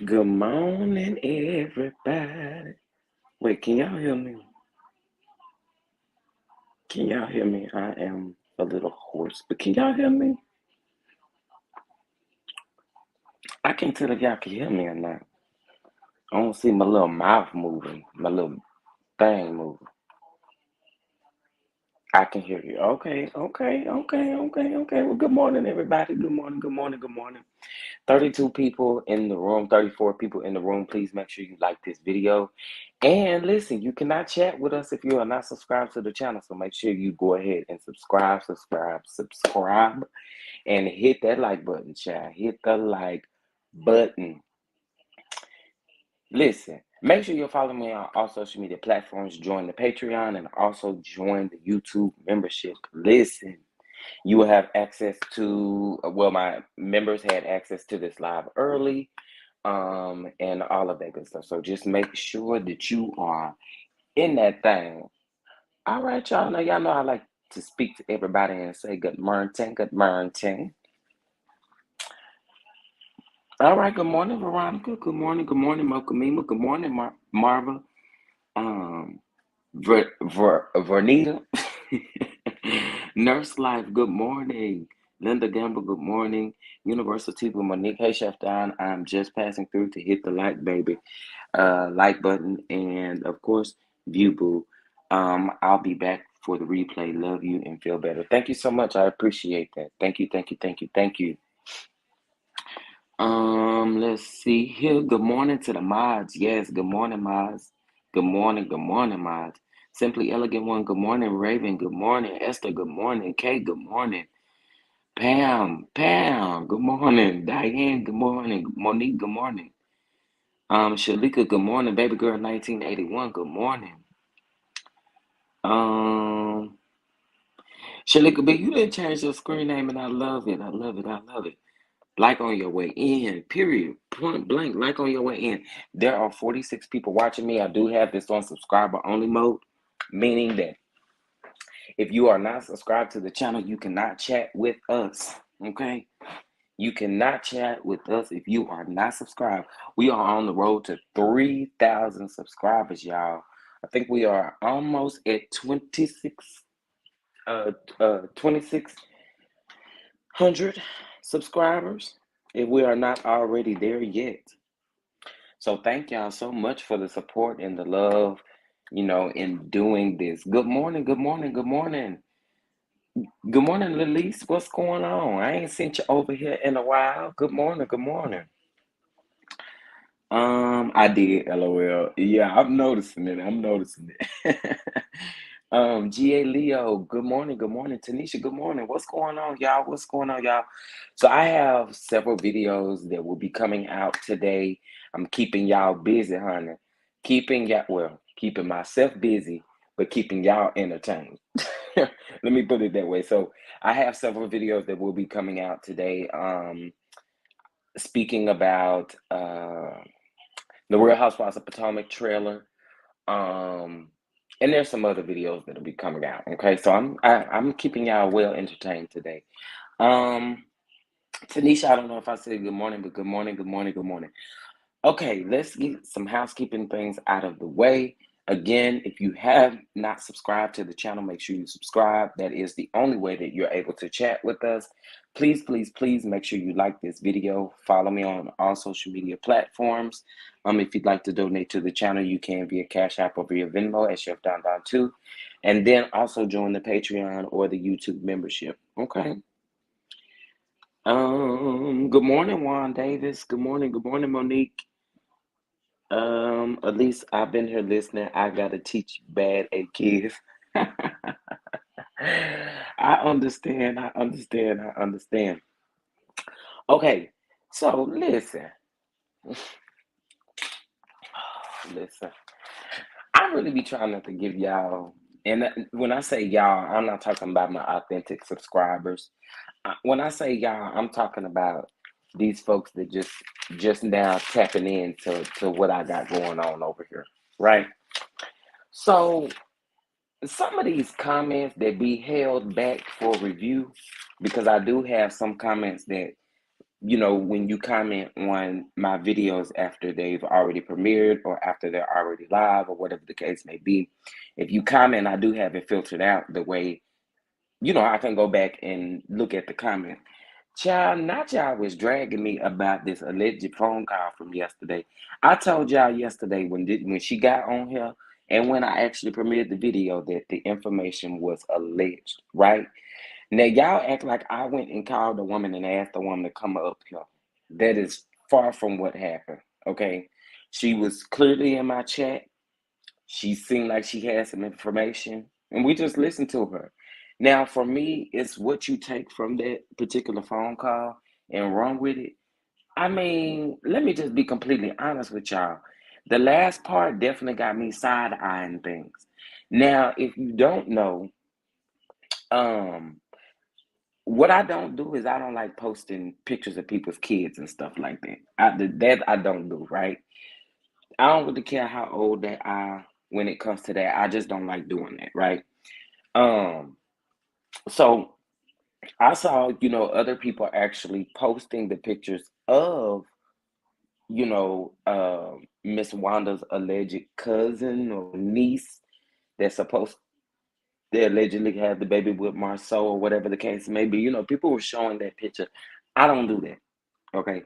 Good morning, everybody. Wait, can y'all hear me? Can y'all hear me? I am a little hoarse, but can y'all hear me? I can't tell if y'all can hear me or not. I don't see my little mouth moving, my little thing moving. I can hear you. Okay. Well, good morning, everybody. Good morning. 32 people in the room, 34 people in the room. Please make sure you like this video. And listen, you cannot chat with us if you are not subscribed to the channel. So make sure you go ahead and subscribe, and hit that like button, child. Hit the like button. Listen, make sure you follow me on all social media platforms. Join the Patreon and also join the YouTube membership. Listen, you will have access to, well, my members had access to this live early, and all of that good stuff. So just make sure that you are in that thing. All right, y'all. Now y'all know I like to speak to everybody and say good morning, good morning. All right, good morning, Veronica. Good morning, Mokamima. Good morning, Marva. Vernita. Nurse Life, good morning. Linda Gamble, good morning. Universal People, Monique. Hey, Chef Don, I'm just passing through to hit the like, baby. Like button. And, of course, View Boo. I'll be back for the replay. Love you and feel better. Thank you so much. I appreciate that. Thank you. Let's see here. Good morning to the mods. Yes, good morning, mods. Good morning, mods. Simply Elegant One, good morning. Raven, good morning. Esther, good morning. Kay, good morning. Pam, good morning. Diane, good morning. Monique, good morning. Shalika, good morning. Baby girl 1981, good morning. Shalika B, you didn't change your screen name and I love it. Like on your way in, period. Point blank, like on your way in. There are 46 people watching me. I do have this on subscriber only mode, meaning that if you are not subscribed to the channel, you cannot chat with us, okay? You cannot chat with us if you are not subscribed. We are on the road to 3,000 subscribers, y'all. I think we are almost at 2,600 subscribers, if we are not already there yet. So thank y'all so much for the support and the love, in doing this. Good morning. Good morning, Lilise. What's going on? I ain't seen you over here in a while. Good morning. I did, LOL. Yeah, I'm noticing it. GA Leo, good morning, good morning. Tanisha, good morning. What's going on, y'all? What's going on, y'all? So I have several videos that will be coming out today. I'm keeping y'all busy, honey. Keeping myself busy, but keeping y'all entertained. Let me put it that way. So I have several videos that will be coming out today. Speaking about the Real Housewives of Potomac trailer. Um, and there's some other videos that'll be coming out. Okay, so I'm keeping y'all well entertained today. Um, Tanisha, I don't know if I said good morning, but good morning, good morning, good morning. Okay, let's get some housekeeping things out of the way. Again, if you have not subscribed to the channel, make sure you subscribe. That is the only way that you're able to chat with us. Please, please, please make sure you like this video. Follow me on all social media platforms. If you'd like to donate to the channel, you can via Cash App or via Venmo at Chef Don Don 2. And then also join the Patreon or the YouTube membership. Okay. Good morning, Juan Davis. Good morning, Monique. At least I've been here listening. I gotta teach bad at kids. I understand. I understand. Okay, so listen. I really be trying not to give y'all, and when I say y'all, I'm not talking about my authentic subscribers. When I say y'all, I'm talking about these folks that just now tapping into to what I got going on over here, right? So some of these comments that be held back for review, because I do have some comments that, when you comment on my videos after they've already premiered or after they're already live or whatever the case may be, if you comment, I do have it filtered out the way, I can go back and look at the comment. Child, not y'all was dragging me about this alleged phone call from yesterday. I told y'all yesterday when she got on here and when I actually premiered the video that the information was alleged, right? Now y'all act like I went and called the woman and asked the woman to come up here. That is far from what happened, okay? She was clearly in my chat. She seemed like she had some information, and we just listened to her. Now, for me, it's what you take from that particular phone call and run with it. I mean, let me just be completely honest with y'all. The last part definitely got me side-eyeing things. Now, if you don't know, um, what I don't do is I don't like posting pictures of people's kids and stuff like that. That I don't do, right? I don't really care how old they are when it comes to that. I just don't like doing that, right? Um, so I saw, other people actually posting the pictures of, Miss Wanda's alleged cousin or niece that's supposed they allegedly had the baby with Marsau or whatever the case may be. People were showing that picture. I don't do that. Okay.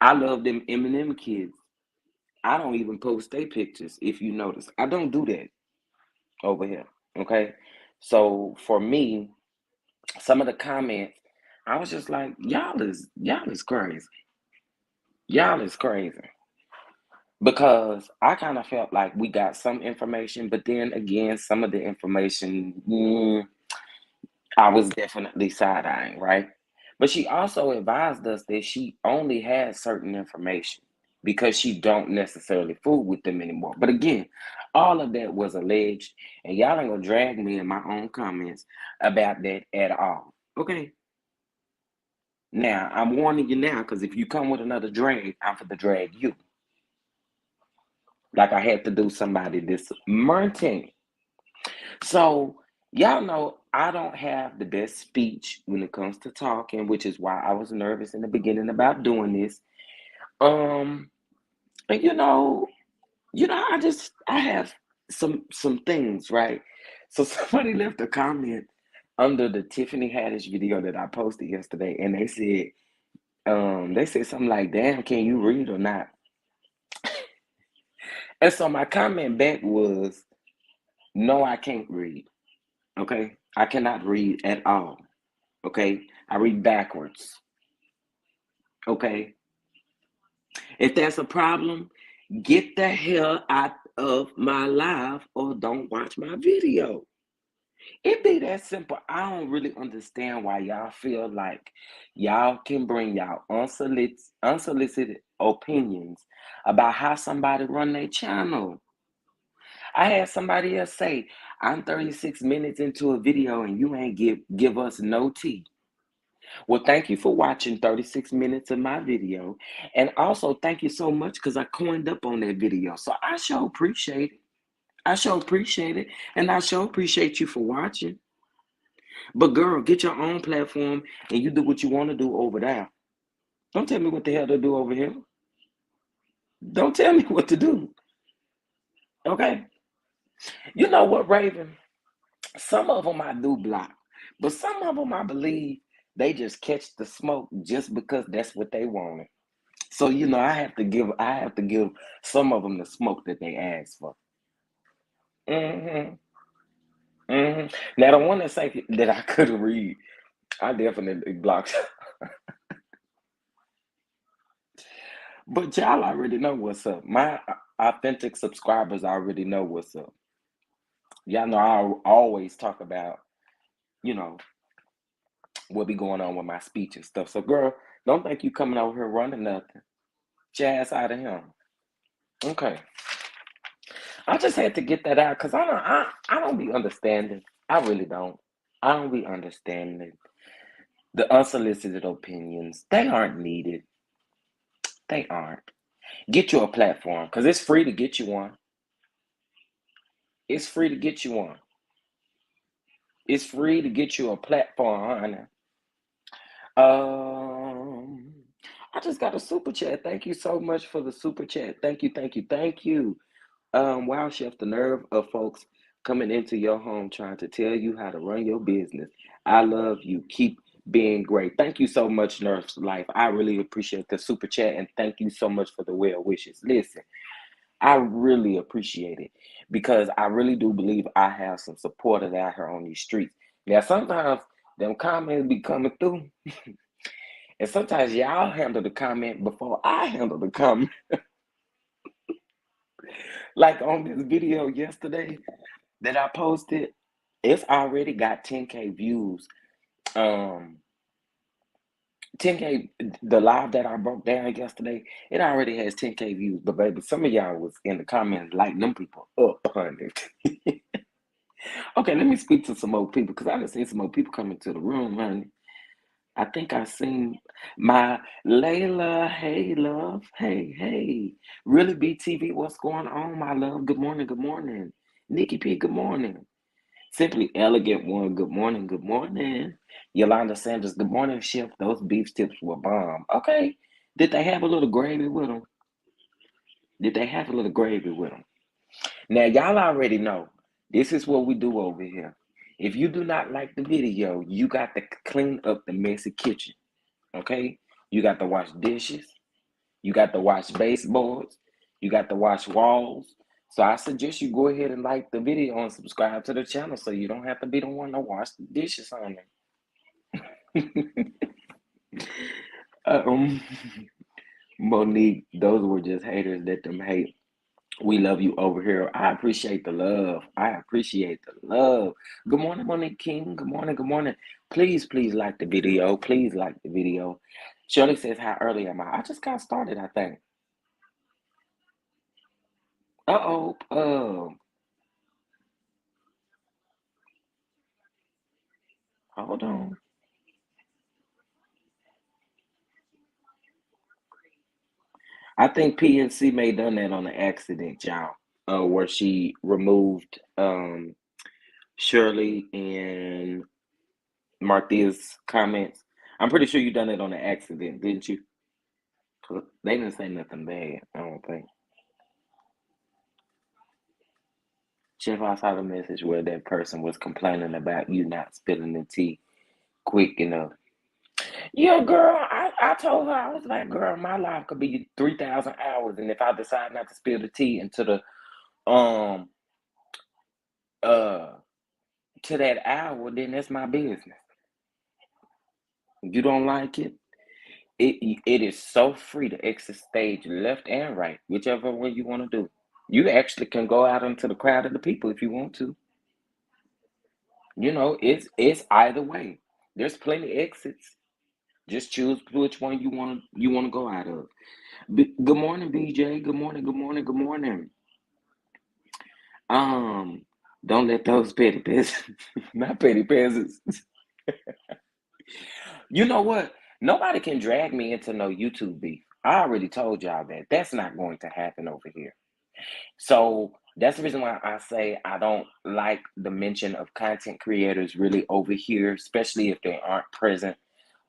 I love them Eminem kids. I don't even post their pictures, if you notice. I don't do that over here. Okay. So for me, some of the comments, I was just like, y'all is crazy. Y'all is crazy. Because I kind of felt like we got some information, but then again, some of the information, I was definitely side eyeing, right? But she also advised us that she only has certain information because she don't necessarily fool with them anymore. But again, all of that was alleged, and y'all ain't gonna drag me in my own comments about that at all. Okay. Now I'm warning you now, because if you come with another drag, I'm for the drag you. Like I had to do somebody this morning. So y'all know I don't have the best speech when it comes to talking, which is why I was nervous in the beginning about doing this. Um, and I have some things, right? So somebody left a comment under the Tiffany Haddish video that I posted yesterday, and they said something like, "Damn, can you read or not?" And so my comment back was, "No, I can't read. Okay, I cannot read at all. Okay, I read backwards. Okay, if that's a problem, get the hell out of my live or don't watch my video. It be that simple. I don't really understand why y'all feel like y'all can bring y'all unsolicited opinions about how somebody run their channel. I had somebody else say, I'm 36 minutes into a video and you ain't give us no tea. Well, thank you for watching 36 minutes of my video. And also thank you so much because I coined up on that video. So I sure appreciate it. I sure appreciate it. And I sure appreciate you for watching. But girl, get your own platform and you do what you want to do over there. Don't tell me what the hell to do over here. Don't tell me what to do. Okay? You know what, Raven? Some of them I do block, but some of them I believe they just catch the smoke just because that's what they wanted. So I have to give some of them the smoke that they asked for. Hmm. Hmm. Now the one that say that I couldn't read, I definitely blocked. But y'all already know what's up. My authentic subscribers already know what's up. Y'all know I always talk about, you know, what be going on with my speech and stuff. So, girl, don't think you coming over here running nothing. Get your ass out of here. Okay. I just had to get that out because I don't be understanding. I really don't. I don't be understanding the unsolicited opinions. They aren't needed. They aren't. Get you a platform because it's free to get you one. It's free to get you one. It's free to get you a platform, honey. Um, I just got a super chat. Thank you so much for the super chat. Thank you, thank you, thank you. Wow, Chef, the nerve of folks coming into your home trying to tell you how to run your business. I love you. Keep being great. Thank you so much, Nurse Life. I really appreciate the super chat and thank you so much for the well wishes. Listen, I really appreciate it because I really do believe I have some supporters out here on these streets. Now, sometimes them comments be coming through, and sometimes y'all handle the comment before I handle the comment. Like on this video yesterday that I posted, it's already got 10K views. Um, 10K, the live that I broke down yesterday, it already has 10K views. But baby, some of y'all was in the comments lighting them people up, honey. Okay, let me speak to some more people because I done seen some more people come into the room, honey. I think I seen my Layla. Hey, love. Hey, hey. Really, BTV, what's going on, my love? Good morning, good morning. Nikki P, good morning. Simply Elegant One, good morning, good morning. Yolanda Sanders, good morning, Chef. Those beef tips were bomb. Okay. Did they have a little gravy with them? Did they have a little gravy with them? Now, y'all already know this is what we do over here. If you do not like the video, you got to clean up the messy kitchen. Okay? You got to wash dishes. You got to wash baseboards. You got to wash walls. So I suggest you go ahead and like the video and subscribe to the channel so you don't have to be the one to wash the dishes on it. um, Monique, those were just haters that them hate. We love you over here. I appreciate the love. I appreciate the love. Good morning, Monique King. Good morning. Good morning. Please, please like the video. Please like the video. Shirley says, how early am I? I just got started, I think. Uh-oh. Hold on. I think PNC may done that on an accident, y'all. Where she removed Shirley and Martha's comments. I'm pretty sure you done it on an accident, didn't you? 'Cause they didn't say nothing bad, I don't think. Chef, I saw the message where that person was complaining about you not spilling the tea quick enough. Yeah, girl, I told her, I was like, girl, my life could be 3,000 hours, and if I decide not to spill the tea into the um uh to that hour, then that's my business. You don't like it? It is so free to exit stage left and right, whichever way you want to do. You actually can go out into the crowd of the people if you want to. It's either way. There's plenty exits. Just choose which one you want to go out of. Good morning, BJ. Good morning. Good morning. Good morning. Um, don't let those petty peasants, not petty peasants. You know what? Nobody can drag me into no YouTube beef. I already told y'all that. That's not going to happen over here. So that's the reason why I say I don't like the mention of content creators really over here, especially if they aren't present.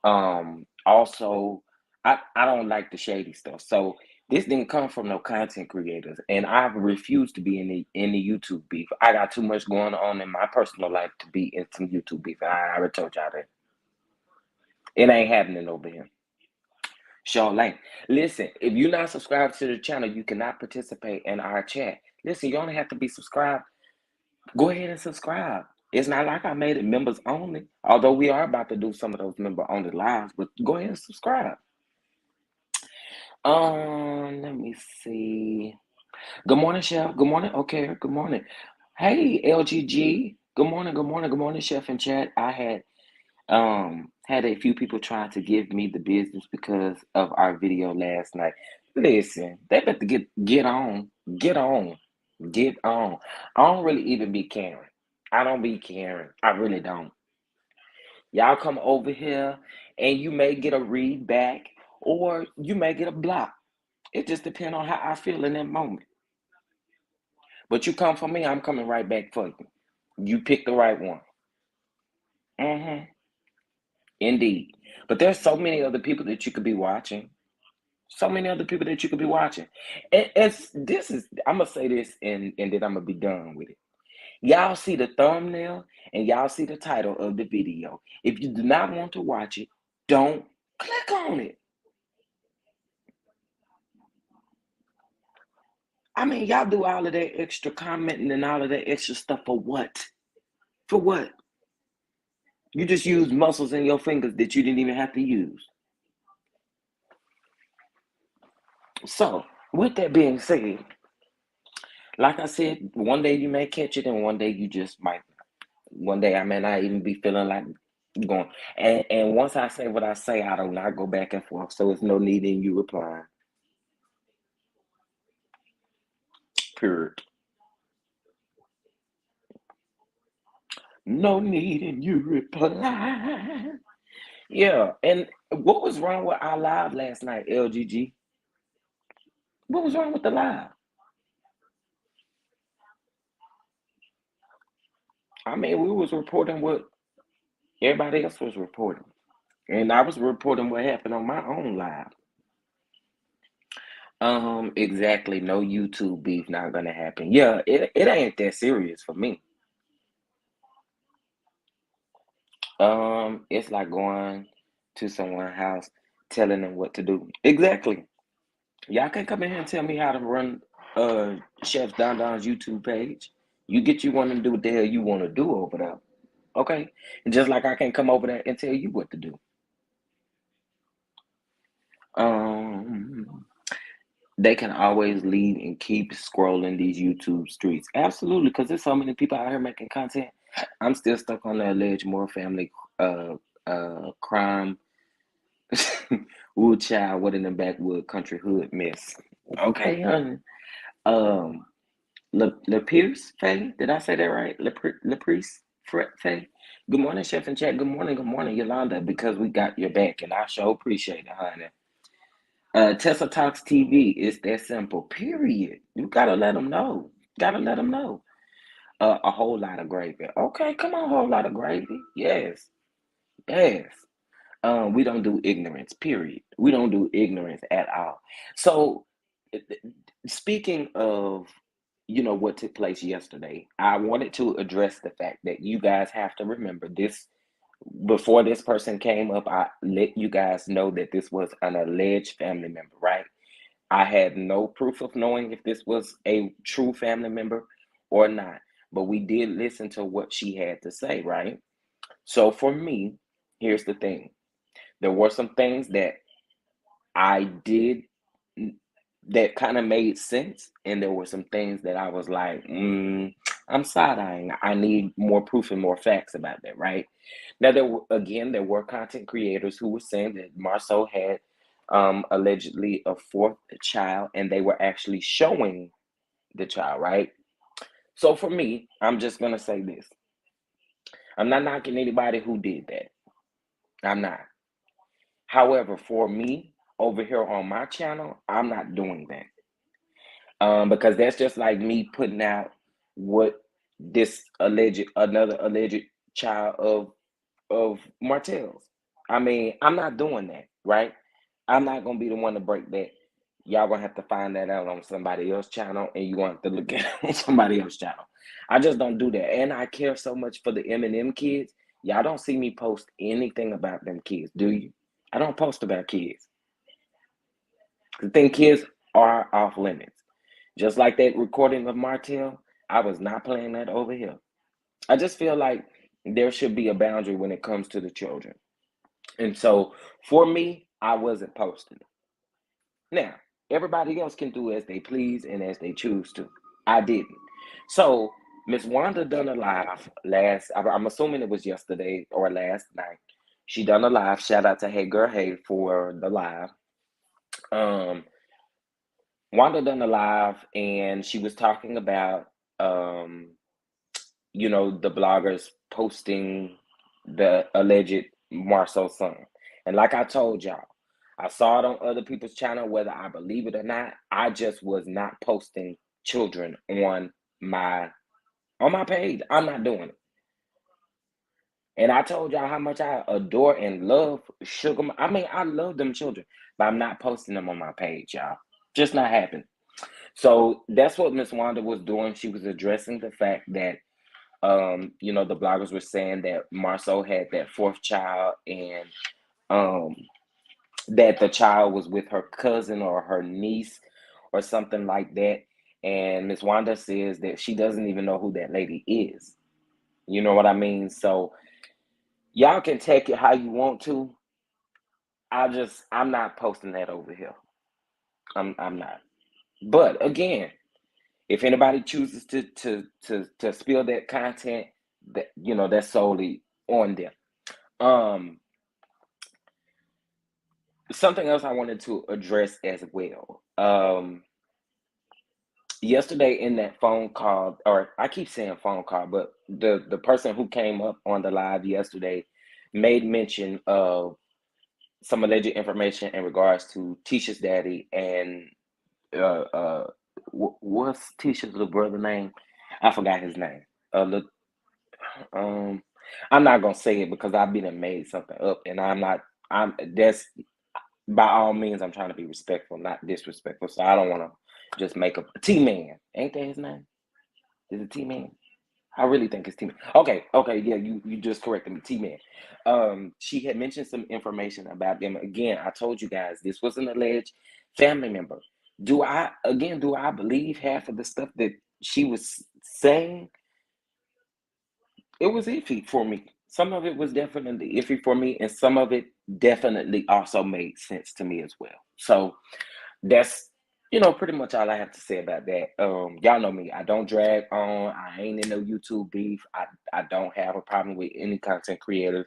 Also, I don't like the shady stuff. So this didn't come from no content creators, and I've refused to be in the YouTube beef. I got too much going on in my personal life to be in some YouTube beef. I already told y'all that. It ain't happening over here. Charlene, listen, if you're not subscribed to the channel, you cannot participate in our chat. Listen, you only have to be subscribed. Go ahead and subscribe. It's not like I made it members only, although we are about to do some of those member only lives, but go ahead and subscribe. Let me see. Good morning, Chef. Good morning. Okay, good morning. Hey, LGG. Good morning, good morning, good morning, Chef and chat. I had a few people trying to give me the business because of our video last night. Listen, they better get on, get on, get on. I don't really even be caring. I don't be caring. I really don't. Y'all come over here and you may get a read back or you may get a block. It just depends on how I feel in that moment. But you come for me, I'm coming right back for you. You pick the right one. Mm-hmm. Indeed. But there's so many other people that you could be watching. So many other people that you could be watching. And I'm gonna say this and then I'm gonna be done with it. Y'all see the thumbnail and y'all see the title of the video. If you do not want to watch it, don't click on it. I mean, y'all do all of that extra commenting and all of that extra stuff for what? For what? You just use muscles in your fingers that you didn't even have to use. So, with that being said, like I said, one day you may catch it and one day you just might. One day I may not even be feeling like going. And once I say what I say, I do not go back and forth. So it's no need in you replying. Period. No need in you reply. Yeah. And what was wrong with our live last night, LGG? What was wrong with the live? I mean, we was reporting what everybody else was reporting. And I was reporting what happened on my own live. Exactly. No YouTube beef not gonna happen. Yeah, it ain't that serious for me. It's like going to someone's house, telling them what to do. Exactly. Y'all can't come in here and tell me how to run Chef Don Don's YouTube page. You get you one and do what the hell you want to do over there. Okay? And just like I can't come over there and tell you what to do. Um they can always leave and keep scrolling these YouTube streets. Absolutely, because there's so many people out here making content. I'm still stuck on the alleged Moore family uh crime. Ooh, child, what in the backwood country hood mess. Okay, honey. Um, Le Pierce Faye, did I say that right? Le Priest Faye. Good morning, Chef and Chat. Good morning, Yolanda. Because we got your back, and I sure appreciate it, honey. Tesla Talks TV is that simple. Period. You gotta let them know. Gotta let them know. A whole lot of gravy. Okay, come on, whole lot of gravy. Yes, yes. We don't do ignorance, period. We don't do ignorance at all. So, speaking of, what took place yesterday, I wanted to address the fact that you guys have to remember this. Before this person came up, I let you guys know that this was an alleged family member, right? I had no proof of knowing if this was a true family member or not, but we did listen to what she had to say, right? So, for me, here's the thing. There were some things that I did. that kind of made sense, and there were some things that I was like, I'm side-eyeing. I need more proof and more facts about that, right? Now, there were content creators who were saying that Marceau had allegedly a fourth child, and they were actually showing the child, right? So for me, I'm just gonna say this: I'm not knocking anybody who did that. I'm not. However, for me over here on my channel, I'm not doing that. Because that's just like me putting out what this another alleged child of Martell's. I mean, I'm not doing that, right? I'm not gonna be the one to break that. Y'all gonna have to find that out on somebody else's channel, and you want to look at it on somebody else's channel. I just don't do that, and I care so much for the M&M kids. Y'all don't see me post anything about them kids, do you? I don't post about kids. The thing, kids are off limits. Just like that recording of Martell, I was not playing that over here. I just feel like there should be a boundary when it comes to the children. And so for me, I wasn't posting it. Now, everybody else can do as they please and as they choose to. I didn't. So Miss Wanda done a live I'm assuming it was yesterday or last night. She done a live. Shout out to Hey Girl Hey for the live. Um, Wanda done a live, and she was talking about the bloggers posting the alleged Marceau son. And like I told y'all, I saw it on other people's channel, whether I believe it or not. I just was not posting children my on my page. I'm not doing it. And I told y'all how much I adore and love Sugar. I mean, I love them children, but I'm not posting them on my page, y'all. Just not happening. So that's what Miss Wanda was doing. She was addressing the fact that the bloggers were saying that Marceau had that fourth child, and that the child was with her cousin or her niece or something like that. And Miss Wanda says that she doesn't even know who that lady is. You know what I mean? So y'all can take it how you want to. I'm not posting that over here. I'm not. But again, if anybody chooses to spill that content, that's solely on them. Something else I wanted to address as well. Yesterday in that phone call, or I keep saying phone call, but the person who came up on the live yesterday made mention of some alleged information in regards to Tisha's daddy and what's Tisha's little brother name? I forgot his name. I'm not gonna say it because I've been and made something up, and that's by all means, I'm trying to be respectful, not disrespectful. So I don't want to just make a T-Man. Ain't that his name? Is it T-Man? I really think it's T-Man. Okay, yeah, you just corrected me, T-Man. She had mentioned some information about them. Again, I told you guys this was an alleged family member. Do I believe half of the stuff that she was saying? It was iffy for me. Some of it was definitely iffy for me, and some of it definitely also made sense to me as well. So that's pretty much all I have to say about that. Y'all know me. I don't drag on. I ain't in no YouTube beef. I don't have a problem with any content creators.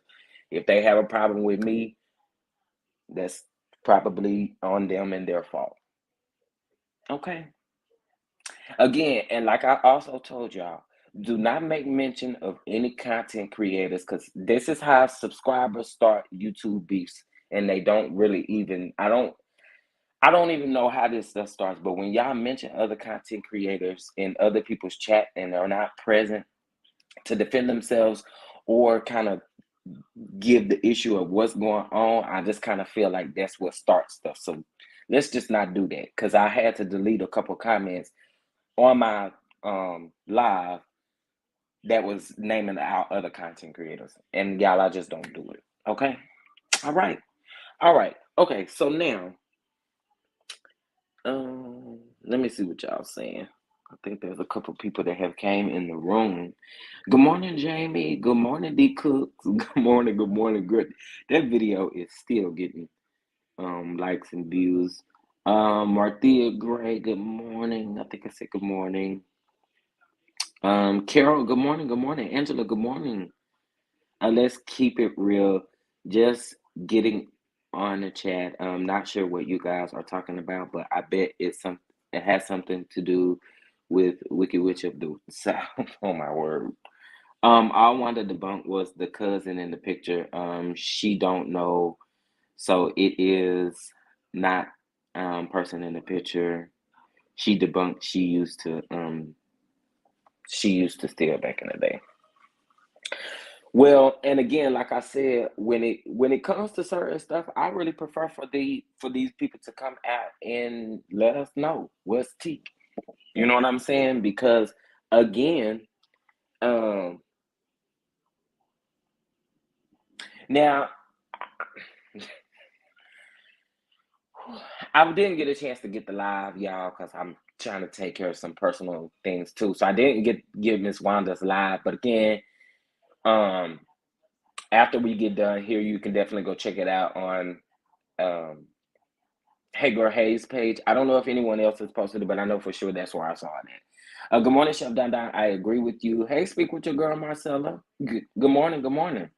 If they have a problem with me, that's probably on them and their fault. Okay. Again, and like I also told y'all, do not make mention of any content creators, because this is how subscribers start YouTube beefs, and they don't really even. I don't even know how this stuff starts, but when y'all mention other content creators in other people's chat and they're not present to defend themselves or kind of give the issue of what's going on, I just kind of feel like that's what starts stuff. So let's just not do that, because I had to delete a couple comments on my live that was naming out other content creators. And y'all, I just don't do it. Okay? All right. Okay, so now let me see what y'all saying. I think there's a couple people that have came in the room. Good morning, Jamie. Good morning, D Cooks. Good morning, good. That video is still getting likes and views. Marthea Gray, good morning. I think I said good morning. Carol, good morning, good morning. Angela, good morning. Let's keep it real. Just getting on the chat. I'm not sure what you guys are talking about, but I bet it has something to do with Wicked Witch of the South. Oh my word. All Wanda debunked was the cousin in the picture. She don't know, so it is not person in the picture. She debunked she used to steal back in the day. Well, and again, like I said, when it comes to certain stuff, I really prefer for these people to come out and let us know what's tea. You know what I'm saying? Because again, um, now I didn't get a chance to get the live, y'all, because I'm trying to take care of some personal things too. So I didn't give Miss Wanda's live, but again, um, after we get done here, you can definitely go check it out on um Hagar Hayes page. I don't know if anyone else has posted it, but I know for sure that's where I saw it at. Good morning, Chef Don Don. I agree with you. Hey, speak with your girl, Marcella. Good morning. Good morning.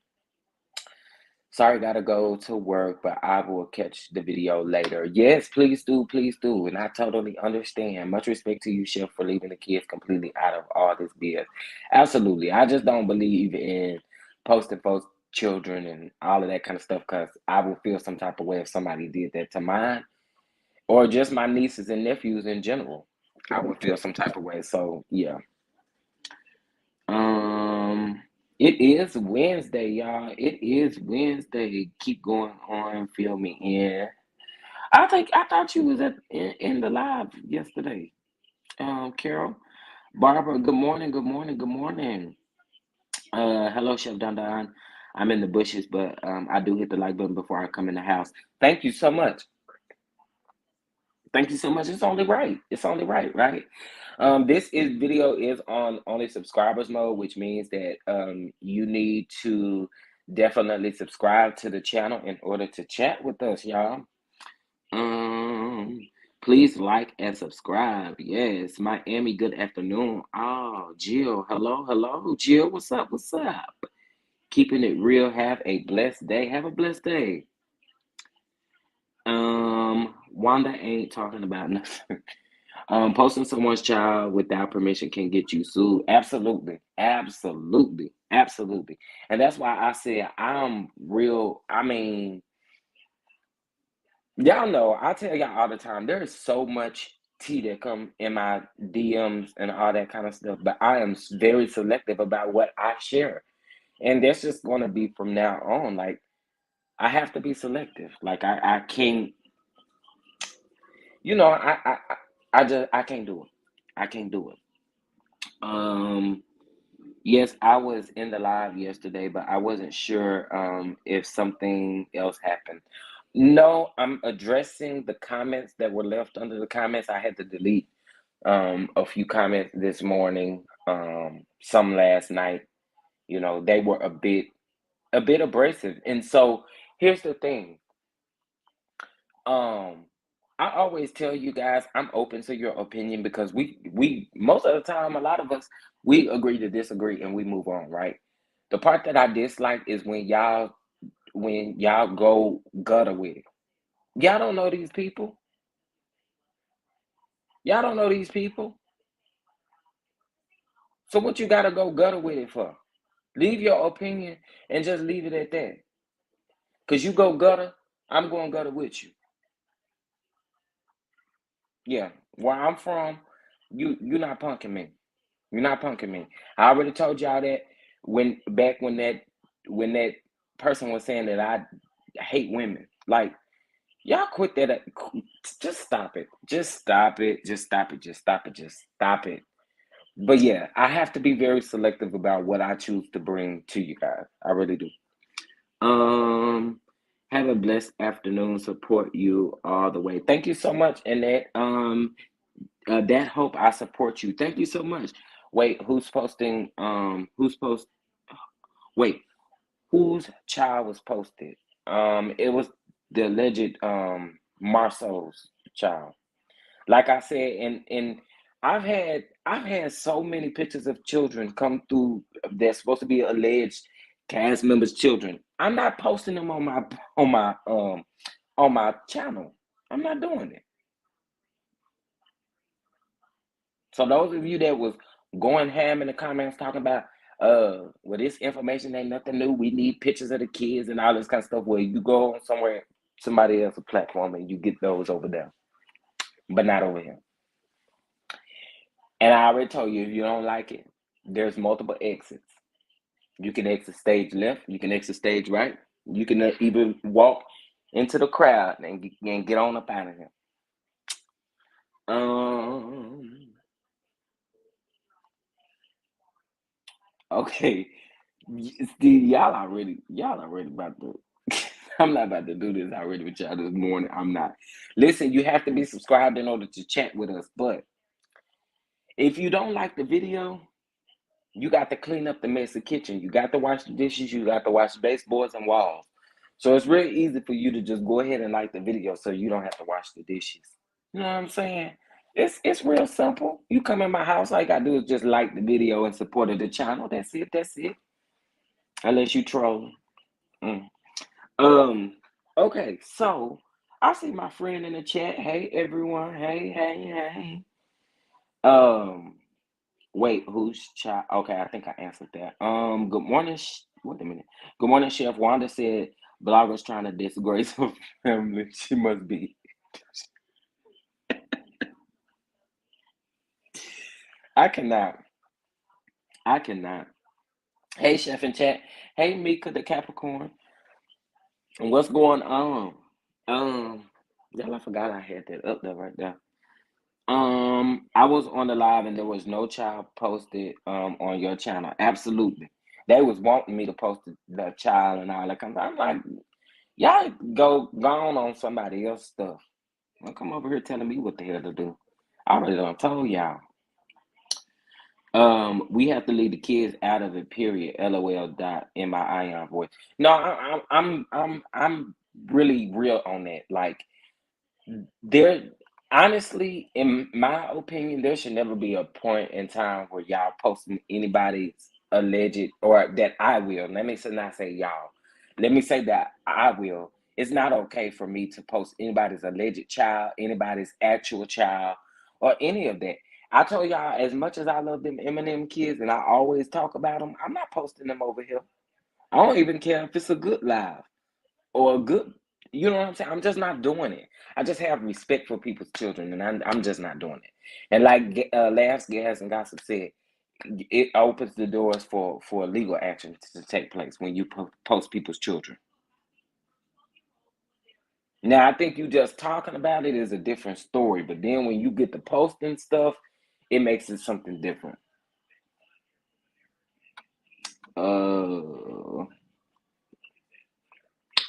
Sorry, gotta go to work, but I will catch the video later. Yes, please do, please do. And I totally understand. Much respect to you, Chef, for leaving the kids completely out of all this BS. Absolutely. I just don't believe in posting folks' children and all of that kind of stuff because I would feel some type of way if somebody did that to mine or just my nieces and nephews in general. I would feel some type of way. So yeah. Um, it is Wednesday, y'all. It is Wednesday. Keep going on, fill me in. I thought you was in the live yesterday. Carol, Barbara. Good morning. Good morning. Good morning. Hello, Chef Don Don. I'm in the bushes, but I do hit the like button before I come in the house. Thank you so much. Thank you so much. It's only right. It's only right, right? This is video is on only subscribers mode, which means that you need to definitely subscribe to the channel in order to chat with us, y'all. Um, please like and subscribe. Yes, Miami. Good afternoon. Oh, Jill. Hello, hello, Jill. What's up? What's up? Keeping it real. Have a blessed day. Have a blessed day. Wanda ain't talking about nothing. Posting someone's child without permission can get you sued. Absolutely, absolutely, absolutely. And that's why I said I'm real. I mean, y'all know I tell y'all all the time. There is so much tea that come in my DMs and all that kind of stuff, but I am very selective about what I share, and that's just going to be from now on. Like I have to be selective. Like I can't. You know, I just I can't do it. I can't do it. Um, yes, I was in the live yesterday, but I wasn't sure if something else happened. No, I'm addressing the comments that were left under the comments. I had to delete a few comments this morning, some last night. You know, they were a bit abrasive. And so here's the thing. Um, I always tell you guys I'm open to your opinion because we most of the time a lot of us we agree to disagree and we move on, right? The part that I dislike is when y'all go gutter with it. Y'all don't know these people. Y'all don't know these people. So what you gotta go gutter with it for? Leave your opinion and just leave it at that. Cause you go gutter, I'm going gutter with you. Yeah, where I'm from, you're not punking me. You're not punking me. I already told y'all that when that person was saying that I hate women. Like y'all quit that. Just stop it. Just stop it. Just stop it. Just stop it. Just stop it. But yeah, I have to be very selective about what I choose to bring to you guys. I really do. Um, have a blessed afternoon. Support you all the way. Thank you so much, Annette. That hope I support you. Thank you so much. Wait, who's posting? Wait, whose child was posted? It was the alleged. Marsau's child. Like I said, and I've had so many pictures of children come through that's supposed to be alleged cast members' children. I'm not posting them on my channel. I'm not doing it. So those of you that was going ham in the comments talking about well, this information ain't nothing new. We need pictures of the kids and all this kind of stuff. Where you go on somewhere, somebody else's platform, and you get those over there, but not over here. And I already told you, if you don't like it, there's multiple exits. You can exit stage left. You can exit stage right. You can even walk into the crowd and get on up out of here. Okay. Steve, y'all already about to. I'm not about to do this already with y'all this morning. I'm not. Listen, you have to be subscribed in order to chat with us. But if you don't like the video, you got to clean up the messy kitchen. You got to wash the dishes. You got to wash baseboards and walls. So it's really easy for you to just go ahead and like the video so you don't have to wash the dishes. You know what I'm saying? It's real simple. You come in my house, all you gotta do is just like the video and support the channel. That's it. That's it. Unless you troll. Mm. Um. Okay. So I see my friend in the chat. Hey everyone. Hey hey hey. Um. Wait, who's child? Okay, I think I answered that. Good morning. Wait a minute. Good morning, Chef. Wanda said bloggers trying to disgrace her family. She must be. I cannot. I cannot. Hey, Chef in chat. Hey, Mika the Capricorn. And what's going on? Um, y'all, I forgot I had that up there right there. I was on the live and there was no child posted on your channel. Absolutely. They was wanting me to post the child and all that kind of. I'm like, y'all go on somebody else's stuff. Don't come over here telling me what the hell to do. I already done told y'all. We have to leave the kids out of it. Period. LOL. Dot in my ion voice. No, I'm really real on that. Like there, honestly, in my opinion, there should never be a point in time where y'all posting anybody's alleged or that I will. Let me not say y'all. Let me say that I will. It's not okay for me to post anybody's alleged child, anybody's actual child, or any of that. I told y'all as much as I love them Eminem kids and I always talk about them, I'm not posting them over here. I don't even care if it's a good live or a good, you know what I'm saying? I'm just not doing it. I just have respect for people's children, and I'm just not doing it. And like Laughs, Gas, and Gossip said, it opens the doors for legal action to take place when you post people's children. Now, I think you just talking about it is a different story, but then when you get the posting stuff, it makes it something different.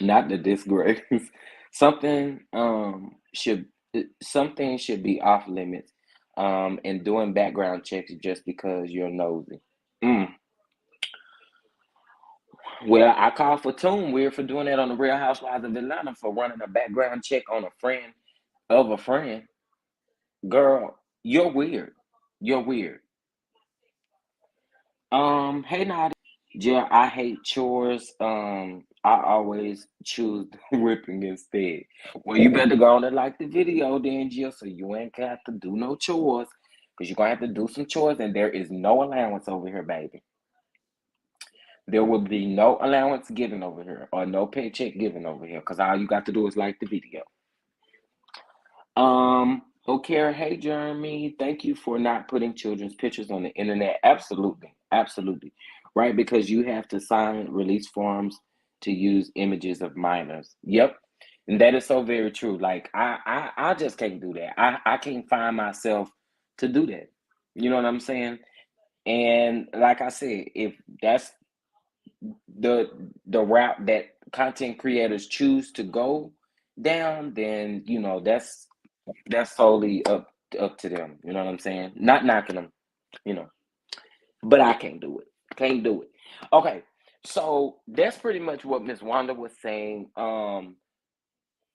Not the disgrace. something should something should be off limits. And doing background checks just because you're nosy. Mm. Well, I call for Toon Weird for doing that on the Real Housewives of Atlanta for running a background check on a friend of a friend. Girl, you're weird. You're weird. Hey Nadia. Yeah, I hate chores. I always choose whipping instead. Well, you better go on and like the video then, Jill, so you ain't got to do no chores. Because you're going to have to do some chores, and there is no allowance over here, baby. There will be no allowance given over here, or no paycheck given over here, because all you got to do is like the video. Okay, hey Jeremy, thank you for not putting children's pictures on the internet. Absolutely, absolutely. Right, because you have to sign release forms to use images of minors. Yep. And that is so very true. Like I just can't do that. I can't find myself to do that. You know what I'm saying? And like I said, if that's the route that content creators choose to go down, then that's solely up to them. You know what I'm saying? Not knocking them, you know. But I can't do it. Can't do it. Okay. So that's pretty much what Miss Wanda was saying.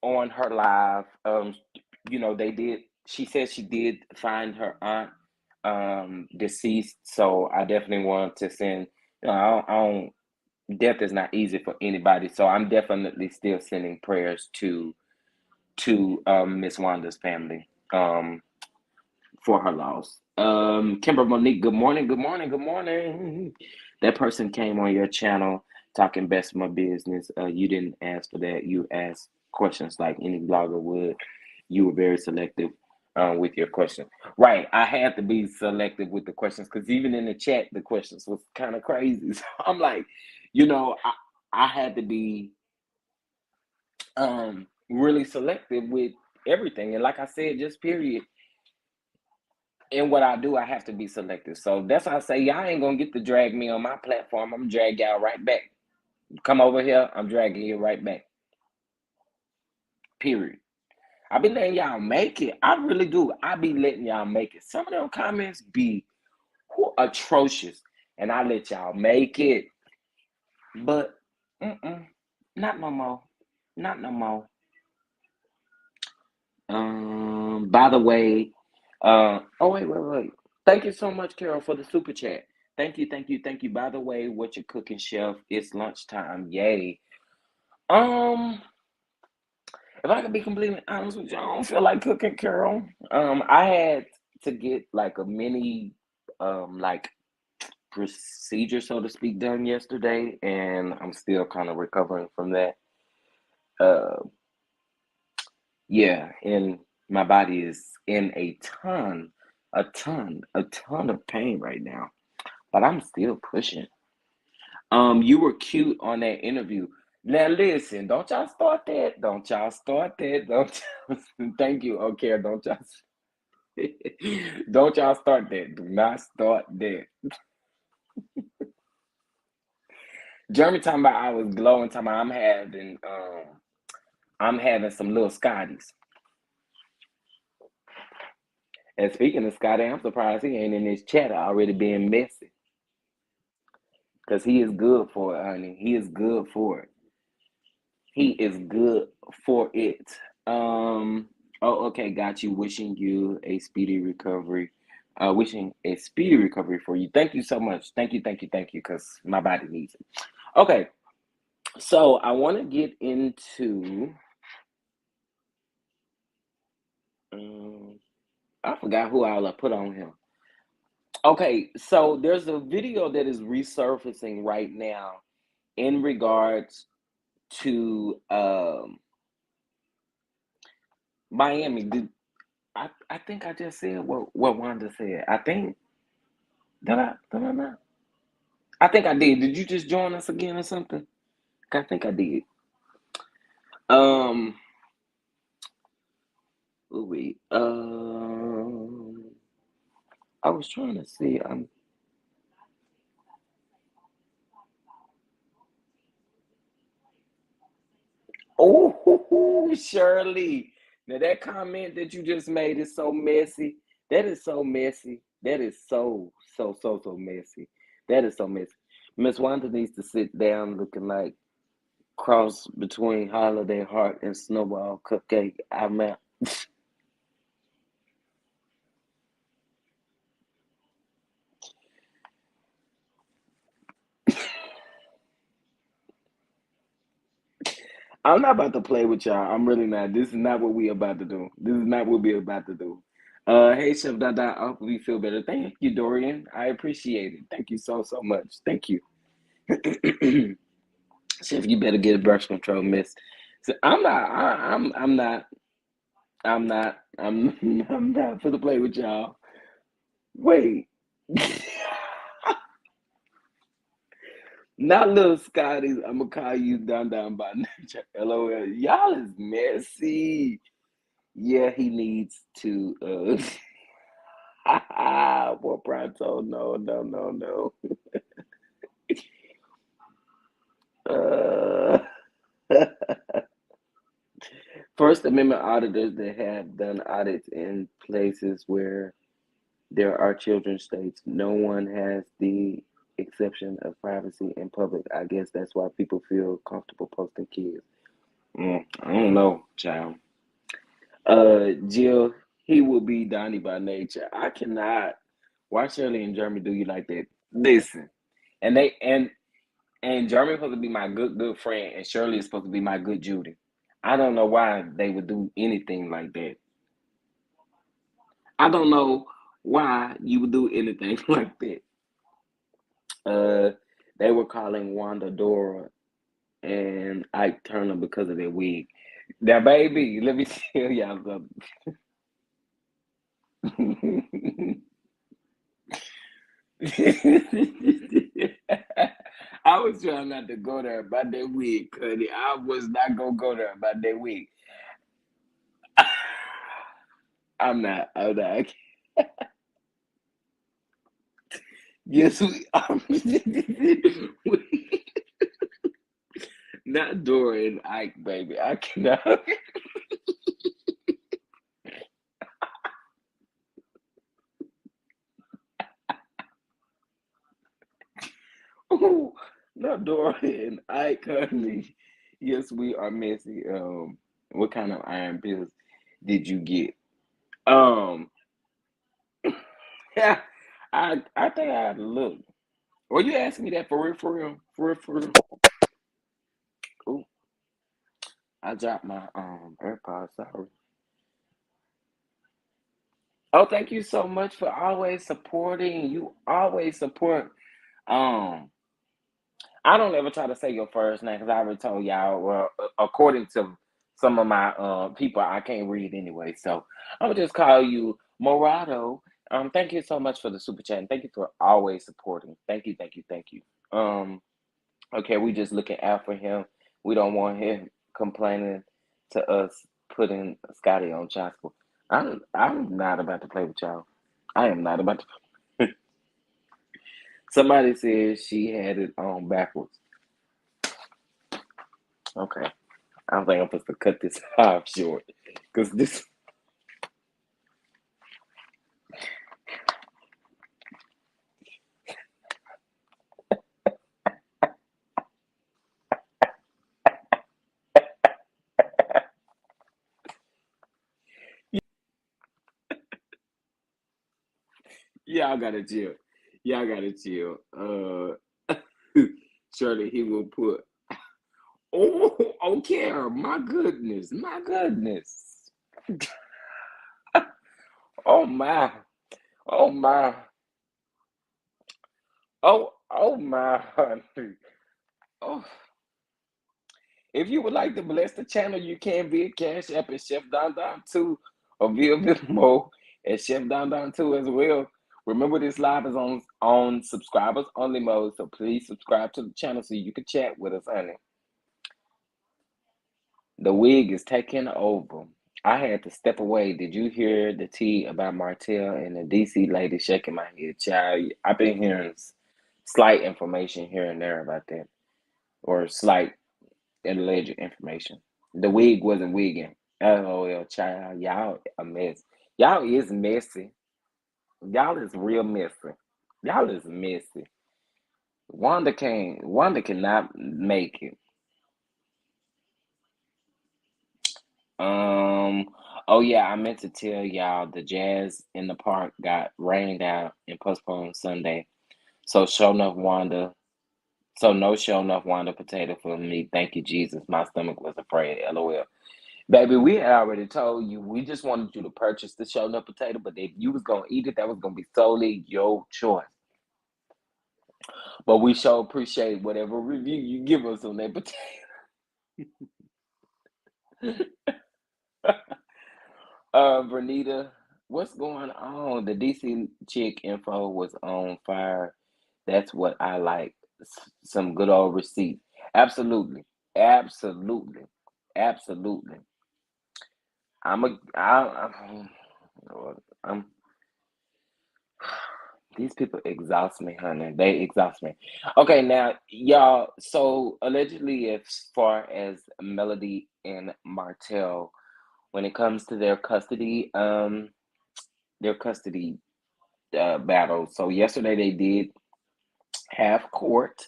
on her live. They did. She said she did find her aunt deceased. So I definitely want to send. Death is not easy for anybody. So I'm definitely still sending prayers to Miss Wanda's family for her loss. Kimber Monique, good morning, good morning, good morning. That person came on your channel talking best of my business. You didn't ask for that. You asked questions like any blogger would. You were very selective with your question. Right. I had to be selective with the questions because even in the chat, the questions was kind of crazy. So I'm like, I had to be really selective with everything. And like I said, just period. In what I do, I have to be selective. So that's why I say y'all ain't gonna get to drag me on my platform. I'm gonna drag y'all right back. Come over here, I'm dragging you right back. Period. I be letting y'all make it. I really do. I be letting y'all make it. Some of them comments be atrocious, and I let y'all make it. But not no more. Not no more. By the way, wait. Thank you so much, Carol, for the super chat. Thank you, thank you, thank you. By the way, what you're cooking, chef? It's lunchtime. Yay. Um, if I could be completely honest with you, I don't feel like cooking, Carol. I had to get like a mini, like procedure, so to speak, done yesterday, and I'm still kind of recovering from that. Uh, yeah, and my body is in a ton of pain right now, but I'm still pushing. You were cute on that interview. Now listen, don't y'all start that. Don't y'all start that. Thank you. Okay, don't y'all don't y'all start that. Do not start that. Jeremy talking about I was glowing, talking about I'm having some little Scotties. And speaking of Scotty, I'm surprised he ain't in this chat already being messy. Because he is good for it, honey. He is good for it. He is good for it. Okay, got you. Wishing you a speedy recovery. Wishing a speedy recovery for you. Thank you so much. Thank you, thank you, thank you, because my body needs it. Okay, so I want to get into. I forgot who I put on him. Okay, so there's a video that is resurfacing right now in regards to Miami. I think I just said what Wanda said. I think did I not? I think I did. Did you just join us again or something? I think I did. Um wait. I was trying to see. Oh, Shirley. Now that comment that you just made is so messy. That is so messy. That is so messy. That is so messy. Miss Wanda needs to sit down looking like cross between Holiday Heart and Snowball Cupcake. I'm out. I'm not about to play with y'all. I'm really not. This is not what we about to do. This is not what we're about to do. Hey Chef Dada, I hope we feel better. Thank you, Dorian. I appreciate it. Thank you so much. Thank you. Chef, you better get a birth control, miss. So I'm not. I'm not. I'm not. I'm not for to play with y'all. Wait. Not little Scotty. I'm gonna call you down by nature. LOL. Y'all is messy. Yeah, he needs to. Poor Pronto. No. Uh, First Amendment auditors that have done audits in places where there are children states. No one has the exception of privacy in public. I guess that's why people feel comfortable posting kids. I don't know, child. Jill, he will be Donnie by nature. I cannot. Why Shirley and Jeremy do you like that? Listen, and they and Jeremy supposed to be my good friend, and Shirley is supposed to be my good Judy. I don't know why they would do anything like that. I don't know why you would do anything like that. Uh, they were calling Wanda Dora and Ike Turner because of their wig. Now, baby, let me tell y'all something. I was trying not to go there about that wig, Cuddy. I was not gonna go there about that wig. I'm not. I'm not. Yes, we are. Not Dora and Ike, baby. I cannot. Oh, not Dora and Ike, honey. Yes, we are messy. What kind of iron pills did you get? Um, yeah, I think I had to look. Were you asking me that for real, for real, for real, for real? Oh, I dropped my AirPods. Sorry. Oh, thank you so much for always supporting. You always support. Um, I don't ever try to say your first name because I already told y'all. Well, according to some of my people, I can't read anyway, so I'm gonna just call you Morado. Thank you so much for the super chat, and thank you for always supporting. Thank you, thank you, thank you. Um, okay, we just looking out for him. We don't want him complaining to us putting Scotty on child support. I'm not about to play with y'all. I am not about to. Somebody said she had it on backwards. Okay. I don't think I'm supposed to cut this off short because this. Y'all gotta chill. Y'all gotta chill. Surely he will put. Oh, okay. My goodness. My goodness. Oh my. Oh my. Oh my. Oh. If you would like to bless the channel, you can via Cash App at Chef Don Don 2 or via Venmo at Chef Don Don 2 as well. Remember, this live is on subscribers only mode, so please subscribe to the channel so you can chat with us, honey. The wig is taking over. I had to step away. Did you hear the tea about Martell and the DC lady shaking my head? Child, I've been hearing slight information here and there about that, or slight alleged information. The wig wasn't wigging. LOL, child. Y'all a mess. Y'all is messy. Y'all is real messy. Y'all is messy. Wanda cannot make it. Um, oh yeah, I meant to tell y'all the jazz in the park got rained out and postponed Sunday. So show enough Wanda. So no show enough Wanda potato for me. Thank you, Jesus. My stomach was afraid. LOL. Baby, we had already told you we just wanted you to purchase the show nut potato, but if you was gonna eat it, that was gonna be solely your choice. But we sure appreciate whatever review you give us on that potato. Bernita, what's going on? The DC chick info was on fire. That's what I like. Some good old receipts. Absolutely, absolutely, absolutely. I'm a. I'm These people exhaust me, honey. They exhaust me. Okay, now, y'all. So allegedly, as far as Melody and Martell, when it comes to their custody battle. So yesterday they did have court,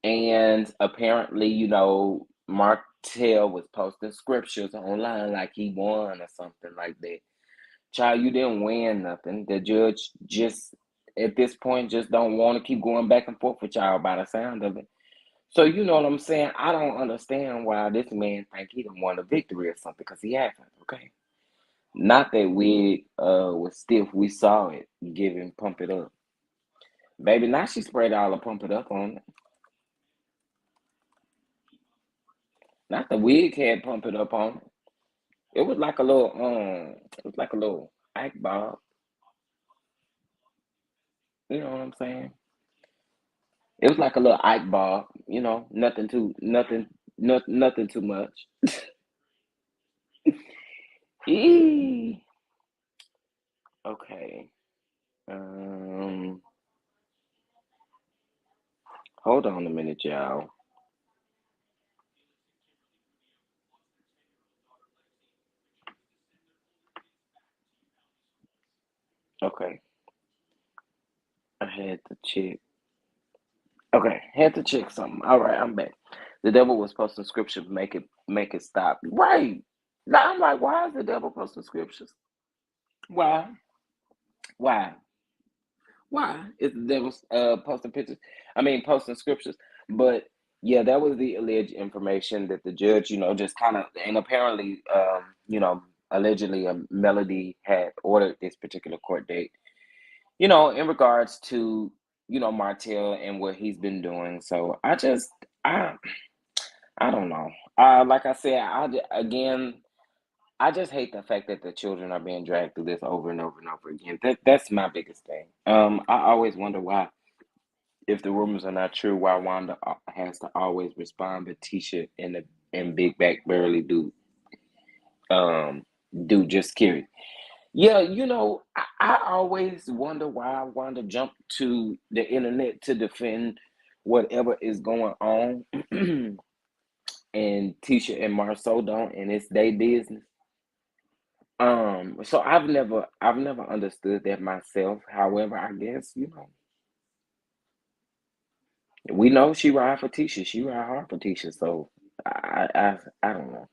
and apparently, Martell was posting scriptures online like he won or something like that. Child, you didn't win nothing. The judge just at this point just don't want to keep going back and forth with y'all by the sound of it. So you know what I'm saying? I don't understand why this man think he done won a victory or something, because he hasn't, okay? Not that wig was stiff. We saw it. Give him pump it up. Baby, now she sprayed all the pump it up on it. Not the wig had pump it up on it. It was like a little it was like a little Ike Bob. You know what I'm saying? It was like a little Ike Bob, you know, nothing too much. Eee. Okay. Um Hold on a minute, y'all. Okay. I had to check. Okay, had to check something. All right, I'm back. The devil was posting scriptures, make it stop. Right. Now I'm like, why is the devil posting scriptures? Why? Why? Why is the devil posting pictures? I mean, posting scriptures. But yeah, that was the alleged information that the judge, just kind of, and apparently, allegedly, Melody had ordered this particular court date, in regards to, Martell and what he's been doing. So I, I don't know. Like I said, again, I just hate the fact that the children are being dragged through this over and over and over again. That's my biggest thing. I always wonder why, if the rumors are not true, why Wanda has to always respond, but Tisha and Big Back barely um do just carry. Yeah, I always wonder why Wanda jumped to the internet to defend whatever is going on, and Tisha and Marsau don't, and it's their business. So I've never understood that myself. However, I guess, we know she ride for Tisha. She ride hard for Tisha. So I don't know.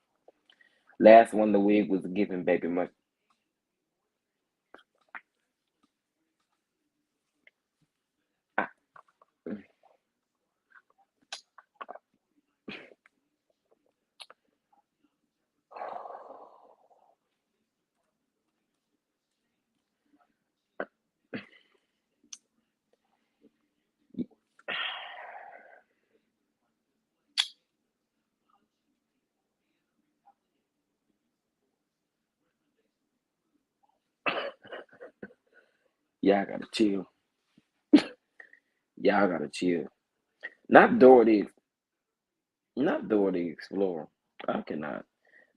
Last one, the wig was giving baby much. I, y'all gotta chill. Y'all gotta chill. Not Dorothy, not Dorothy Explorer. I cannot.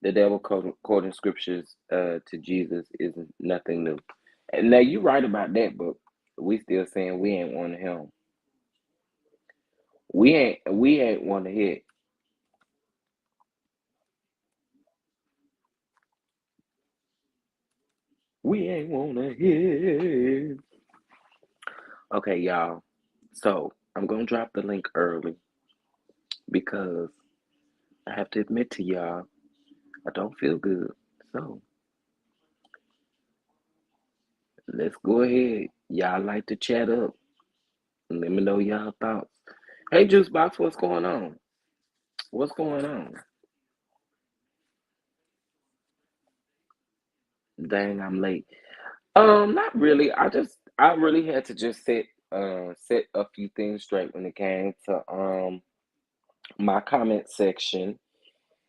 The devil quoting scriptures to Jesus isn't nothing new. And now you right about that, but we still saying we ain't want to him. We ain't want to hit. We ain't want to hit. Okay, y'all. So I'm gonna drop the link early because I have to admit to y'all, I don't feel good. So let's go ahead. Y'all like to chat up and let me know y'all thoughts. Hey, Juice Box, what's going on? What's going on? Dang, I'm late. Not really. I really had to just set a few things straight when it came to my comment section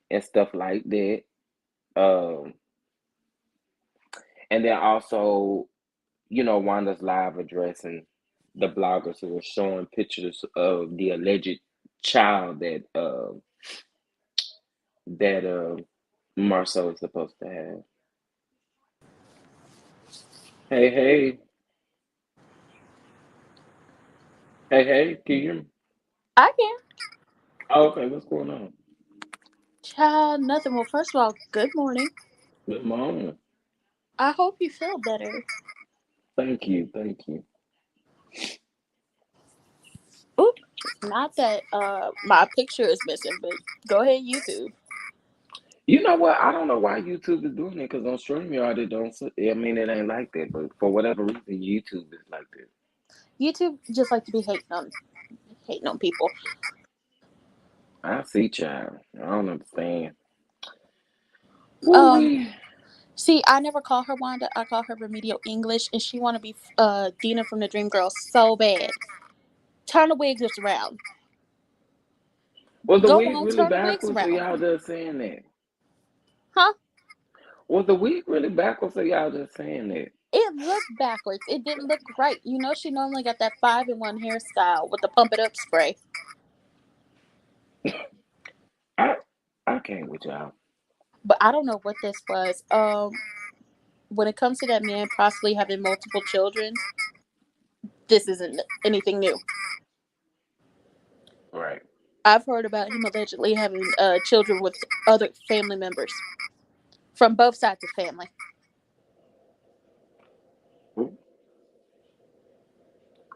and stuff like that. Um, and then also, Wanda's live addressing the bloggers who were showing pictures of the alleged child that Marcel is supposed to have. Hey, hey, hey, can you hear me? I can. Oh, okay, what's going on? Child, nothing. Well, first of all, good morning. Good morning. I hope you feel better. Thank you, thank you. Oop, not that my picture is missing, but go ahead, YouTube. You know what? I don't know why YouTube is doing it because on StreamYard it don't. I mean, it ain't like that, but for whatever reason, YouTube is like this. YouTube just like to be hating on people. I see, child. I don't understand. Woo Um, wee. See, I never call her Wanda. I call her Remedial English, and she want to be Dina from the Dream Girl so bad. Turn the wigs around. Was the Go wig on, really turn the wigs backwards? So around. y'all just saying that? Huh? Was the wig really backwards? So y'all just saying that? It looked backwards. It didn't look right. You know, she normally got that 5-in-1 hairstyle with the pump it up spray. I I can't with y'all. But I don't know what this was. When it comes to that man possibly having multiple children, this isn't anything new. Right. I've heard about him allegedly having children with other family members from both sides of the family. Ooh,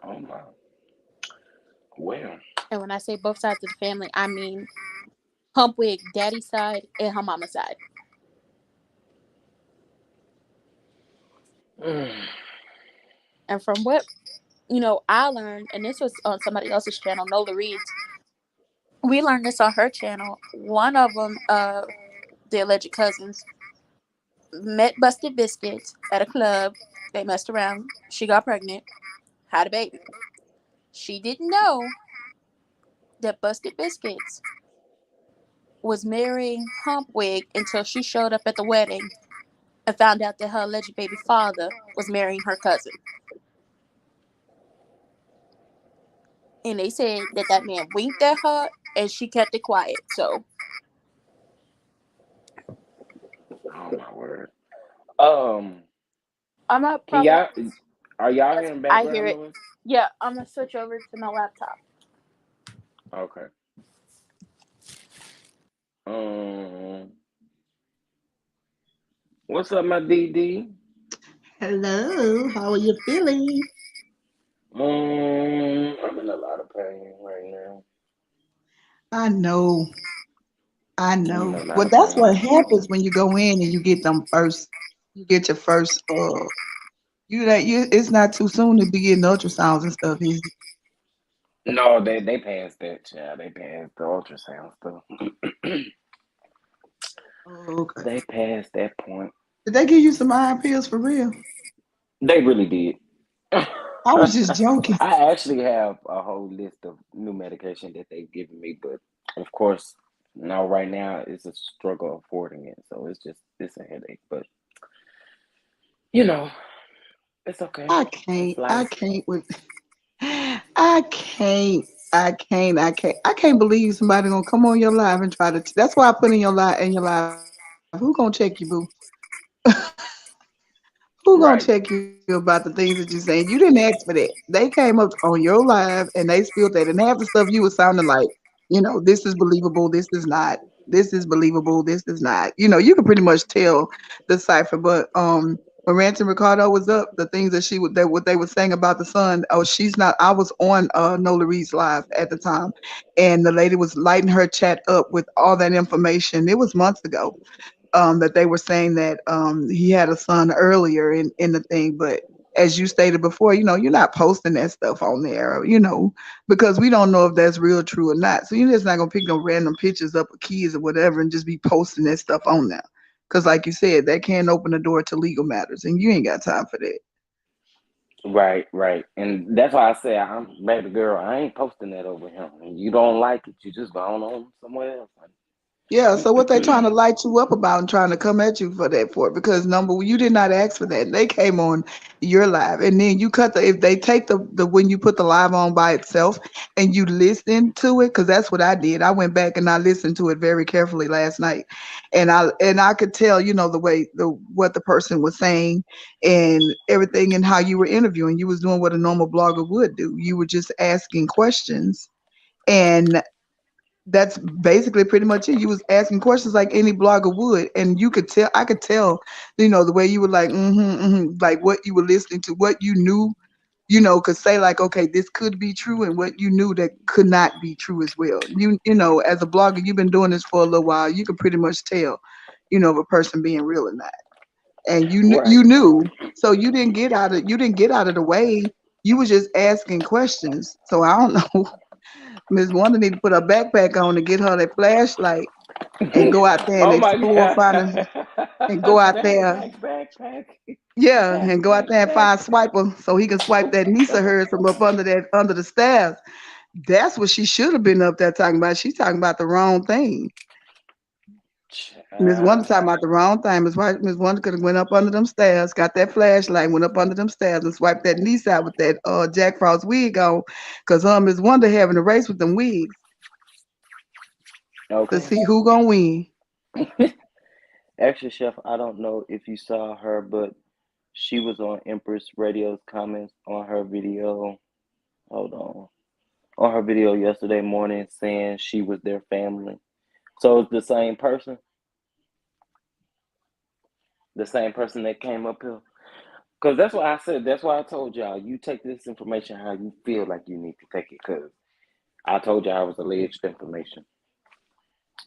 oh my. Well. And when I say both sides of the family, I mean Humpwig daddy's side and her mama's side. And from what I learned, and this was on somebody else's channel, Nola Reed's. We learned this on her channel. One of them, the alleged cousins, met Busted Biscuits at a club. They messed around. She got pregnant, had a baby. She didn't know that Busted Biscuits was marrying Humpwig until she showed up at the wedding and found out that her alleged baby father was marrying her cousin. And they said that that man winked at her and she kept it quiet. So Oh my word. Um. I'm gonna Can probably have y'all? to. Are y'all Yes, hearing I hear background it. noise? Yeah, I'm gonna switch over to my laptop. Okay. Um. What's up, my DD? Hello, how are you feeling? I'm in a lot of pain right now. I know, I I'm in know. a lot Well, of that's what pain. happens when you go in and you get them first. You get your first. You that you. It's not too soon to be getting ultrasounds and stuff, is it? No, they passed that, child. They passed the ultrasound stuff. Oh, okay. They passed that point. Did they give you some iron pills for real? They really did. I was just joking. I actually have a whole list of new medication that they've given me, but of course, no, right now it's a struggle affording it. So it's a headache. But you know, it's okay. I It's can't. I life. can't with. I can't. I can't. I can't. I can't believe somebody gonna come on your live and try to. That's why I put in your live. Who gonna check you, boo? Who gonna Right. check you about the things that you're saying? You didn't ask for that. They came up on your live and they spilled that, and half the stuff you was sounding like, this is believable, this is not. This is believable, this is not. You can pretty much tell the cipher. But when Ransom Ricardo was up, the things that what they were saying about the son. Oh, she's not. I was on Nola Reed's live at the time, and the lady was lighting her chat up with all that information. It was months ago that they were saying that he had a son earlier in the thing. But as you stated before, you're not posting that stuff on there, because we don't know if that's real, true or not. So you're just not gonna pick no random pictures up of kids or whatever and just be posting that stuff on there. Because, like you said, that can open the door to legal matters, and you ain't got time for that. Right, right. And that's why I say I'm baby girl, I ain't posting that over him. And you don't like it, you just go on somewhere else. Yeah, so what they trying to light you up about and trying to come at you for that for? Because number one, you did not ask for that. They came on your live, and then you cut if they take the when you put the live on by itself and you listen to it, because that's what I did. I went back and I listened to it very carefully last night, and I could tell, the way what the person was saying and everything, and how you were interviewing. You was doing what a normal blogger would do. You were just asking questions, and that's basically pretty much it. You was asking questions like any blogger would, and I could tell, the way you were like, like what you were listening to, what you knew, could say like, okay, this could be true, and what you knew that could not be true as well. As a blogger, you've been doing this for a little while. You can pretty much tell. of a person being real or not. And you Right. knew, so you didn't get out of the way. You was just asking questions. So I don't know. Miss Wanda need to put her backpack on and get her that flashlight and go out there and Oh my explore, God. and go out there. Backpack. Yeah, and go out there and find Backpack. Swiper so he can swipe that niece of hers from up under the stairs. That's what she should have been up there talking about. She's talking about the wrong thing. Miss Wanda Child. talking about the wrong thing. Miss Wanda could have went up under them stairs, got that flashlight, went up under them stairs and swiped that niece out with that Jack Frost wig on, cause Miss Wanda having a race with them wigs to Okay. see who gonna win. Actually, Chef, I don't know if you saw her, but she was on Empress Radio's comments on her video. Hold on. On her video yesterday morning saying she was their family. So it's the same person? The same person that came up here? Because that's why I said, that's why I told y'all, you take this information how you feel like you need to take it. Because I told y'all I was alleged information.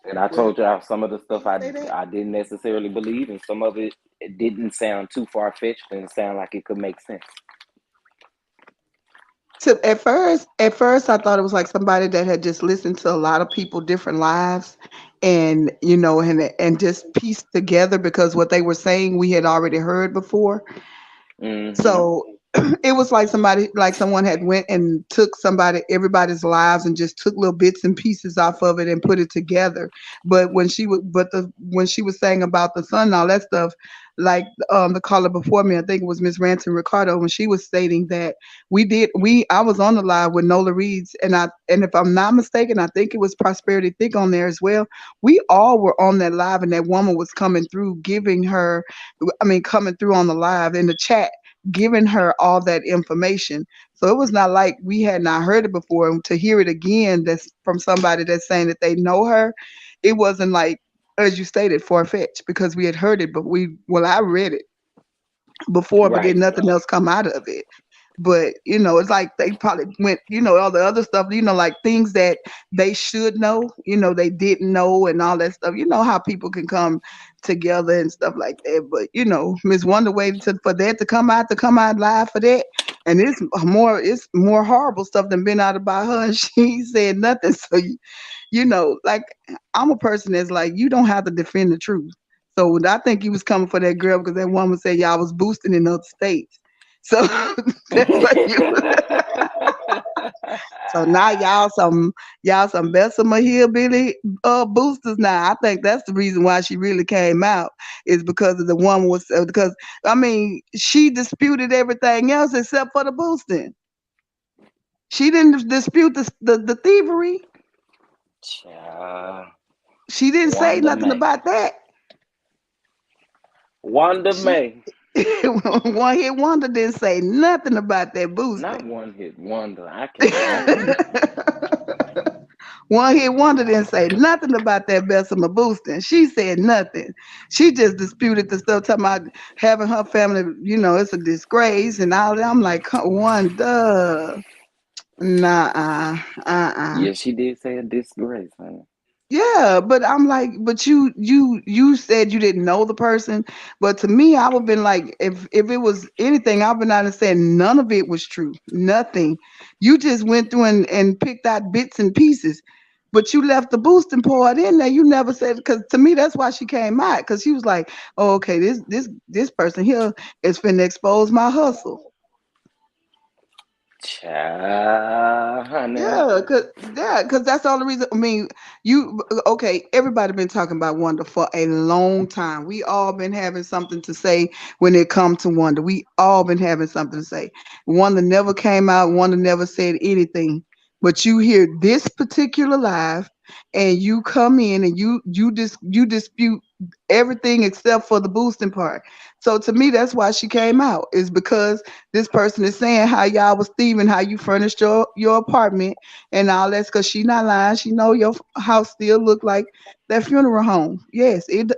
And I Well, told y'all some of the stuff did say that. I didn't necessarily believe, and some of it didn't sound too far fetched and sound like it could make sense. So at first, I thought it was like somebody that had just listened to a lot of people different lives, and and just pieced together because what they were saying we had already heard before. Mm-hmm. So it was like someone had went and took everybody's lives and just took little bits and pieces off of it and put it together. When she was saying about the son and all that stuff, like the caller before me, I think it was Miss Ransom Ricardo, when she was stating that I was on the live with Nola Reeds, and if I'm not mistaken, I think it was Prosperity Thick on there as well. We all were on that live, and that woman was coming through, coming through on the live in the chat, giving her all that information. So it was not like we had not heard it before. And to hear it again, that's from somebody that's saying that they know her, it wasn't like, as you stated, far fetched, because we had heard it, but I read it before, but Right. then nothing else come out of it. But it's like they probably went, all the other stuff, like things that they should know, they didn't know, and all that stuff. You know how people can come together and stuff like that. But Miss Wonder waited for that to come out live for that, and it's more horrible stuff than been out about her, and she said nothing. So like, I'm a person that's like, you don't have to defend the truth. So I think he was coming for that girl because that woman said y'all was boosting in other states. So that's what you. So now y'all some Bessemer hillbilly boosters. Now I think that's the reason why she really came out, is because of the woman was because she disputed everything else except for the boosting. She didn't dispute the thievery. Child. She didn't say Wanda nothing May. about that. Wanda She May. One hit wonder didn't say nothing about that Not boosting. one hit wonder. I can't. One hit wonder didn't say nothing about that Bessemer boosting. She said nothing. She just disputed the stuff talking about having her family, it's a disgrace and all that. I'm like, Wanda, nah, uh. Yeah, she did say a disgrace, honey. Yeah, but I'm like, but you said you didn't know the person, but to me, I would have been like, if it was anything, I've been out and said none of it was true, nothing. You just went through and picked out bits and pieces, but you left the boosting part in there. You never said, because to me, that's why she came out, because she was like, oh, okay, this person here is finna expose my hustle. Child, honey. Yeah, cause that's the only reason. You okay? Everybody been talking about Wonder for a long time. We all been having something to say when it comes to Wonder. We all been having something to say. Wonder never came out. Wonder never said anything. But you hear this particular live, and you come in and you dispute everything except for the boosting part. So to me, that's why she came out. Is because this person is saying how y'all was thieving, how you furnished your apartment and all that's, because she not lying. She know your house still look like that funeral home. Yes, it.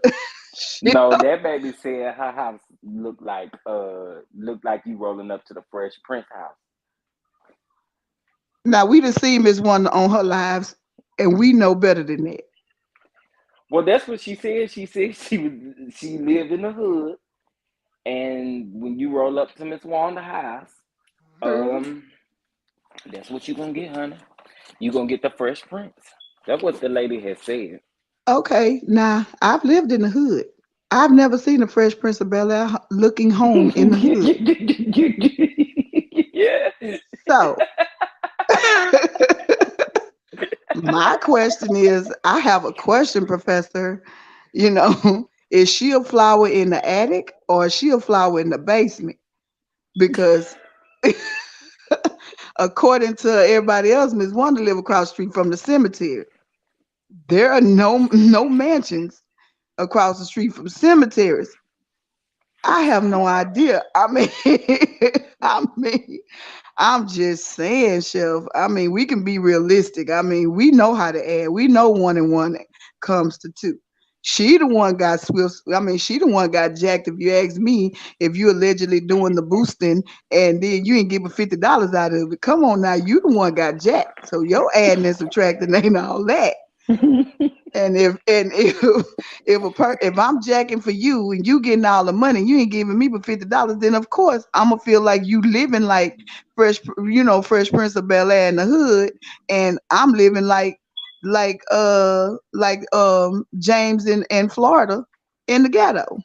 Shit. No, that baby said her house looked like you rolling up to the Fresh Prince house. Now we done seen Miss One on her lives, and we know better than that. Well, that's what she said. She said she lived in the hood, and when you roll up to Miss Wanda house, Girl. um, that's what you gonna get, honey. You gonna get the Fresh Prince. That's what the lady had said. Okay, now I've lived in the hood. I've never seen a Fresh Prince of Bel Air looking home in the hood. Yeah. So my question is, I have a question, Professor. You know, is she a flower in the attic or is she a flower in the basement? Because according to everybody else, Miss Wanda live across the street from the cemetery. There are no mansions across the street from cemeteries. I have no idea. I mean, I mean, I'm just saying, Chef. I mean, we can be realistic. I mean, we know how to add. We know one and one comes to two. She the one got swift. I mean, she the one got jacked. If you ask me, if you allegedly doing the boosting and then you ain't giving $50 out of it, come on now, you the one got jacked. So your adding and subtracting ain't all that. And if if I'm jacking for you and you getting all the money, you ain't giving me but $50, then of course I'm gonna feel like you living like Fresh Prince of Bel Air in the hood, and I'm living like James in Florida in the ghetto.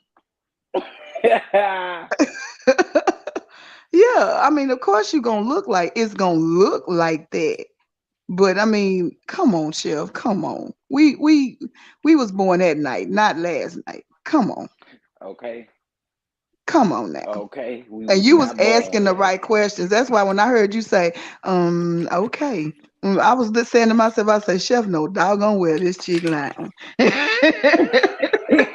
Yeah, I mean, of course you gonna look like it's gonna look like that. But I mean, come on, Chef, come on. We was born that night, not last night. Come on, Okay. come on now. Okay. We And was you was not asking born the last right questions. That's why when I heard you say, okay, I was just saying to myself, I say, Chef, no doggone well this chick lying. night.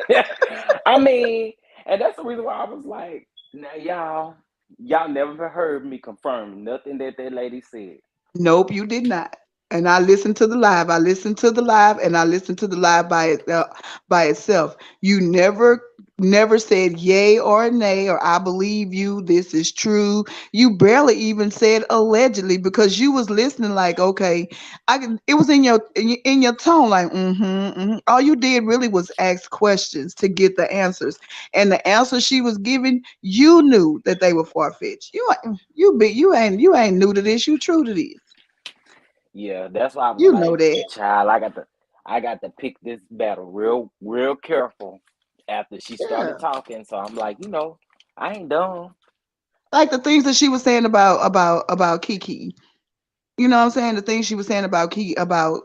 I mean, and that's the reason why I was like, now y'all never heard me confirm nothing that that lady said. Nope, you did not. And I listened to the live. I listened to the live, and I listened to the live by itself. You never said yay or nay or I believe you. This is true. You barely even said allegedly because you was listening like okay, I can. It was in your tone like mm-hmm. All you did really was ask questions to get the answers, and the answers she was giving, you knew that they were far fetched. You ain't new to this. You true to this. Yeah, that's why I was You know like, that. child, I got to pick this battle real careful after she started Yeah. talking. So I'm like, I ain't done. Like the things that she was saying about Kiki. You know what I'm saying? The things she was saying about Kiki about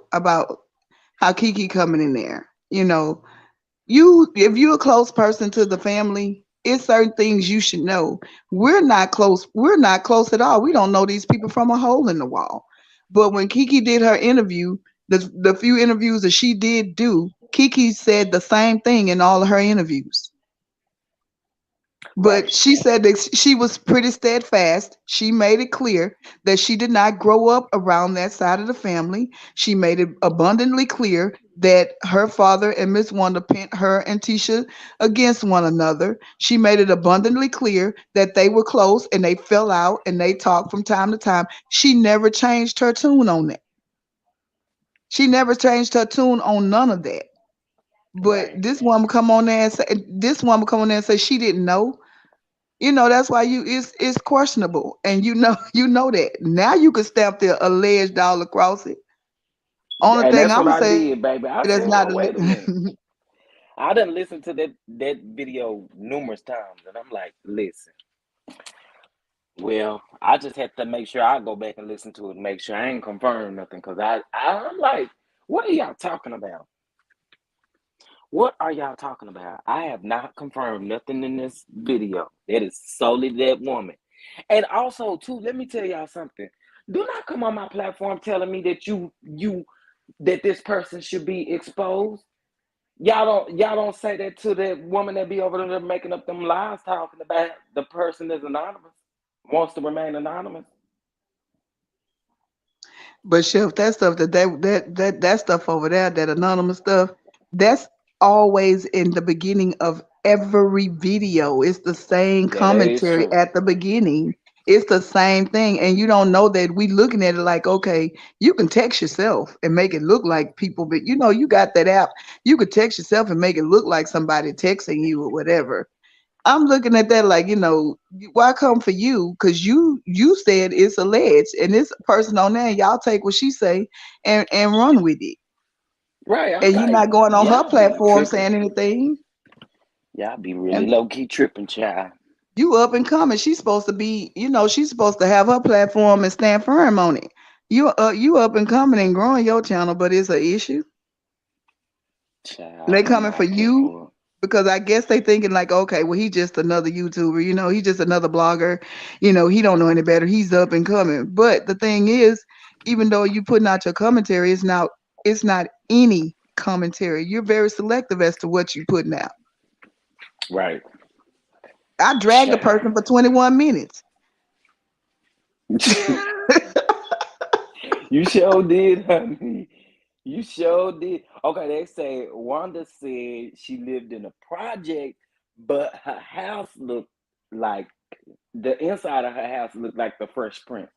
how Kiki coming in there. If you're a close person to the family, it's certain things you should know. We're not close. We're not close at all. We don't know these people from a hole in the wall. But when Kiki did her interview, the few interviews that she did do, Kiki said the same thing in all of her interviews. But Right. she said that she was pretty steadfast. She made it clear that she did not grow up around that side of the family. She made it abundantly clear that her father and Miss Wanda pent her and Tisha against one another. She made it abundantly clear that they were close and they fell out and they talked from time to time. She never changed her tune on that. She never changed her tune on none of that. But Right. this woman come on there and say she didn't know. That's why it's questionable, and you know that. Now you can stamp the alleged all across it. Only And thing that's I'm what gonna I say did, baby. I that's said, not well, wait a minute. I done listened to that video numerous times, and I'm like, listen. Well, I just had to make sure I go back and listen to it and make sure I ain't confirmed nothing because I'm like, what are y'all talking about? What are y'all talking about? I have not confirmed nothing in this video. That is solely that woman. And also, too, let me tell y'all something. Do not come on my platform telling me that that this person should be exposed. Y'all don't say that to that woman that be over there making up them lies talking about the person is anonymous, wants to remain anonymous. but Chef, that stuff that stuff over there, that anonymous stuff, that's always in the beginning of every video. It's the same Yeah, that is commentary true. at the beginning. It's the same thing. And you don't know that we looking at it like, okay, you can text yourself and make it look like people, but you got that app. You could text yourself and make it look like somebody texting you or whatever. I'm looking at that like, why come for you? Because you said it's alleged, and this person on there, y'all take what she say and run with it, Right. I'm and you're like, not going on her y'all be platform tripping. saying anything. Y'all be really And low key tripping, child. you up and coming. She's supposed to be, she's supposed to have her platform and stand firm on it. You up and coming and growing your channel, but it's an issue. Child, They I'm coming for not here you for because I guess they thinking like, okay, well, he just another YouTuber, he just another blogger, he don't know any better. He's up and coming. But the thing is, even though you putting out your commentary, it's not any commentary. You're very selective as to what you putting out. it. Right. I dragged a Child. person for 21 minutes. You sure did, honey. You sure did. Okay, they say Wanda said she lived in a project, but her house looked like the inside of her house looked like the Fresh Prince.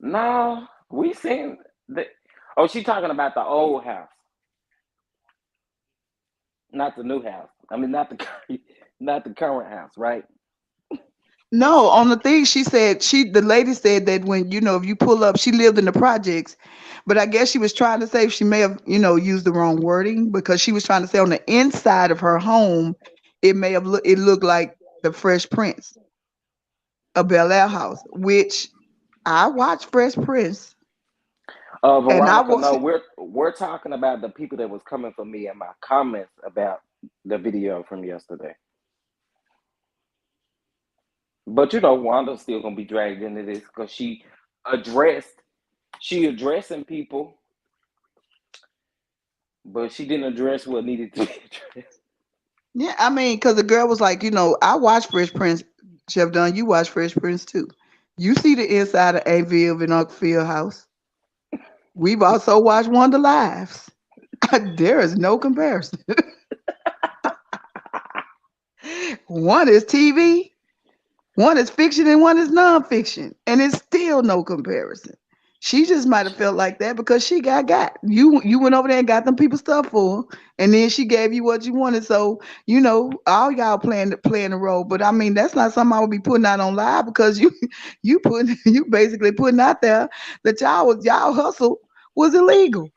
No, we seen the. Oh, she talking about the old house, not the new house. I mean, not the not the current house, right? No, on the thing the lady said that when if you pull up, she lived in the projects, but I guess she was trying to say she may have used the wrong wording because she was trying to say on the inside of her home, it looked like the Fresh Prince of Bel Air house, which I watched Fresh Prince, and I Veronica, was no, we're talking about the people that was coming for me and my comments about the video from yesterday. But Wanda's still gonna be dragged into this because addressed she addressing people, but she didn't address what needed to be addressed. yeah, I mean, because the girl was like, I watched Fresh Prince. Chef Dunn, you watch Fresh Prince too. You see the inside of Aviv and Uncle Phil house. We've also watched Wonder Lives. There is no comparison. One is TV, one is fiction, and one is nonfiction, and it's still no comparison. She just might have felt like that because she got. You went over there and got them people stuff for her, and then she gave you what you wanted. So all y'all playing the role. But I mean, that's not something I would be putting out on live because you basically putting out there that y'all hustle was illegal.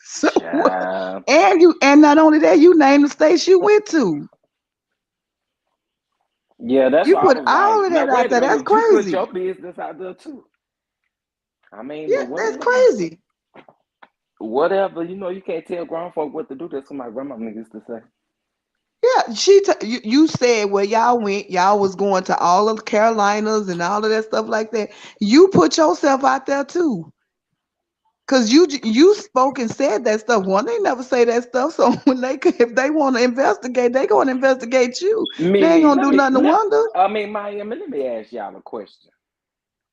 So what? Child. And not only that, you named the states you went to. Yeah, that's You why I put was all like, of now that out wait a there. That's minute, you put crazy. your business out there too. I mean, Yeah, but that's whatever. crazy. Whatever, you can't tell grown folk what to do. That's what my grandma used to say. Yeah, you said where y'all went. Y'all was going to all of the Carolinas and all of that stuff like that. You put yourself out there too. Cause you spoke and said that stuff. One, they never say that stuff. So if they want to investigate, they gonna investigate you. They ain't Mimi, gonna do nothing to Wonder. I mean, Miami, let me ask y'all a question.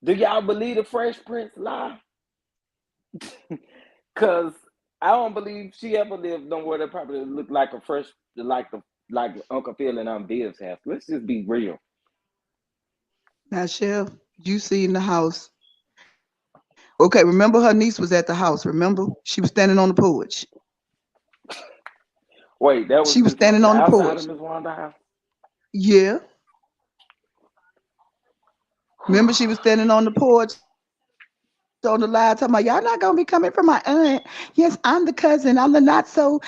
Do y'all believe the Fresh Prince lie? Cause I don't believe she ever lived nowhere that probably looked like a fresh, like Uncle Phil and Aunt Viv's house. Let's just be real. Now, Chef, you see in the house. Okay, remember her niece was at the house. Remember, she was standing on the porch. Wait, that She was was standing on the outside porch. of Miss Wanda house. Yeah. Remember, she was standing on the porch on the line talking about, y'all not gonna be coming for my aunt. Yes, I'm the cousin. I'm the not so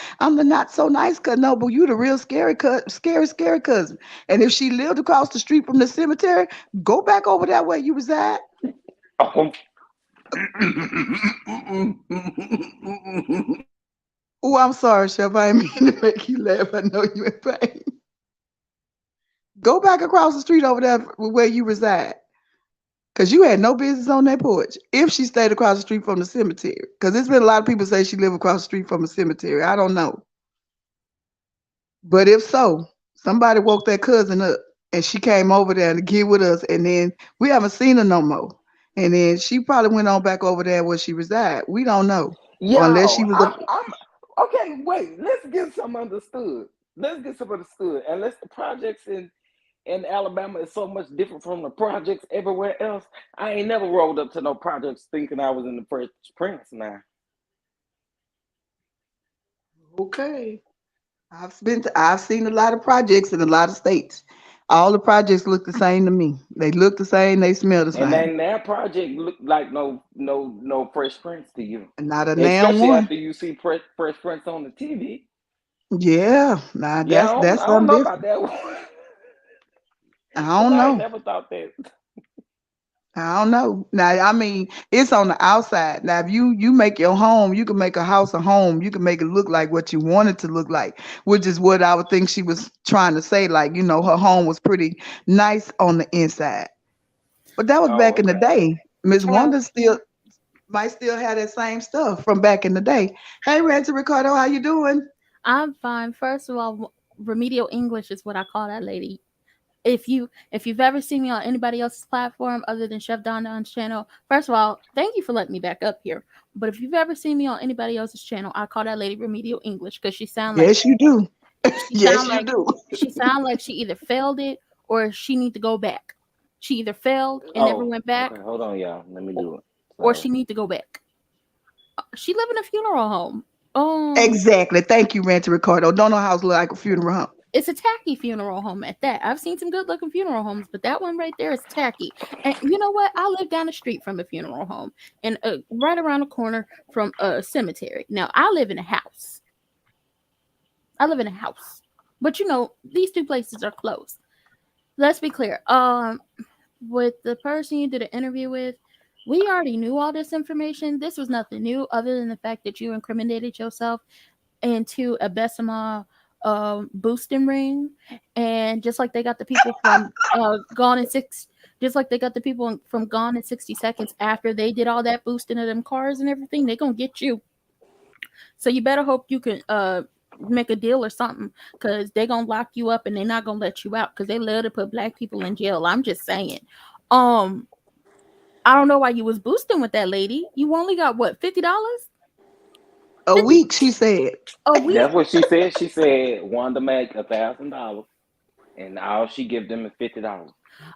nice cousin. No, but you the real scary cousin. And if she lived across the street from the cemetery, go back over that way you reside. Oh. Oh, I'm sorry, Chef. I didn't mean to make you laugh. I know you in pain. Go back across the street over there where you reside. Cause you had no business on that porch if she stayed across the street from the cemetery. Cause there's been a lot of people say she lived across the street from a cemetery. I don't know. But if so, somebody woke that cousin up and she came over there to get with us and then we haven't seen her no more. And then she probably went on back over there where she reside. We don't know. Unless she Yo, was a I'm okay. Wait, let's get some understood. Let's get some understood. Unless the projects in in Alabama is so much different from the projects everywhere else. I ain't never rolled up to no projects thinking I was in the Fresh Prince now. Okay. I've seen a lot of projects in a lot of states. All the projects look the same to me. They look the same, they smell the And same. then that project look like no Fresh Prince to you. Not a damn Especially one. after you see Fresh Prince on the TV. Yeah, nah, Yeah, that's I don't something know about different. that one. I Cause don't I ain't know. never thought that. I don't know. Now, I mean, it's on the outside. Now, if you make your home, you can make a house a home. You can make it look like what you want it to look like, which is what I would think she was trying to say. Like, her home was pretty nice on the inside. But that was Oh, back in the okay. day. Miss Well, Wanda still might still have that same stuff from back in the day. Hey, Randy Ricardo, how you doing? I'm fine. First of all, remedial English is what I call that lady. If you've ever seen me on anybody else's platform other than Chef Don Don's channel, first of all, thank you for letting me back up here. But if you've ever seen me on anybody else's channel, I call that lady remedial English because Yes, you do. she Yes, sound you like do. she sound like she either failed it or she need to go back. She either failed and never Oh, went okay. back, Hold on, y'all. Let me or, do it. or Sorry. she need to go back. She live in a funeral home. Exactly. Thank you, Randy Ricardo. Don't know how it's like a funeral home. It's a tacky funeral home at that. I've seen some good looking funeral homes, but that one right there is tacky. And you know what? I live down the street from a funeral home and right around the corner from a cemetery. Now, I live in a house. I live in a house. But these two places are close. Let's be clear. With the person you did an interview with, we already knew all this information. This was nothing new other than the fact that you incriminated yourself into a Bessemer boosting ring, and just like they got the people from Gone in Six, just like they got the people from Gone in 60 Seconds after they did all that boosting of them cars and everything, they gonna get you. So you better hope you can make a deal or something, because they gonna lock you up and they're not gonna let you out because they love to put black people in jail. I'm just saying. Um, I don't know why you was boosting with that lady. You only got what, $50? A 50 week, she said. a week? That's what she said. She said Wanda make $1,000, and all she give them is $50.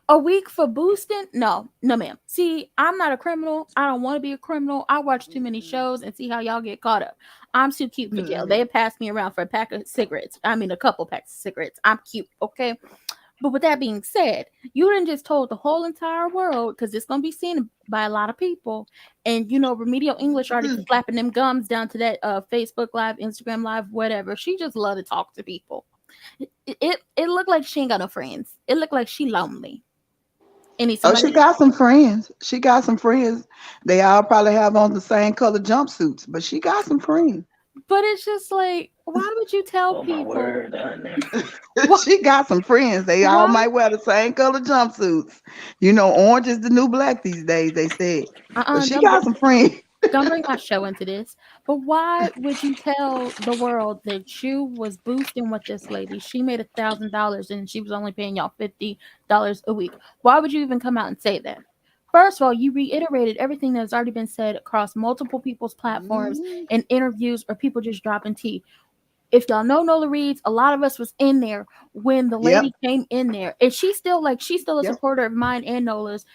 A week for boosting? No, no, ma'am. See, I'm not a criminal. I don't want to be a criminal. I watch too many shows and see how y'all get caught up. I'm too cute for jail. Mm-mm. They pass me around for a pack of cigarettes. I mean, a couple packs of cigarettes. I'm cute, okay? But with that being said, you didn't just told the whole entire world, because it's gonna be seen by a lot of people. And Remedial English already slapping them gums down to that Facebook Live, Instagram Live, whatever. She just love to talk to people. It looked like she ain't got no friends. It looked like she lonely. And need Oh, she somebody. got some friends. She got some friends. They all probably have on the same color jumpsuits, but she got some friends. But it's just like, why would you tell Oh my people? word, honey. Why? She got some friends. They all Why? might wear the same color jumpsuits. Orange is the new black these days, they said. But she Don't got some friends. don't bring my show into this. But why would you tell the world that you was boosting with this lady? She made $1,000 and she was only paying y'all $50 a week. Why would you even come out and say that? First of all, you reiterated everything that has already been said across multiple people's platforms Mhm. and interviews or people just dropping tea. If y'all know Nola Reeds, a lot of us was in there when the Yep. lady came in there, and she's still a Yep. supporter of mine and Nola's.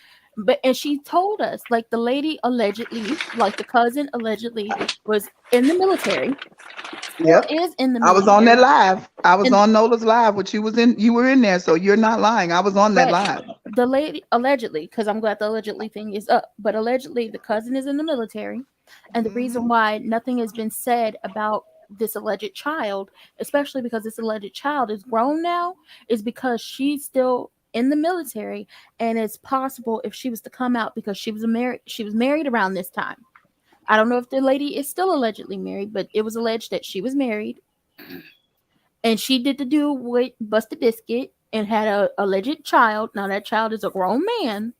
And she told us, like, the lady allegedly, like the cousin allegedly, was in the military, still Yep. is in the I was on that military, live. I was and on Nola's live, which you were in there, so you're not lying. I was on that right, live. the lady allegedly, because I'm glad the allegedly thing is up, but allegedly the cousin is in the military, and the reason Hmm. why nothing has been said about this alleged child, especially because this alleged child is grown now, is because she's still in the military, and it's possible if she was to come out, because she was married around this time. I don't know if the lady is still allegedly married, but it was alleged that she was married, and she did the do with Busta Biscuit and had a alleged child. Now that child is a grown man,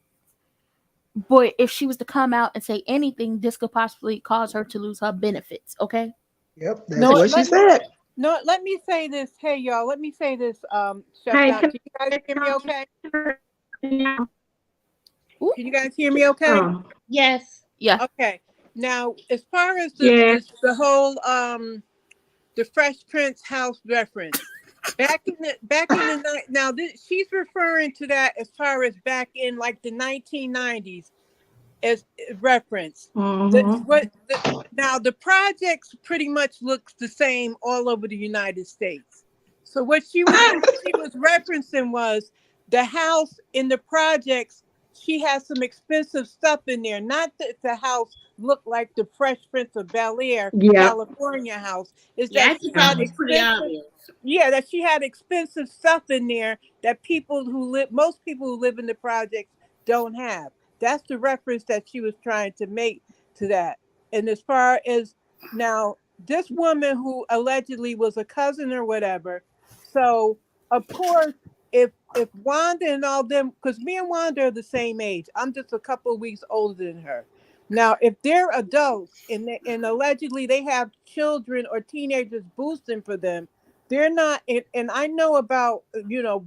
but if she was to come out and say anything, this could possibly cause her to lose her benefits. Okay, Yep, that's No, because what she said. let me say this. Hey, y'all, let me say this. Chef Hey, Don, can can you guys hear me okay? now? Can you guys hear me okay? Oh, yes, yeah, Okay. Now, as far as yes. the whole the Fresh Prince house reference, back in the night. Now she's referring to that as far as back in like the 1990s as reference. Mm-hmm. Now the projects pretty much looks the same all over the United States. So what she was referencing was the house in the projects. She has some expensive stuff in there. Not that the house looked like the Fresh Prince of Bel-Air, Yep. California house. Is Yeah, that I she think that had was pretty expensive? obvious. Yeah, that she had expensive stuff in there that most people who live in the projects don't have. That's the reference that she was trying to make to that. And as far as now, this woman who allegedly was a cousin or whatever, so of course, if Wanda and all them, because me and Wanda are the same age, I'm just a couple of weeks older than her. Now, if they're adults and allegedly they have children or teenagers boosting for them, they're not. And I know about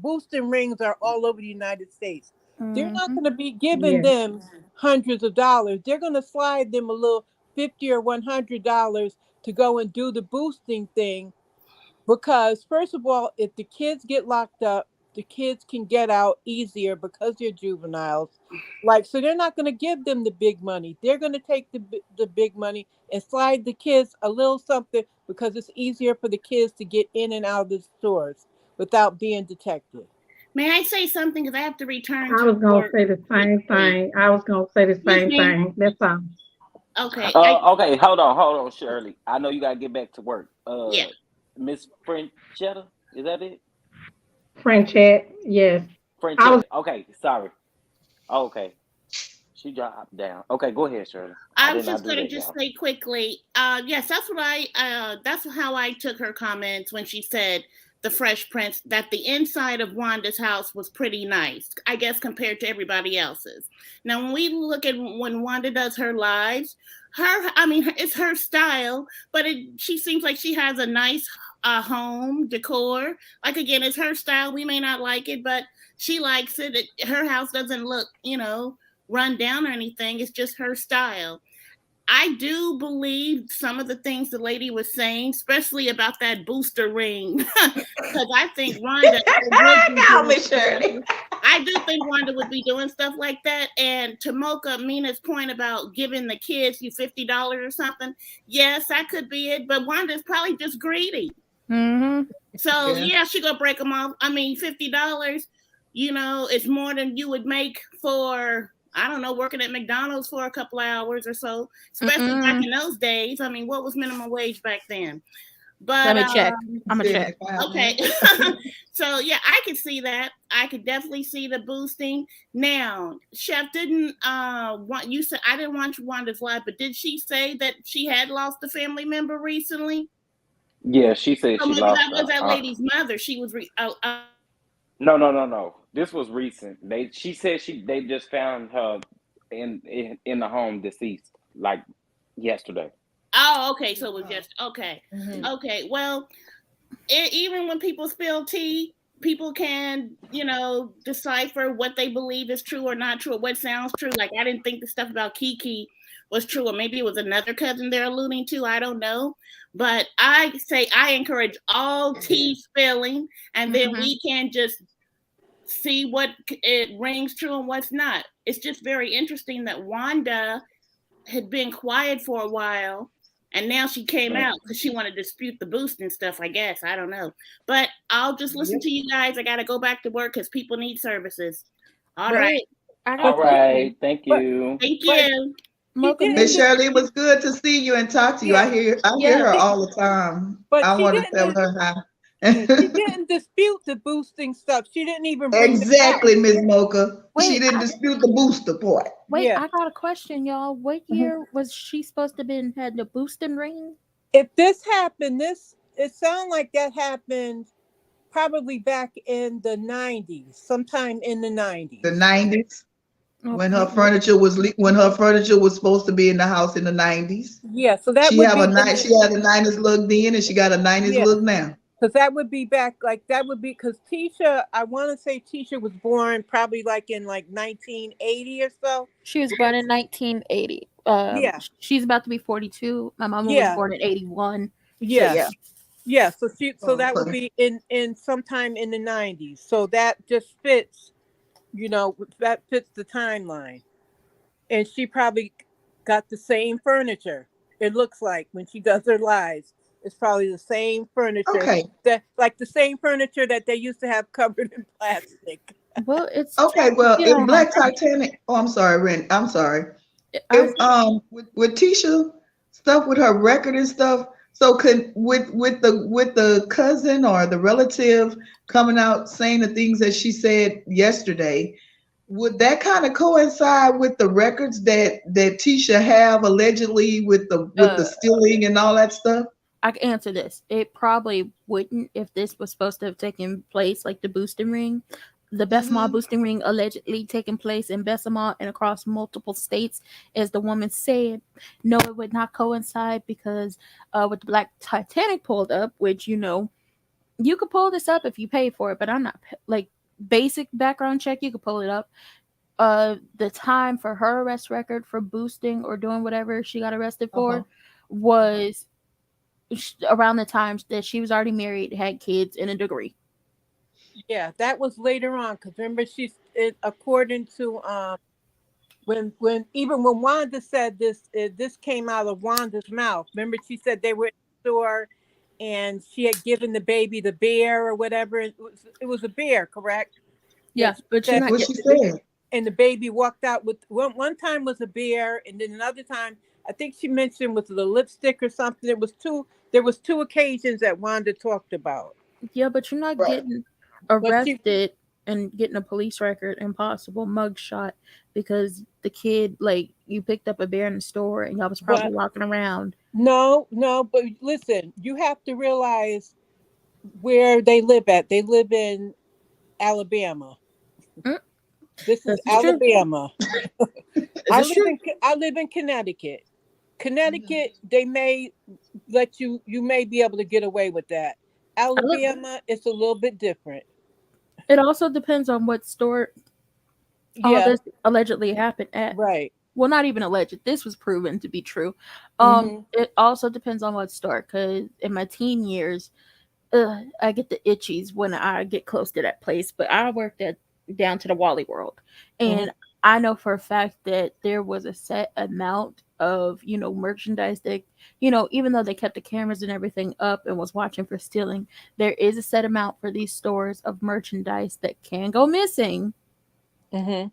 boosting rings are all over the United States. They're not Mhm. going to be giving Yeah. them hundreds of dollars. They're going to slide them a little $50 or $100 to go and do the boosting thing because, first of all, if the kids get locked up, the kids can get out easier because they're juveniles. Like, so they're not going to give them the big money. They're going to take the big money and slide the kids a little something because it's easier for the kids to get in and out of the stores without being detected. May I say something? Because I have to return I Mhm. was Mhm. to Mhm. gonna say the same Mhm. thing. I was gonna say the Excuse same me. thing. That's all. Okay. Okay, hold on, Shirley. I know you gotta get back to work. Yeah. Miss Frenchetta, is that it? Frenchette, yes. I was Frenchetta. Okay, sorry. Okay, she dropped down. Okay, go ahead, Shirley. I I did was not just do gonna that, just y'all. say quickly. Yes, that's how I took her comments when she said the Fresh Prince that the inside of Wanda's house was pretty nice, I guess, compared to everybody else's. Now, when we look at when Wanda does her lives, it's her style, but she seems like she has a nice home decor. Like again, it's her style. We may not like it, but she likes it. Her house doesn't look, run down or anything. It's just her style. I do believe some of the things the lady was saying, especially about that booster ring, because I think Wanda would be Call doing me stuff like Shirley. that. I do think Wanda would be doing stuff like that. And to Mocha Mina's point about giving the kids you $50 or something, yes, that could be it. But Wanda's probably just greedy. Mhm. So Yeah. yeah, she gonna break them off. I mean, $50, it's more than you would make for I don't know working at McDonald's for a couple of hours or so. Especially back Mm-mm. in those days. I mean, what was minimum wage back then? Let But me check. I'm gonna check. 75 okay, minutes. so yeah, I could see that. I could definitely see the boosting. Now, Chef didn't want you said I didn't want Wanda's live, but did she say that she had lost a family member recently? Yeah, she said So she maybe lost. that was that lady's mother. She was No. This was recent. She said they just found her in the home deceased like yesterday. Oh, okay. So it was Wow. just okay. Mhm. Okay. Well, even when people spill tea, people can, decipher what they believe is true or not true, or what sounds true. Like I didn't think the stuff about Kiki was true, or maybe it was another cousin they're alluding to. I don't know. But I say I encourage all tea spilling, and then Mhm. we can just see what it rings true and what's not. It's just very interesting that Wanda had been quiet for a while and now she came Mm. out because she wanted to dispute the boost and stuff, I guess. I don't know. But I'll just listen Yep. to you guys. I got to go back to work because people need services. All But right. Wait, I got a All but she right, question. thank but you. Thank but you. she Mocha Miss didn't Mina. Shirley, it was good to see you and talk to you. yeah I hear Yeah. her she, all the time. but I she want to didn't tell her yeah, she how. didn't dispute the boosting stuff. She didn't even bring that up. Exactly, Miss Mocha. She Wait, didn't dispute the booster part. Yeah. I got a question, y'all. What Mhm. year was she supposed to have been had the boosting ring? If this happened, it sounds like that happened probably back in the 90s, sometime in the The 90s. 90s, Okay. when her furniture was supposed to be in the house in the 90s. Yeah, so that would be in She the had a 90s look then, and she got a 90s yeah, look now. because that would be back like that would be because Tisha, I want to say Tisha was born probably like in like 1980 or so. She was born And in 1980. yeah, She's about to be 42. My mama was yeah, born in 81. So yeah. yeah. Yeah, so that would Okay. be in sometime in the 90s. So that just fits, that fits the timeline. And she probably got the same furniture. It looks like when she does her lives, it's probably the same furniture Okay. that like the same furniture that they used to have covered in plastic. Well, it's Okay. Well, you if know, Black Titanic, oh, I'm sorry, Ren. I'm sorry. I If with Tisha stuff with her record and stuff, so could with the cousin or the relative coming out saying the things that she said yesterday, would that kind of coincide with the records that Tisha have allegedly with the uh stealing and all that stuff? I can answer this. It probably wouldn't if this was supposed to have taken place, like the boosting ring. The Bessemer Hmm. boosting ring allegedly taking place in Bessemer and across multiple states, as the woman said. No, it would not coincide because with the Black Titanic pulled up, which you could pull this up if you pay for it, but I'm not like basic background check. You could pull it up. The time for her arrest record for boosting or doing whatever she got arrested Uh-huh. for was around the times that she was already married, had kids, and a degree. Yeah, that was later on because remember according to when even when Wanda said this, this came out of Wanda's mouth. Remember, she said they were in the store and she had given the baby the bear or whatever. It was a bear, correct? Yeah, That she but you're said, not What getting. she said. and the baby walked out with one time was a bear, and then another time I think she mentioned was the lipstick or something. It was two. There was two occasions that Wanda talked about, Yeah, but you're not Right. getting but she arrested and getting a police record and possible mugshot because the kid, like, you picked up a bear in the store and y'all was probably but walking around. no, no, but listen, you have to realize where they live at. They live in Alabama. Mm, This is this is true. Alabama. This is true. I live in Connecticut. Mhm. Connecticut, they may let you may be able to get away with that. I look, Alabama, it's a little bit different. it also depends on what store all Yeah, this allegedly happened at. right. Well, not even alleged. This was proven to be true. Mhm. It also depends on what store. Because in my teen years, I get the itchies when I get close to that place. But I worked at down to the Wally World, Mhm. and I know for a fact that there was a set amount of merchandise that even though they kept the cameras and everything up and was watching for stealing, there is a set amount for these stores of merchandise that can go missing Mhm.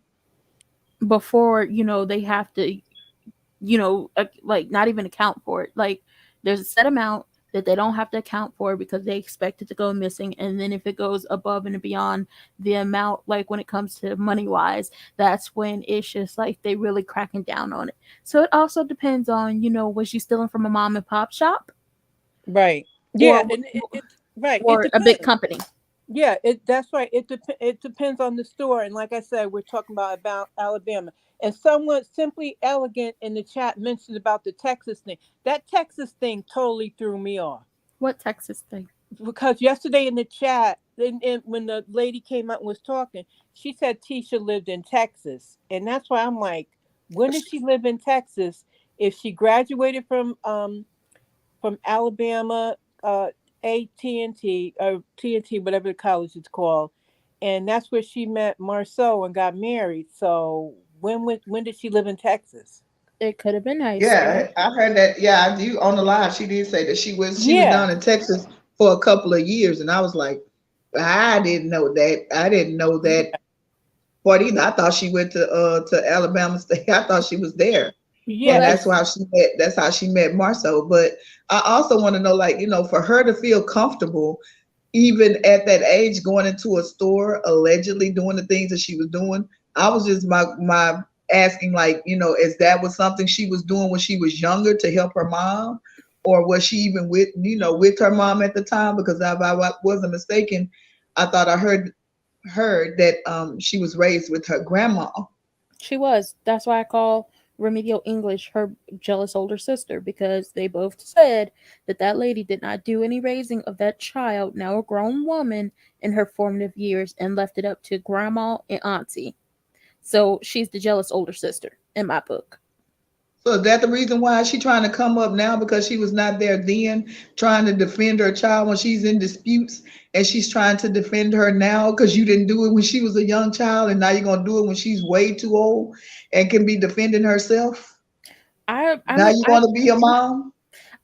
before they have to like not even account for it. Like there's a set amount that they don't have to account for because they expect it to go missing. And then if it goes above and beyond the amount, like when it comes to money wise, that's when it's just like they really cracking down on it. So it also depends on, was you stealing from a mom and pop shop Right. or Yeah, and it's right. It or a big depends. company? Yeah, that's right. It depends on the store, and like I said, we're talking about Alabama. And someone simply elegant in the chat mentioned about the Texas thing. That Texas thing totally threw me off What Texas thing? because yesterday in the chat, and when the lady came out and was talking, she said Tisha lived in Texas, and that's why I'm like, when did she live in Texas? If she graduated from Alabama, AT&T or TNT, whatever the college is called, and that's where she met Marceau and got married. So when did she live in Texas? It could have been high school. Yeah, I heard that. Yeah, you on the live. She did say that she was Yeah, down in Texas for a couple of years, and I was like, I didn't know that. I didn't know that yeah, part either. I thought she went to Alabama State. I thought she was there, Well, yeah. and It, that's that's why she met. That's how she met Marceau. But I also want to know, like, for her to feel comfortable, even at that age, going into a store allegedly doing the things that she was doing. I was just my asking, like, is that was something she was doing when she was younger to help her mom, or was she even with her mom at the time? Because if I wasn't mistaken, I thought I heard that she was raised with her grandma. She was. That's why I call Remedial English her jealous older sister because they both said that that lady did not do any raising of that child, now a grown woman, in her formative years and left it up to grandma and auntie. So she's the jealous older sister in my book. So is that the reason why she trying to come up now because she was not there then, trying to defend her child when she's in disputes, and she's trying to defend her now because you didn't do it when she was a young child, and now you're gonna do it when she's way too old and can be defending herself? I Now mean you want to be a mom,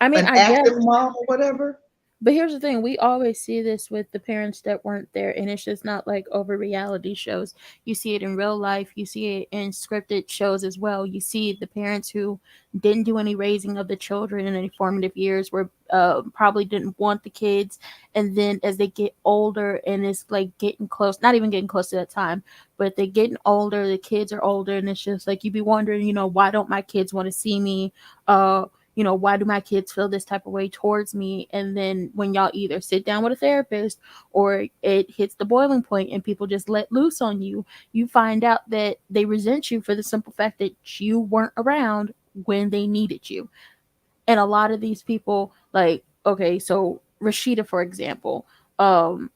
an I guess. active mom or whatever? But here's the thing, we always see this with the parents that weren't there, and it's just not like over reality shows. You see it in real life, you see it in scripted shows as well. You see the parents who didn't do any raising of the children in any formative years, were probably didn't want the kids, and then as they get older and it's like getting close, not even getting close to that time, but they're getting older, the kids are older, and it's just like you be wondering, why don't my kids want to see me? Why do my kids feel this type of way towards me? And then when y'all either sit down with a therapist or it hits the boiling point and people just let loose on you, you find out that they resent you for the simple fact that you weren't around when they needed you. And a lot of these people, like, okay, so Rashida, for example, um,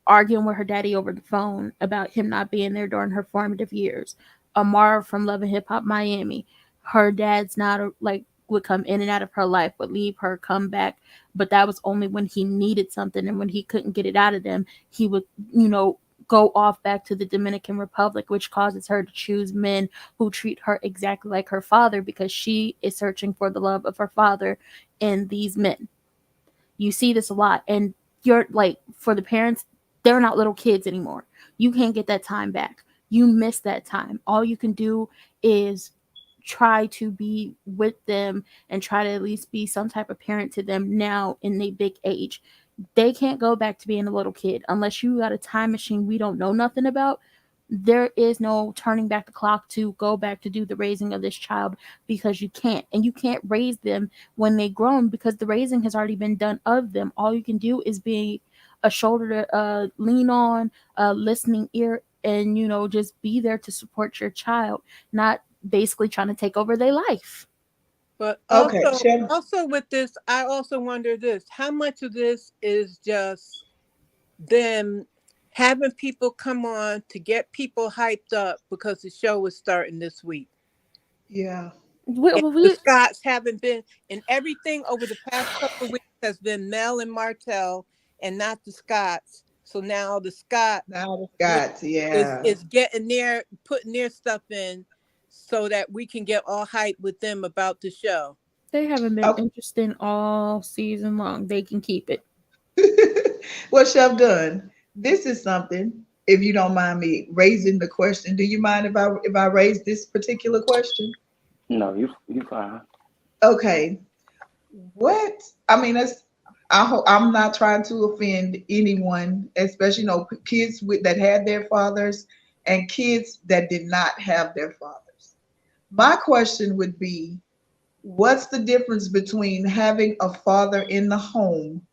arguing with her daddy over the phone about him not being there during her formative years. Amara from Love and Hip Hop Miami, her dad's not like would come in and out of her life, would leave her, come back, but that was only when he needed something, and when he couldn't get it out of them, he would, go off back to the Dominican Republic, which causes her to choose men who treat her exactly like her father because she is searching for the love of her father in these men. You see this a lot, and you're like, for the parents, they're not little kids anymore. You can't get that time back. You miss that time. All you can do is try to be with them and try to at least be some type of parent to them now in a big age. They can't go back to being a little kid unless you got a time machine we don't know nothing about. There is no turning back the clock to go back to do the raising of this child, because you can't, and you can't raise them when they grown because the raising has already been done of them. All you can do is be a shoulder to lean on, a listening ear, and just be there to support your child, not basically trying to take over their life. But Okay, also, Chef. also with this, I also wonder this: how much of this is just them having people come on to get people hyped up because the show is starting this week? Yeah. we, And the we, Scots haven't been, and everything over the past couple of weeks has been Mel and Martell and not the Scots. So now the Scott, Now the you know, Scots, is yeah. is getting their putting their stuff in so that we can get all hyped with them about the show. they haven't been Okay. interesting all season long. They can keep it. Well, Chef Dunn, this is something. If you don't mind me raising the question, do you mind if I raise this particular question? No, you fine. Okay. What I mean, that's I'm not trying to offend anyone, especially kids that had their fathers and kids that did not have their fathers. My question would be, what's the difference between having a father in the home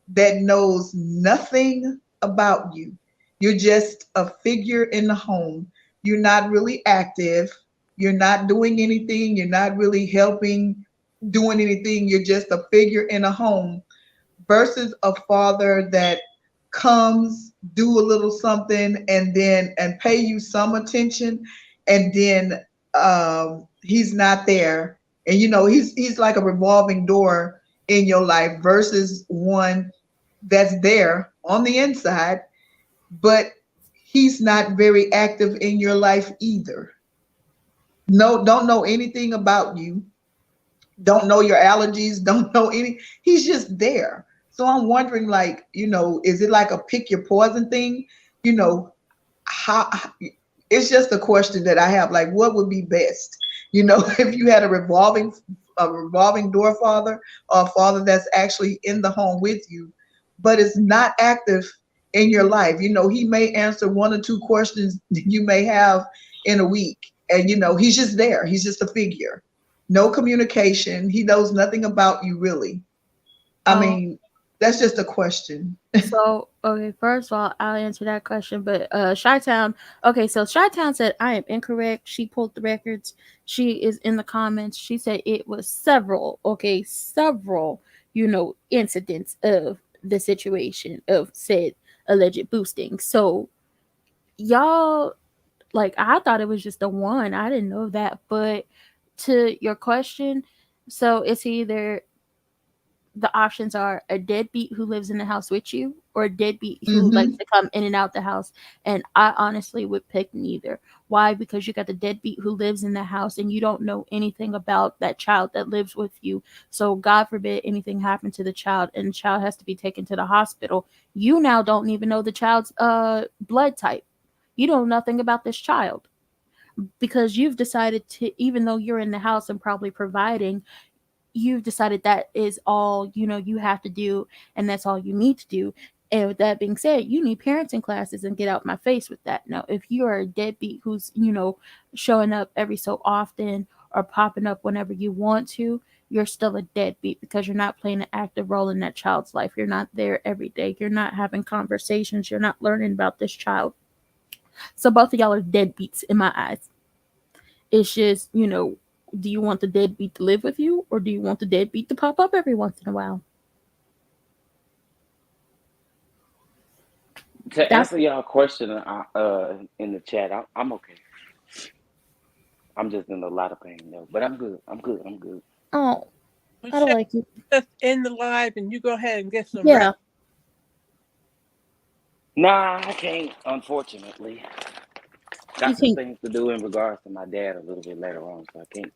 that knows nothing about you? You're just a figure in the home. You're not really active. You're not doing anything. You're not really helping, doing anything. You're just a figure in a home versus a father that comes, do a little something, and pay you some attention, and then he's not there, and he's like a revolving door in your life versus one that's there on the inside, but he's not very active in your life either. No, don't know anything about you, don't know your allergies, don't know any. He's just there. So I'm wondering, like, is it like a pick your poison thing? You know, how it's just a question that I have. Like, what would be best? If you had a revolving door father, or a father that's actually in the home with you, but is not active in your life. He may answer one or two questions you may have in a week, and he's just there. He's just a figure. No communication. He knows nothing about you really. I Um, mean, that's just a question. So, okay, first of all, I'll answer that question. But Chi Town, okay, so Chi Town said I am incorrect. She pulled the records. She is in the comments. She said it was several, okay, several, incidents of the situation of said alleged boosting. So, y'all, like, I thought it was just the one. I didn't know that. But to your question, so it's either the options are a deadbeat who lives in the house with you or a deadbeat who likes Mm-hmm. to come in and out the house. And I honestly would pick neither. Why? Because you got the deadbeat who lives in the house and you don't know anything about that child that lives with you. So God forbid anything happened to the child and the child has to be taken to the hospital. You now don't even know the child's blood type. You know nothing about this child because you've decided to, even though you're in the house and probably providing, you've decided that is all you have to do, and that's all you need to do. And with that being said, you need parenting classes and get out my face with that. Now if you are a deadbeat who's showing up every so often or popping up whenever you want to, you're still a deadbeat because you're not playing an active role in that child's life. You're not there every day. You're not having conversations. You're not learning about this child. So both of y'all are deadbeats in my eyes. It's just, do you want the deadbeat to live with you or do you want the deadbeat to pop up every once in a while? To That's answer y'all question in the chat, I'm okay. I'm just in a lot of pain though, but I'm good. I'm good. I'm good. oh, I don't Michelle, like you. just end the live and you go ahead and get some rest. Yeah, Nah, I can't. Unfortunately, you got some can't. things to do in regards to my dad a little bit later on, so I can't.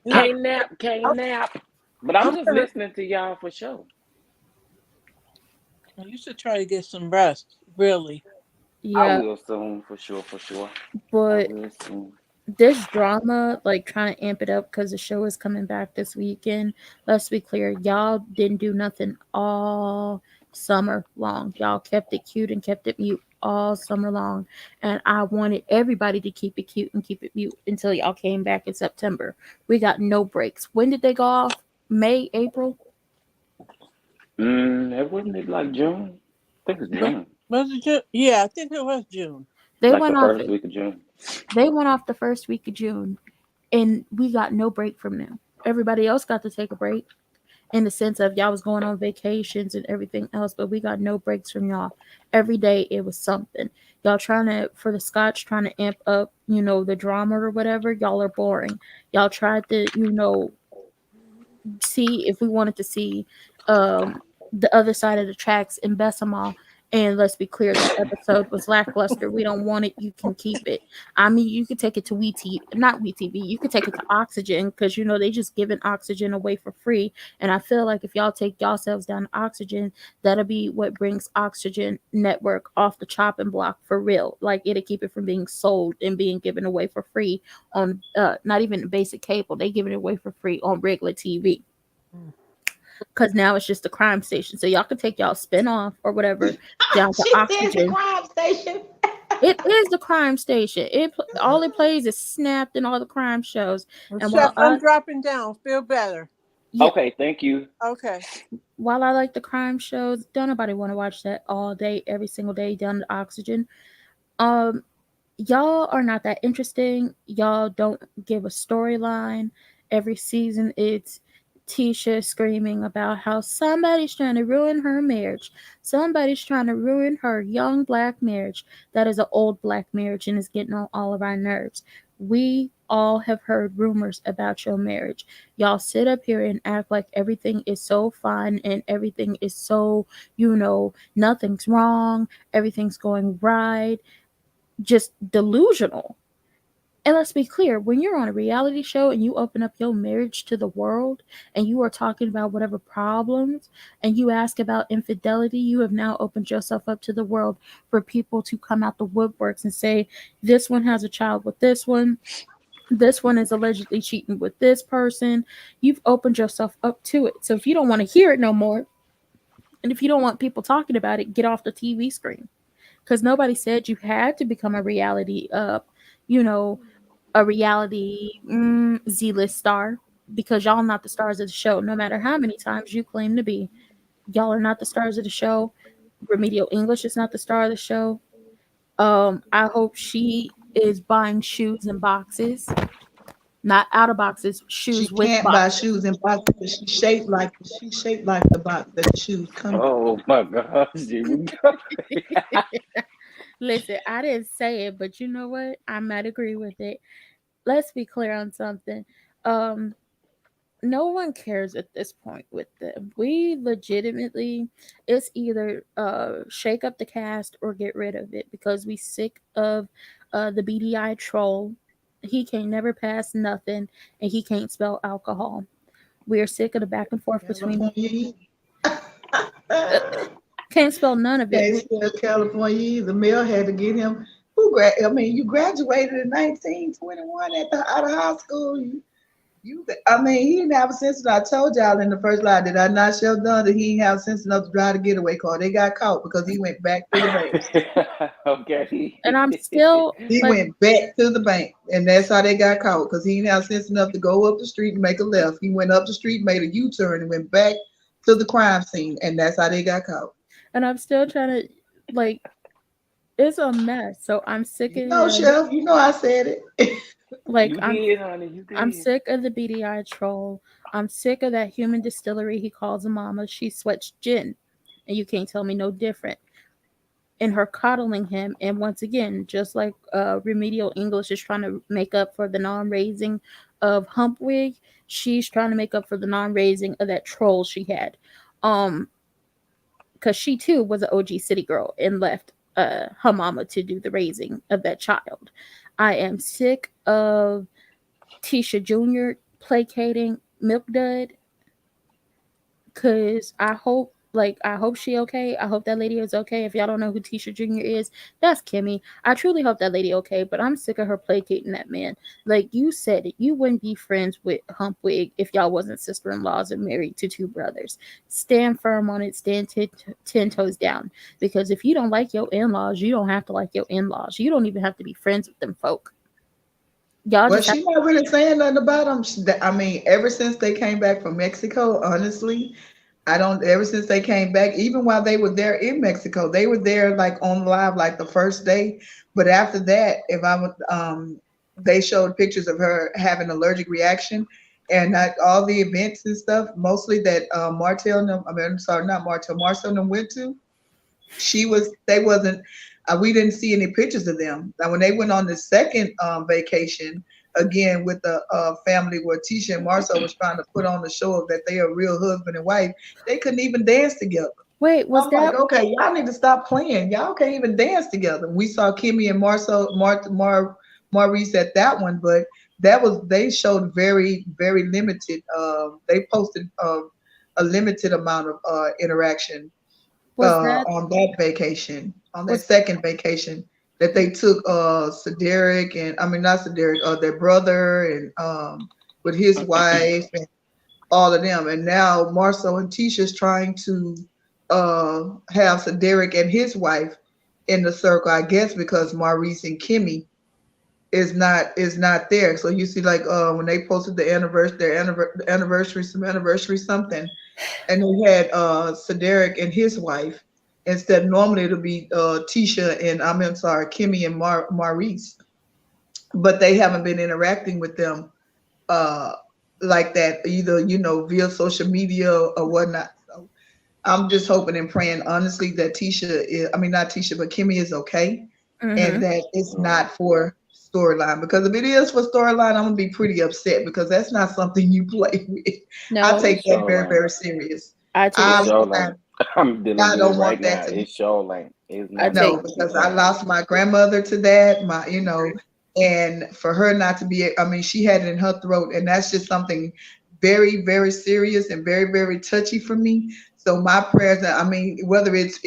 Yeah, I, Can't nap. Can't I'm, nap. But I'm I'm just gonna. listening to y'all for sure. You should try to get some rest. Really. I yeah, will soon, for sure. For sure. I but will soon. this drama, like trying to amp it up because the show is coming back this weekend. Let's be clear, y'all didn't do nothing all summer long. Y'all kept it cute and kept it mute all summer long. And I wanted everybody to keep it cute and keep it mute until y'all came back in September. We got no breaks. When did they go off? May, April? It wasn't it like June? I think it's June. Was it June? Yeah, I think it was June. They Like the went off first week of June. they went off the first week of June and we got no break from them. Everybody else got to take a break in the sense of y'all was going on vacations and everything else, but we got no breaks from y'all. Every day it was something. Y'all trying to, for the Scotch, trying to amp up, the drama or whatever. Y'all are boring. Y'all tried to, see if we wanted to see the other side of the tracks in Bessemer. And let's be clear, that episode was lackluster. We don't want it. You can keep it. I mean, you could take it to WeTV, not WeTV. You could take it to Oxygen because they just giving Oxygen away for free. And I feel like if y'all take yourselves down to Oxygen, that'll be what brings Oxygen Network off the chopping block for real. Like it'll keep it from being sold and being given away for free on not even basic cable. They give it away for free on regular TV because now it's just a crime station. So y'all can take y'all spin off or whatever down to She said the Oxygen. crime station. It is the crime station. All it plays is Snapped and all the crime shows. And Chef, I'm dropping down. Feel better. yeah, Okay, thank you. Okay. while I like the crime shows, don't nobody want to watch that all day, every single day down to Oxygen. Um, y'all are not that interesting. Y'all don't give a storyline. Every season, it's Tisha screaming about how somebody's trying to ruin her marriage. Somebody's trying to ruin her young black marriage. That is an old black marriage and is getting on all of our nerves. We all have heard rumors about your marriage. Y'all sit up here and act like everything is so fine and everything is so, nothing's wrong, everything's going right, just delusional. And let's be clear, when you're on a reality show and you open up your marriage to the world and you are talking about whatever problems and you ask about infidelity, you have now opened yourself up to the world for people to come out the woodworks and say, this one has a child with this one. This one is allegedly cheating with this person. You've opened yourself up to it. So if you don't want to hear it no more, and if you don't want people talking about it, get off the TV screen. Because nobody said you had to become you know, a reality Z-list star, because y'all not the stars of the show. No matter how many times you claim to be, y'all are not the stars of the show. Remedial English is not the star of the show. I hope she is buying shoes in boxes, not out of boxes, She shoes with can't buy boxes. shoes in boxes because she's shaped like the box that the shoes come. Oh my gosh, here we go. Listen, I didn't say it, but you know what? I might agree with it. Let's be clear on something. um no one cares at this point with them. We legitimately, it's either shake up the cast or get rid of it because we sick of the BDI troll. He can't never pass nothing, and he can't spell alcohol. We are sick of the back and forth between California. uh, can't spell none of it. Can't spell California either. Mel had to get him. I mean, you graduated in 1921 out of high school. I mean, he didn't have a sense. I told y'all in the first line, did I not show done that he didn't have sense enough to drive the getaway car? They got caught because he went back to the bank. Okay. And I'm still He like, went back to the bank, and that's how they got caught because he didn't have sense enough to go up the street and make a left. He went up the street, made a U-turn, and went back to the crime scene, and that's how they got caught. and I'm still trying to like. It's a mess. So I'm sick You of know, him. Chef, you know I said it. Like You did, honey. You I'm did. sick of the BDI troll. I'm sick of that human distillery he calls a mama. She sweats gin, and you can't tell me no different. And her coddling him, and once again, just like remedial English is trying to make up for the non-raising of Humpwig, she's trying to make up for the non-raising of that troll she had. Um, because she too was an OG city girl and left her mama to do the raising of that child. I am sick of Tisha Jr. placating Milk Dud because I hope she okay. I hope that lady is okay. If y'all don't know who Tisha Jr. is, that's Kimmy. I truly hope that lady okay, but I'm sick of her placating that man. Like you said it, you wouldn't be friends with Humpwig if y'all wasn't sister-in-laws and married to two brothers. Stand firm on it, stand ten toes down. Because if you don't like your in-laws, you don't have to like your in-laws. You don't even have to be friends with them folk. Y'all Well, just have she not really saying nothing about them. I mean, ever since they came back from Mexico, honestly, I don't. Ever since they came back, even while they were there in Mexico, they were there like on live like the first day. But after that, if I would, they showed pictures of her having allergic reaction, and not all the events and stuff. Mostly that Martell, I mean, I'm sorry, not Martell, Marcel and them went to. They wasn't. We didn't see any pictures of them. Now, when they went on the second vacation, again with the family where Tisha and Marsau was trying to put on the show of that they are real husband and wife, they couldn't even dance together. wait, was I'm like, that okay, y'all need to stop playing. Y'all can't even dance together. We saw Kimmy and Maurice at that one, but that was they showed very limited. They posted a limited amount of interaction was that on that vacation, on that was second vacation that they took Cedric and I mean not Cedric, their brother and with his wife and all of them. And now Marcel and Tisha's trying to have Cedric and his wife in the circle, I guess because Maurice and Kimmy is not there. So you see like when they posted the anniversary anniversary something and they had Cedric and his wife. Instead, normally it'll be Tisha and I'm sorry, Kimmy and Maurice, but they haven't been interacting with them uh, like that either, via social media or whatnot. So I'm just hoping and praying honestly that I mean not Tisha, but Kimmy is okay, and mm-hmm. that it's Right. not for storyline. Because if it is for storyline, I'm gonna be pretty upset because that's not something you play with. I No, take It's that show very, lane. very serious. I take It's I, show I, lane. I'm dealing I with it don't right want that now. to be It's show lane. It's I not no, take supposed to be because I playing with. lost my grandmother to that. And for her not to be, I mean, she had it in her throat, and that's just something very, very serious and very, very touchy for me. So my prayers, I mean, whether it's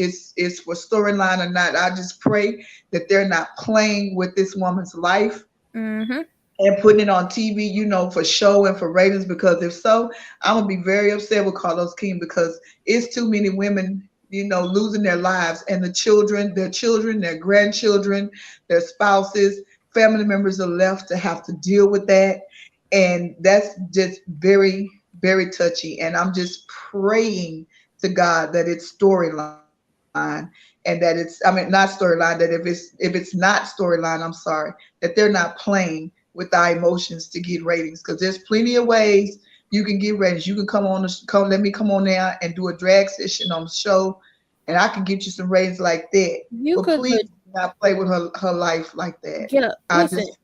for storyline or not, I just pray that they're not playing with this woman's life mm-hmm. and putting it on TV, for show and for ratings. Because if so, I'm gonna be very upset with Carlos King because it's too many women, losing their lives and their children, their grandchildren, their spouses, family members are left to have to deal with that. And that's just very, very touchy. And I'm just praying to God that it's storyline and that I mean, not storyline, that if it's not storyline, I'm sorry, that they're not playing with our emotions to get ratings because there's plenty of ways you can get ratings. You can let me come on there and do a drag session on the show, and I can get you some ratings like that. You But could please do not play with her life like that. yeah, I listen, just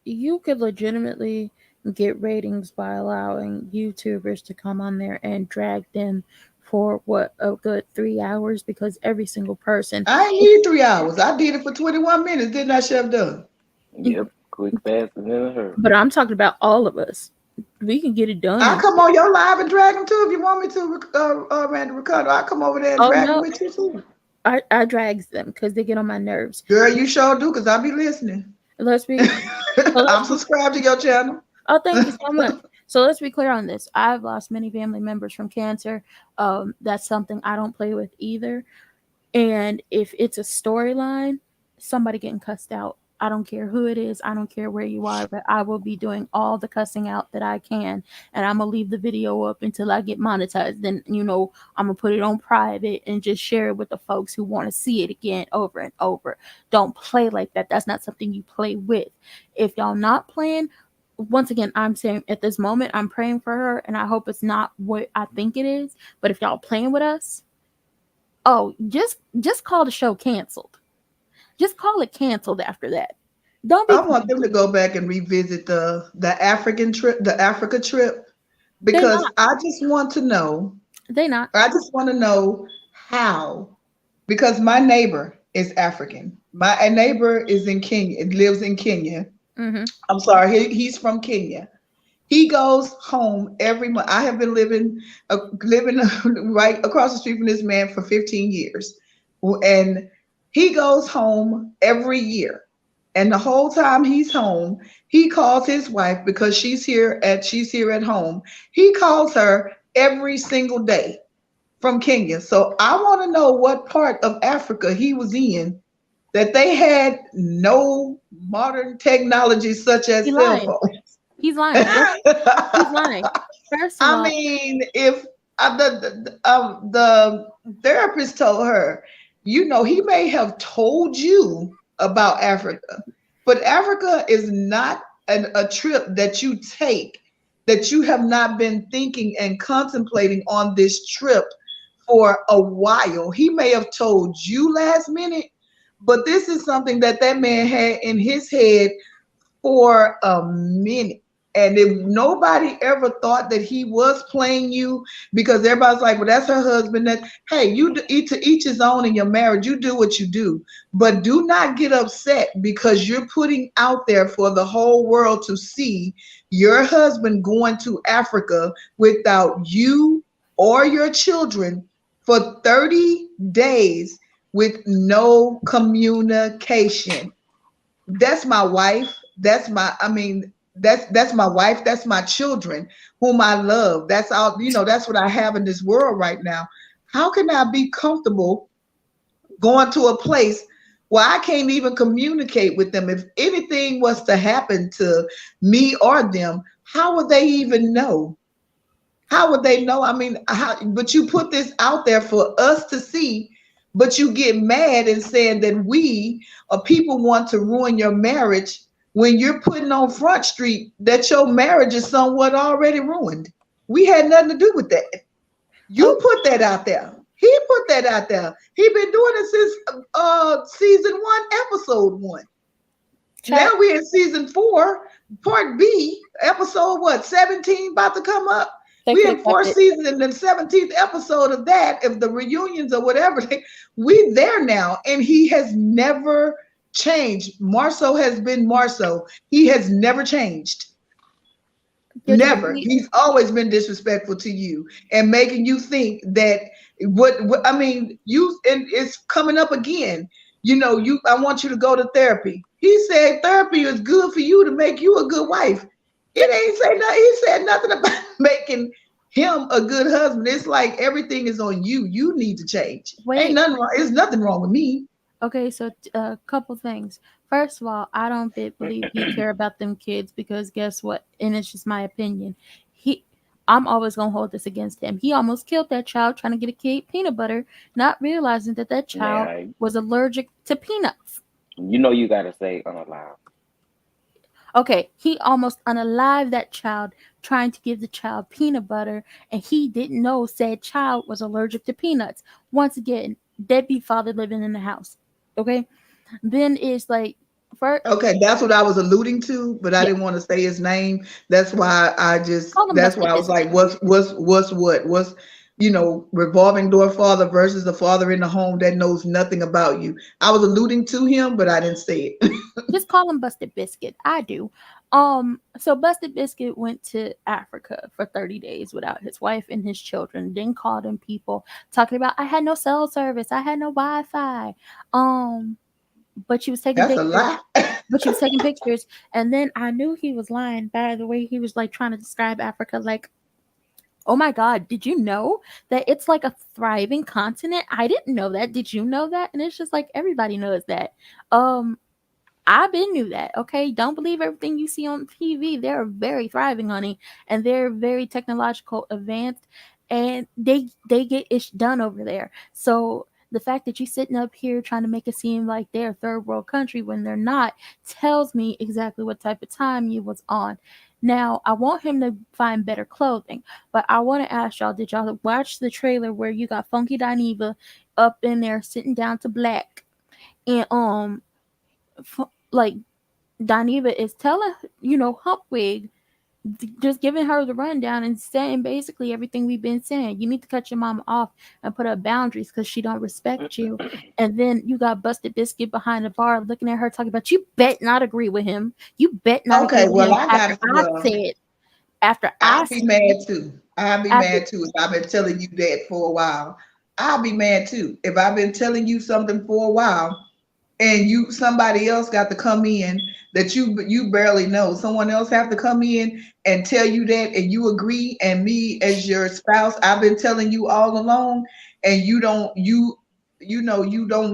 you could legitimately get ratings by allowing YouTubers to come on there and drag them for what a good 3 hours because every single person. I ain't need 3 hours. I did it for 21 minutes, didn't I, Chef Done? Yep, quick, fast, and in a hurry. But I'm talking about all of us. We can get it done. I'll come on your live and drag them too if you want me to, Randy Ricardo. I'll come over there and Oh drag them no, with you too. I drags them because they get on my nerves. Girl, you sure do, because I'll be listening. Let's be. So I'm subscribed to your channel. oh, thank you so much. So let's be clear on this. I've lost many family members from cancer. That's something I don't play with either. And if it's a storyline, somebody getting cussed out. I don't care who it is. I don't care where you are, but I will be doing all the cussing out that I can. And I'm going to leave the video up until I get monetized. Then, I'm going to put it on private and just share it with the folks who want to see it again over and over. Don't play like that. That's not something you play with. If y'all not playing, once again, I'm saying at this moment, I'm praying for her and I hope it's not what I think it is. But if y'all playing with us, oh, just call the show canceled. Just call it canceled after that. Don't be. I want them to go back and revisit the African trip, the Africa trip, They because not. I just want to know. They not. I just want to know how, because my neighbor is African. My neighbor is in Kenya. Lives in Kenya. Mm-hmm. I'm sorry, he's from Kenya. He goes home every month. I have been living right across the street from this man for 15 years, and he goes home every year. And the whole time he's home, he calls his wife because she's here at home. He calls her every single day from Kenya. So I want to know what part of Africa he was in that they had no modern technology such as He cell lying. phones. He's lying. He's lying. First of I all, mean, if the therapist told her, he may have told you about Africa, but Africa is not a trip that you take that you have not been thinking and contemplating on this trip for a while. He may have told you last minute, but this is something that man had in his head for a minute. And if nobody ever thought that he was playing you, because everybody's like, well, that's her husband. That, hey, to each his own in your marriage. You do what you do, but do not get upset because you're putting out there for the whole world to see your husband going to Africa without you or your children for 30 days with no communication. That's my wife. That's my wife. That's my children whom I love. That's all, that's what I have in this world right now. How can I be comfortable going to a place where I can't even communicate with them? If anything was to happen to me or them, how would they even know? How would they know? I mean, but you put this out there for us to see, but you get mad and saying that we or people want to ruin your marriage when you're putting on Front Street that your marriage is somewhat already ruined. We had nothing to do with that. You put that out there. He put that out there. He been doing it since season 1, episode 1. Now we're in season 4, part B, episode 17 about to come up. We in 4th season and the 17th episode of that, of the reunions or whatever. We there now, and he has never changed. Marsau has been Marsau. He has never changed. Never. He's always been disrespectful to you and making you think that it's coming up again. I want you to go to therapy. He said therapy is good for you to make you a good wife. It ain't say nothing. He said nothing about making him a good husband. It's like everything is on you. You need to change. Ain't nothing wrong. There's nothing wrong with me. Okay, so a couple things. First of all, I don't believe he care about them kids because guess what? And it's just my opinion. I'm always gonna hold this against him. He almost killed that child trying to get a kid peanut butter, not realizing that child was allergic to peanuts. You gotta say unalive. Okay, he almost unalived that child trying to give the child peanut butter, and he didn't know said child was allergic to peanuts. Once again, deadbeat father living in the house. Okay, then it's like For Okay, that's what I was alluding to, but I yeah, didn't want to say his name. That's why call him that's why Busted I was Biscuit. like, what's revolving door father versus the father in the home that knows nothing about you. I was alluding to him, but I didn't say it. Just call him Busted Biscuit. I do. So Busted Biscuit went to Africa for 30 days without his wife and his children. Then called in people talking about I had no cell service, I had no Wi-Fi. Um, but she was taking That's a pictures. lie. But she was taking pictures, and then I knew he was lying by the way he was like trying to describe Africa. Like, oh my God, did you know that it's like a thriving continent? I didn't know that. Did you know that? And it's just like everybody knows that. Um, I been knew that. Okay, don't believe everything you see on TV. They're very thriving, honey, and they're very technological advanced, and they get ish done over there. So the fact that you sitting up here trying to make it seem like they're a third world country when they're not tells me exactly what type of time you was on. Now I want him to find better clothing, but I want to ask y'all: did y'all watch the trailer where you got Funky Dineva up in there sitting down to black and like Dineva is telling, Humpwig, just giving her the rundown and saying basically everything we've been saying. You need to cut your mama off and put up boundaries because she don't respect you. And then you got Busted Biscuit behind the bar looking at her talking about you bet not agree with him. You bet not agree Okay, with well him I after got I well, said after I I'll be said mad too. I'll be after mad too if I've been telling you that for a while. I'll be mad too. If I've been telling you something for a while and you somebody else got to come in that you barely know. Someone else have to come in and tell you that and you agree, and me as your spouse, I've been telling you all along, and you don't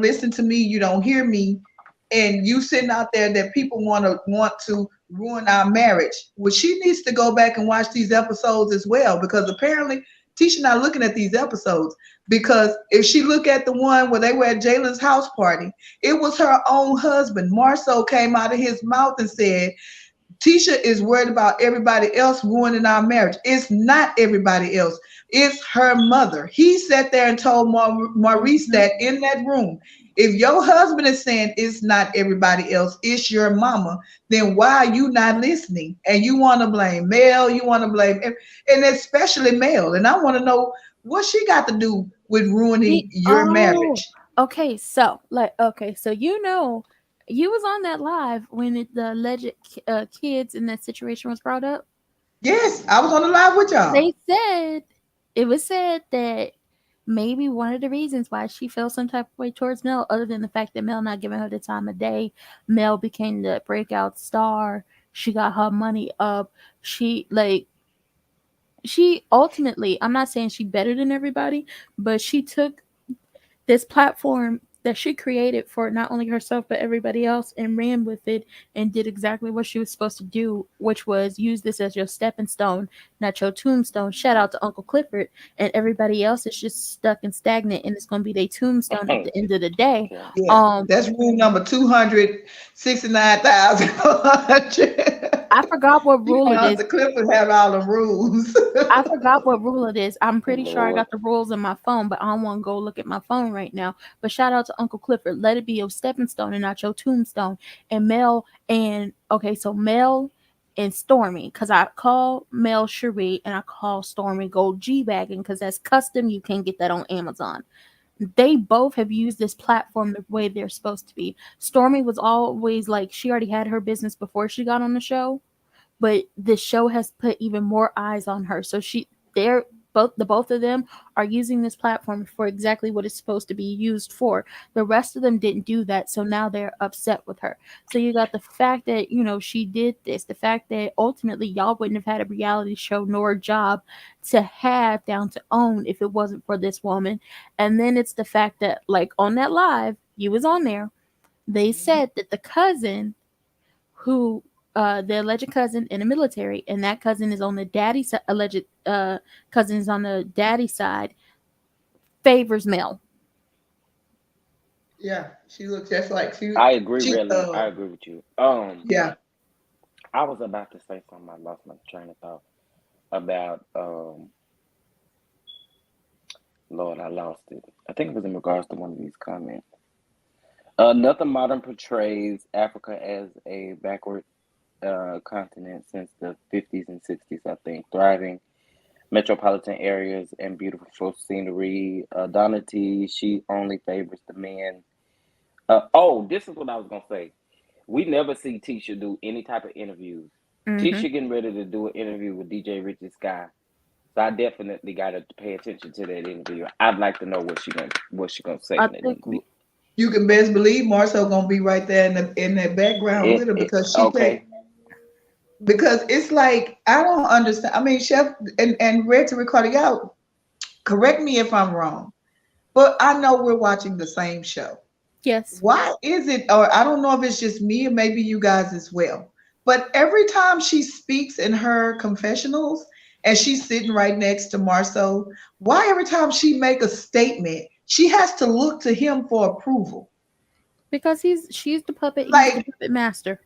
listen to me, you don't hear me, and you sitting out there that people want to ruin our marriage. Well, she needs to go back and watch these episodes as well, because apparently Tisha not looking at these episodes, because if she look at the one where they were at Jalen's house party, it was her own husband. Marceau came out of his mouth and said, Tisha is worried about everybody else ruining our marriage. It's not everybody else. It's her mother. He sat there and told Maurice Mhm. that in that room. If your husband is saying it's not everybody else, it's your mama, then why are you not listening? And you want to blame Mel, you want to blame, and especially Mel. And I want to know what she got to do with ruining your oh, marriage. okay, so you was on that live when the alleged kids in that situation was brought up. Yes, I was on the live with y'all. They said it was said that maybe one of the reasons why she felt some type of way towards Mel, other than the fact that Mel not giving her the time of day, Mel became the breakout star. She got her money up. She ultimately, I'm not saying she better than everybody, but she took this platform that she created for not only herself but everybody else and ran with it and did exactly what she was supposed to do, which was use this as your stepping stone, not your tombstone. Shout out to Uncle Clifford, and everybody else is just stuck and stagnant, and it's going to be their tombstone at the end of the day. Yeah. Yeah, Um, that's rule number 269,100. I forgot what You rule know, it is. Uncle Clifford have all the rules. I forgot what rule it is. I'm pretty sure I Lord. got the rules in my phone, but I don't want to go look at my phone right now. But shout out to Uncle Clifford. Let it be your stepping stone and not your tombstone. And Mel and okay, so Mel and Stormy, because I call Mel Cherie and I call Stormy Gold G Wagon because that's custom. You can't get that on Amazon. They both have used this platform the way they're supposed to be. Stormy was always like she already had her business before she got on the show, but the show has put even more eyes on her. So they're both of them are using this platform for exactly what it's supposed to be used for. The rest of them didn't do that, so now they're upset with her. So you got the fact that she did this, the fact that ultimately y'all wouldn't have had a reality show nor a job to have down to own if it wasn't for this woman. And then it's the fact that like on that live, you was on there, they said that the cousin who the alleged cousin in the military, and that cousin is on the daddy side. Alleged cousin is on the daddy side. Favors Mel. Yeah, she looks just like I agree, she really. I agree with you. yeah. I was about to say something. I lost my train of thought about Lord, I lost it. I think it was in regards to one of these comments. Nothing modern portrays Africa as a backward continent since the 50s and 60s, I think. Thriving metropolitan areas and beautiful scenery. Donna T, she only favors the men. Oh, this is what I was going to say. We never see Tisha do any type of interviews. Mm-hmm. Tisha getting ready to do an interview with DJ Richie Sky. So I definitely got to pay attention to that interview. I'd like to know what she gonna say I in that think interview. You can best believe Marcel gonna be right there in that background with her because she take Okay. because it's like I don't understand. I mean, Chef and Red to record it out. Correct me if I'm wrong, but I know we're watching the same show. yes. Why is it, or I don't know if it's just me or maybe you guys as well, but every time she speaks in her confessionals and she's sitting right next to Marceau, why every time she make a statement, she has to look to him for approval? Because she's the puppet, he's the Like, puppet master.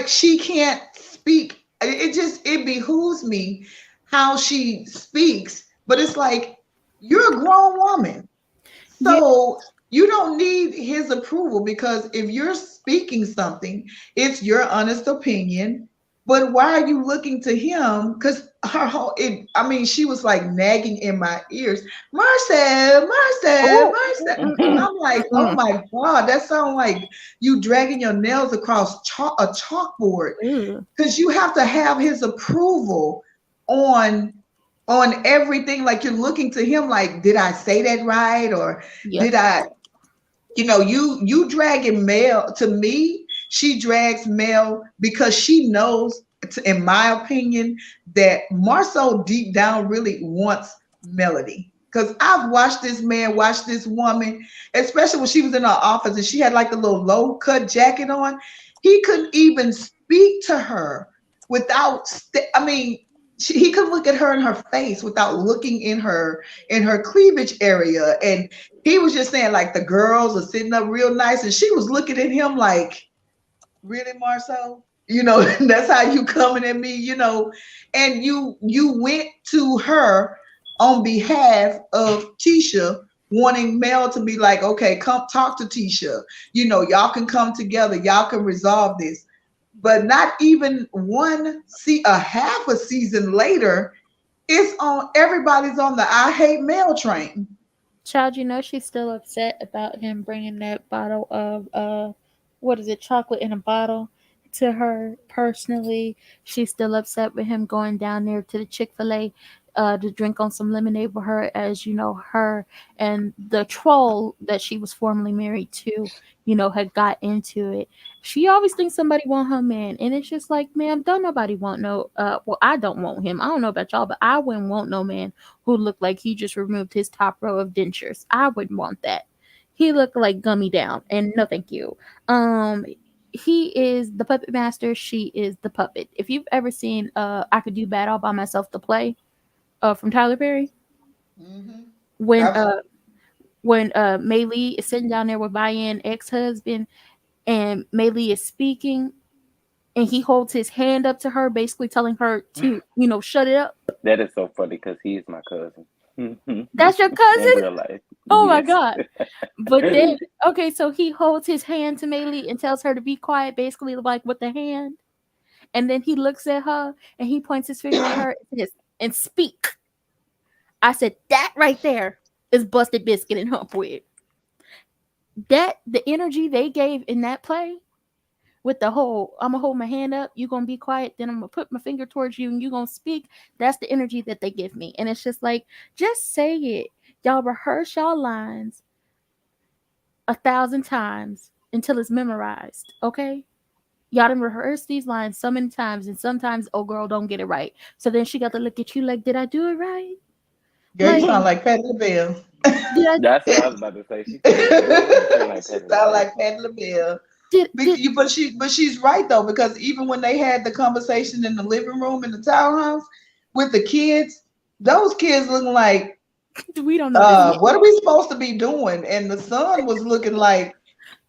she can't speak. It behooves me how she speaks, but it's like you're a grown woman. Yeah, So you don't need his approval because if you're speaking something, it's your honest opinion. But why are you looking to him? Because I mean, she was like nagging in my ears, Marcel, Marcel, oh, Marcel. mm-mm, I'm like, oh mm-mm. my God, that sounds like you dragging your nails across a chalkboard Ugh. because you have to have his approval on everything. Like you're looking to him like, did I say that right? Or Yep. did I, you dragging Mel to me, she drags Mel because she knows, in my opinion, that Marceau deep down really wants Melody. Because I've watched this man watch this woman, especially when she was in her office and she had like the little low cut jacket on. He couldn't even speak to her without, I mean, he could look at her in her face without looking in her cleavage area. And he was just saying like the girls are sitting up real nice, and she was looking at him like, really, Marcel? That's how you coming at me, and you went to her on behalf of Tisha, wanting Mel to be like, okay, come talk to Tisha. Y'all can come together, y'all can resolve this. But not even a half a season later, everybody's on the I hate Mel train. Child, she's still upset about him bringing that bottle of what is it, chocolate in a bottle to her personally. She's still upset with him going down there to the Chick-fil-A to drink on some lemonade with her, as her and the troll that she was formerly married to, had got into it. She always thinks somebody want her man, and it's just like, ma'am, don't nobody want no well, I don't want him. I don't know about y'all, but I wouldn't want no man who looked like he just removed his top row of dentures. I wouldn't want that. He looked like gummy down, and no thank you. He is the puppet master, she is the puppet. If you've ever seen I Could Do Bad All by Myself, the play from Tyler Perry, Mm-hmm. when I've Mei Lee is sitting down there with Bayan ex-husband, and Mei Lee is speaking, and he holds his hand up to her, basically telling her to, shut it up. That is so funny because he is my cousin. That's your In cousin? real life. Oh my Yes. God. But then, okay, so he holds his hand to Mei Lee and tells her to be quiet, basically like with the hand. And then he looks at her and he points his finger at her and speak. I said, that right there is Busted Biscuit and Humpweed. The energy they gave in that play with the whole, I'm gonna hold my hand up, you gonna be quiet, then I'm gonna put my finger towards you and you gonna speak. That's the energy that they give me. And it's just like, just say it. Y'all rehearse y'all lines 1,000 times until it's memorized, okay? Y'all done rehearse these lines so many times, and sometimes oh girl don't get it right. So then she got to look at you like, did I do it right? Girl, you Like, sound like Patti LaBelle. did I That's what I was about to say. She sound like She Patti sound LaBelle. like Patti LaBelle. did But she's right though, because even when they had the conversation in the living room in the townhouse with the kids, those kids looking like, we don't know this yet. what are we supposed to be doing? And the son was looking like,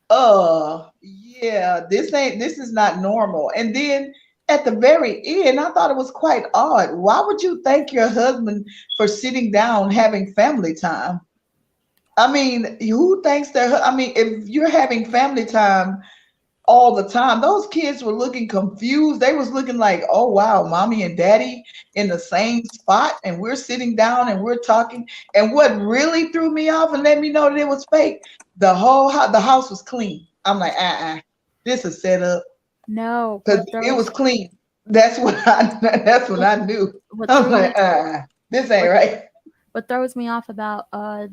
yeah, this is not normal. And then at the very end, I thought it was quite odd. Why would you thank your husband for sitting down having family time? I mean, who thinks that? I mean, if you're having family time all the time, those kids were looking confused. They was looking like, oh wow, mommy and daddy in the same spot, and we're sitting down and we're talking. And what really threw me off and let me know that it was fake, the house was clean. I'm like, this is set up No, because it was clean. That's what that's when I knew. what I'm threw like, me this ain't what right. what throws me off about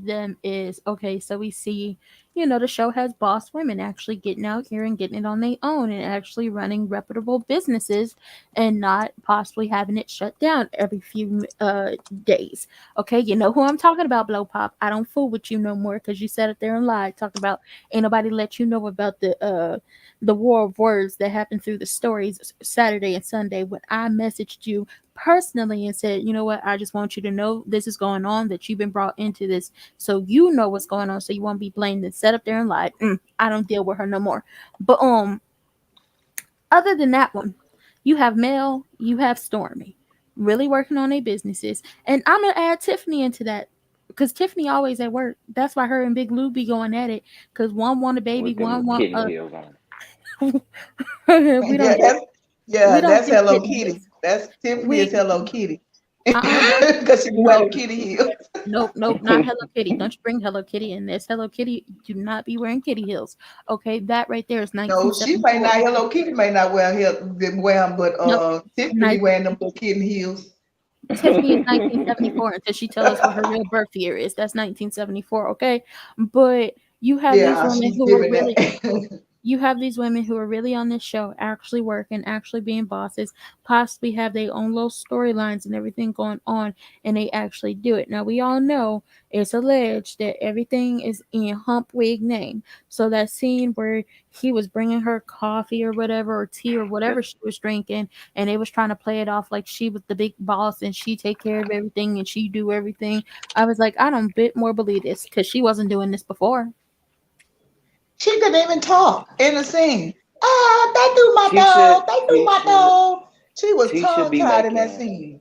them is, okay, so we see, the show has boss women actually getting out here and getting it on their own and actually running reputable businesses and not possibly having it shut down every few days. Okay, you know who I'm talking about, Blow Pop. I don't fool with you no more because you sat up there and lied, talking about ain't nobody let you know about the war of words that happened through the stories Saturday and Sunday when I messaged you personally and said, you know what, I just want you to know this is going on, that you've been brought into this, so you know what's going on, so you won't be blamed and set up there and lied. I don't deal with her no more. But other than that one, you have Mel, you have Stormy, really working on their businesses, and I'm gonna add Tiffany into that because Tiffany always at work. That's why her and Big Lou be going at it because one want a baby, with them one want kitten heels on. we don't Yeah, do we don't that's do Hello kitten Kitty. heels. That's Tiffany is We Hello Kitty. don't Because she be wearing no. kitty heels. Nope, nope, not Hello Kitty. Don't you bring Hello Kitty in this. Hello Kitty do not be wearing kitty heels. Okay, that right there is No, she may 1974. not. Hello Kitty may not wear them, but Nope, Tiffany be ni- wearing them little kitten heels. Tiffany is 1974 until she tell us what her real birth year is. That's 1974. Okay, but you have these Yeah, women she's who are giving really that. you have these women who are really on this show, actually working, actually being bosses, possibly have their own little storylines and everything going on, and they actually do it. Now, we all know it's alleged that everything is in Humpwig name. So that scene where he was bringing her coffee or whatever, or tea or whatever she was drinking, and they was trying to play it off like she was the big boss and she take care of everything and she do everything. I was like, I don't bit more believe this because she wasn't doing this before. She couldn't even talk in the scene. Ah, they do my She should. dog. They do She my should. dog. She was She should tongue be tied in that making. scene.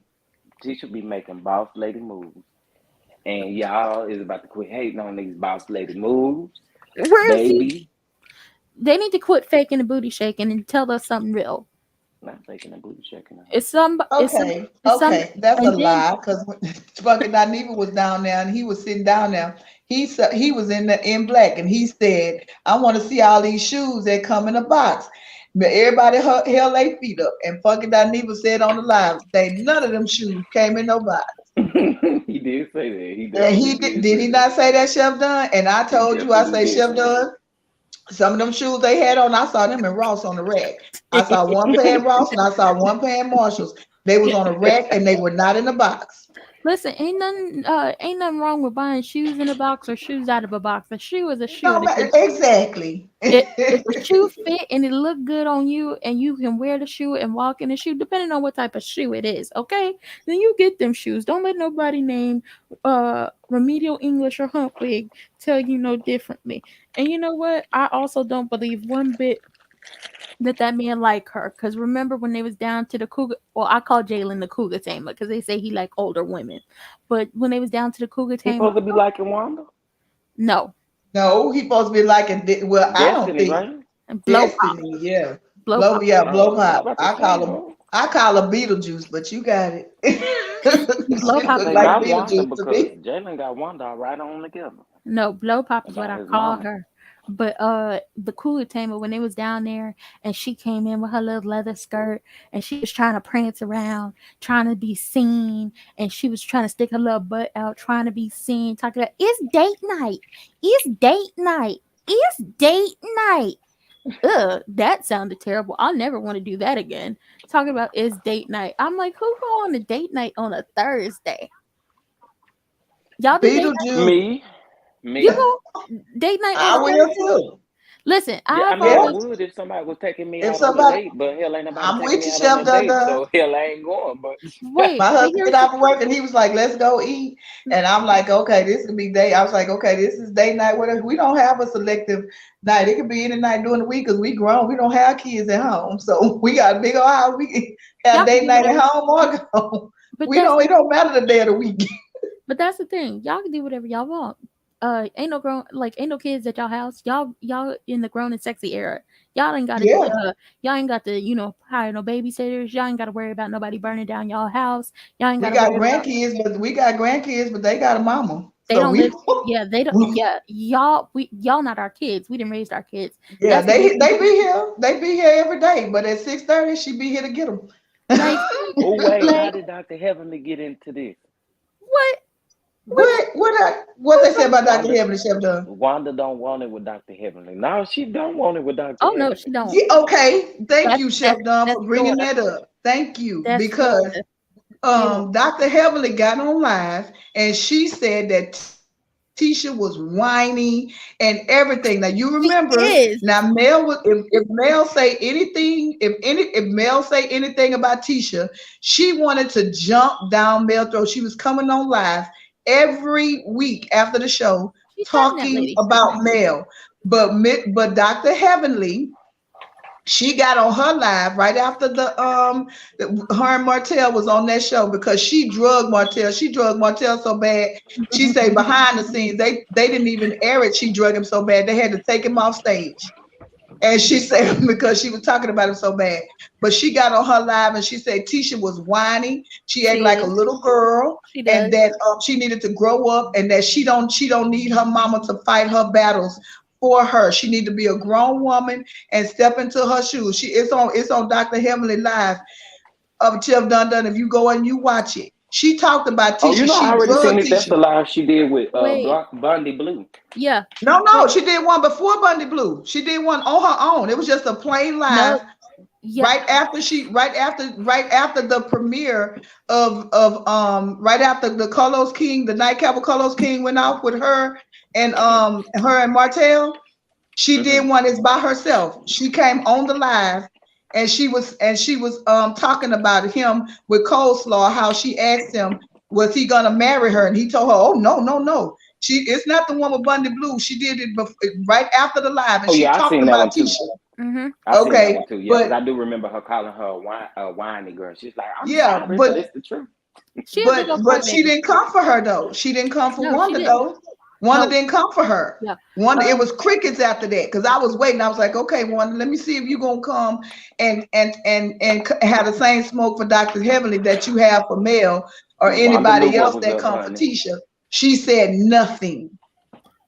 She should be making boss lady moves. And y'all is about to quit hating on these boss lady moves, Where is he? baby. They need to quit faking the booty shaking and tell us something real. Not taking a booty shaking out. It's some Okay, that's a and then lie. Because fucking Dineva was down there and he was sitting down there. He was in black and he said, "I want to see all these shoes that come in a box." But everybody held their feet up, and fucking Dineva said on the live, "They none of them shoes came in no box." He did say that. He And definitely he did. did Did say he that. not say that, Chef Dunn? And I He told you, I definitely say, did Chef say that. Dunn. Some of them shoes they had on, I saw them in Ross on the rack. I saw one pair in Ross and I saw one pair in Marshalls. They was on a rack and they were not in the box. listen, ain't nothing wrong with buying shoes in a box or shoes out of a box. A shoe is a shoe, No, and exactly. if the shoe fit and it look good on you and you can wear the shoe and walk in the shoe, depending on what type of shoe it is, okay, then you get them shoes. Don't let nobody named Remedial English or Humpwig tell you no differently. And you know what? I also don't believe one bit that man like her, because remember when they was down to the cougar, well, I call Jalen the cougar tamer because they say he like older women, but when they was down to the cougar He tamer, supposed to be liking Wanda. no, No, he supposed to be like well, I don't Destiny, think right? blow pop, Destiny, yeah. blow pop. Blow Oh, I was pop. about to say, oh. I call him Beetlejuice, but you got it. Blow She pop look is Say what like I not Wanda Beetlejuice to because me. Jalen got Wanda right on together no, blow pop is what about I his call mama. her. But the cooler tamer, when they was down there and she came in with her little leather skirt and she was trying to prance around, trying to be seen, and she was trying to stick her little butt out, trying to be seen, talking about it's date night, it's date night, it's date night. Ugh, that sounded terrible. I'll never want to do that again. Talking about it's date night. I'm like, who go on a date night on a Thursday? Y'all do date night? Beetlejuice. Me, You me. go date night on I a will Thursday? too. Listen, Yeah, I I've mean, I Yeah. always would if somebody was taking me If out on a somebody date, but hell, ain't nobody I'm taking with me you, out on Chef a date, Dun. so hell, I ain't going. wait, My but husband get here's the off work and he was like, "Let's go eat." And I'm like, "Okay, this could be day." I was like, "Okay, this is day night. Whatever. We don't have a selective night. It could be any night during the week because we grown. We don't have kids at home, so we got a big old house. We can have y'all can date do night at whatever, home or go. but We don't. It don't matter the day of the week. that's the thing. Y'all can do whatever y'all want. ain't no kids at y'all house. Y'all in the grown and sexy era. Y'all ain't got to Yeah, y'all ain't got to hire no babysitters. Y'all ain't got to worry about nobody burning down y'all house. Y'all ain't got we to got worry about grandkids, but they got a mama. they So don't live. we, Yeah, they don't. Yeah, y'all not our kids. We didn't raise our kids. yeah, That's what we they be here. They be here every day. But at 6:30, she be here to get them. like Oh wait, how like did Dr. Heavenly get into this? what what What they who's say on? about Dr. Wanda Heaven, Chef Done? Wanda don't want it with Dr. Heavenly. No, she don't want it with Dr. Oh no, Heavenly. she don't. Yeah, okay. Thank you, Chef Don, That's for bringing Florida. that up. Thank you. That's Because Florida. Yeah, Dr. Heavenly got on live and she said that Tisha was whiny and everything. Now you she remember now is. Mel was if Mel say anything, if Mel say anything about Tisha, she wanted to jump down Mel throat. She was coming on live every week after the show She threatened that talking lady. about Mel. But Dr. Heavenly, she got on her live right after her and Martell was on that show because she drugged Martell. She drugged Martell so bad. She say behind the scenes they didn't even air it. She drugged him so bad they had to take him off stage. And she said because she was talking about him so bad. But she got on her live and she said Tisha was whiny. She acted She like a is. little girl, She and does. that she needed to grow up, and that she don't need her mama to fight her battles for her. She need to be a grown woman and step into her shoes. It's on Dr. Heavenly Live of Chef Dun Dun. If you go and you watch it, she talked about Oh, you Tisha. know I She already seen drugged it. That's Tisha. the live she did with Wait. Bundy Blue. Yeah. No, Wait. no, she did one before Bundy Blue. She did one on her own. It was just a plain No. live Yeah. right after the premiere of right after the Carlos King, the nightcap of Carlos King went off with Hmm. her and Martell. She Hmm. did one is by herself. She came on the live and she was talking about him with coleslaw, how she asked him was he gonna marry her, and he told her, oh no, no, no. It's not the one with Bundy Blue. She did it right after the live, and Oh she yeah, I talked seen that about one too. Tisha. Mhm. I seen that Okay, one too. Yeah, because but I do remember her calling her a whiny girl. She's like, I'm yeah, sorry, but but it's the truth. She a big old she crybaby. didn't come for her though. She didn't come for No, she Wanda didn't. though. Wanda No. didn't come for her. Yeah. Wanda, it Um. was crickets after that because I was waiting. I was like, okay, Wanda, let me see if you gonna come and have the same smoke for Dr. Heavenly that you have for Mel or Wanda knew anybody what else was that up, come for honey. Tisha. She said nothing.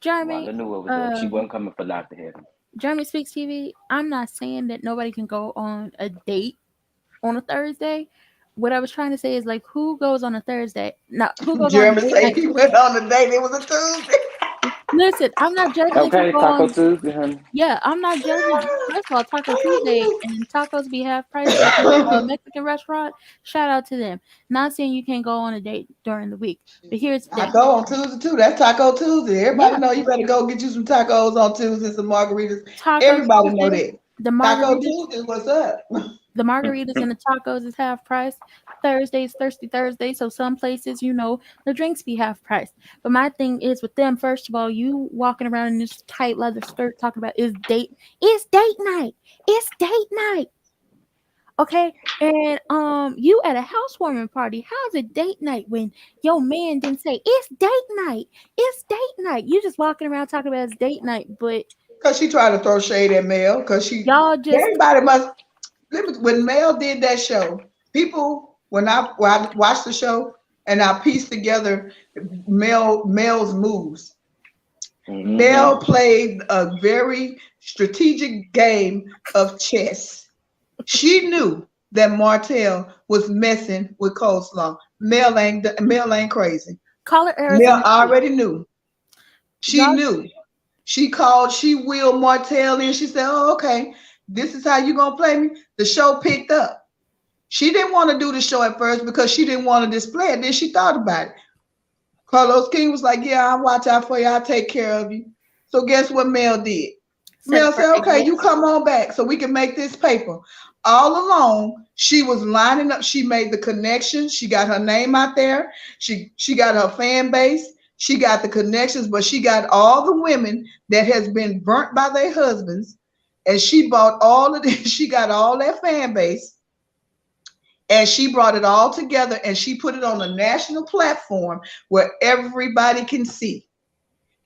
Jeremy. Wanda knew what was up. She wasn't coming for Dr. Heaven. Jeremy Speaks TV. I'm not saying that nobody can go on a date on a Thursday. What I was trying to say is like who goes on a Thursday? Now who goes on a Jeremy date say night? he went on the date. It was a Tuesday. Listen, I'm not judging if you Okay, go Taco on. Tuesday, honey. Yeah, I'm not judging. First of all, Taco Tuesday and tacos be half price at this Mexican restaurant. Shout out to them. Not saying you can't go on a date during the week, but here's the thing. Taco on Tuesday too. That's Taco Tuesday. Everybody Yeah, know you better go get you some tacos on Tuesday, some margaritas. Taco Everybody know Tuesday. that. The Taco margaritas, Tuesday, what's up? the margaritas and the tacos is half price. Thursdays, Thirsty Thursday. So some places, the drinks be half price. But my thing is with them. First of all, you walking around in this tight leather skirt talking about It's date night. It's date night. Okay, and you at a housewarming party. How's it date night when your man didn't say it's date night? It's date night. You just walking around talking about it's date night, but Because she tried to throw shade at Mel. Because y'all just everybody must, when Mel did that show, people, when I watched the show and I pieced together Mel's moves, Hmm. Mel played a very strategic game of chess. She knew that Martell was messing with coleslaw. Mel ain't crazy. call it Mel Arizona State. already knew. She Y'all, knew. She wheeled Martell in. She said, oh, okay, this is how you gonna play me. The show picked up. She didn't want to do the show at first because she didn't want to display it. Then she thought about it. Carlos King was like, yeah, I'll watch out for you. I'll take care of you. So guess what Mel did? set Mel up her said, okay, exit. you come on back so we can make this paper. All along, she was lining up. She made the connections. She got her name out there. She got her fan base. She got the connections, but she got all the women that has been burnt by their husbands. And she bought all of this. She got all that fan base and she brought it all together and she put it on a national platform where everybody can see.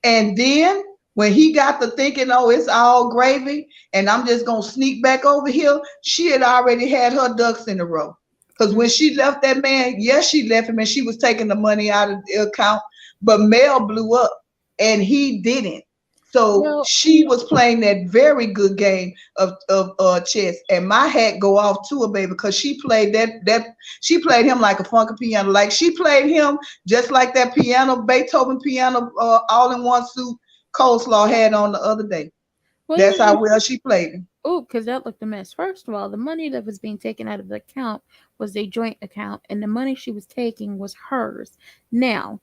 And then when he got to thinking, oh, it's all gravy, and I'm just gonna sneak back over here, she had already had her ducks in a row. Because when she left that man, yes, she left him and she was taking the money out of the account, but Mel blew up and he didn't. So Well, she was playing that very good game of chess, and my hat go off to her, baby, because she played that she played him like a funky piano, like she played him just like that piano, Beethoven piano, all in one suit Coleslaw had on the other day. well, That's how well she played him. oh, because that looked a mess. First of all, the money that was being taken out of the account was a joint account, and the money she was taking was hers. Now,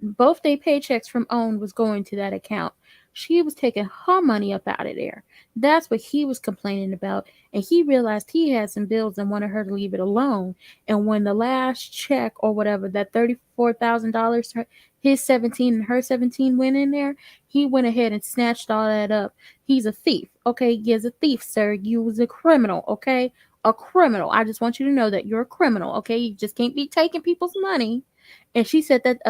both their paychecks from OWN was going to that account. She was taking her money up out of there. That's what he was complaining about. And he realized he had some bills and wanted her to leave it alone. And when the last check or whatever, that $34,000, his 17 and her 17 went in there, he went ahead and snatched all that up. He's a thief. Okay, he's a thief, sir. You was a criminal, okay? A criminal. I just want you to know that you're a criminal, okay? You just can't be taking people's money. And she said that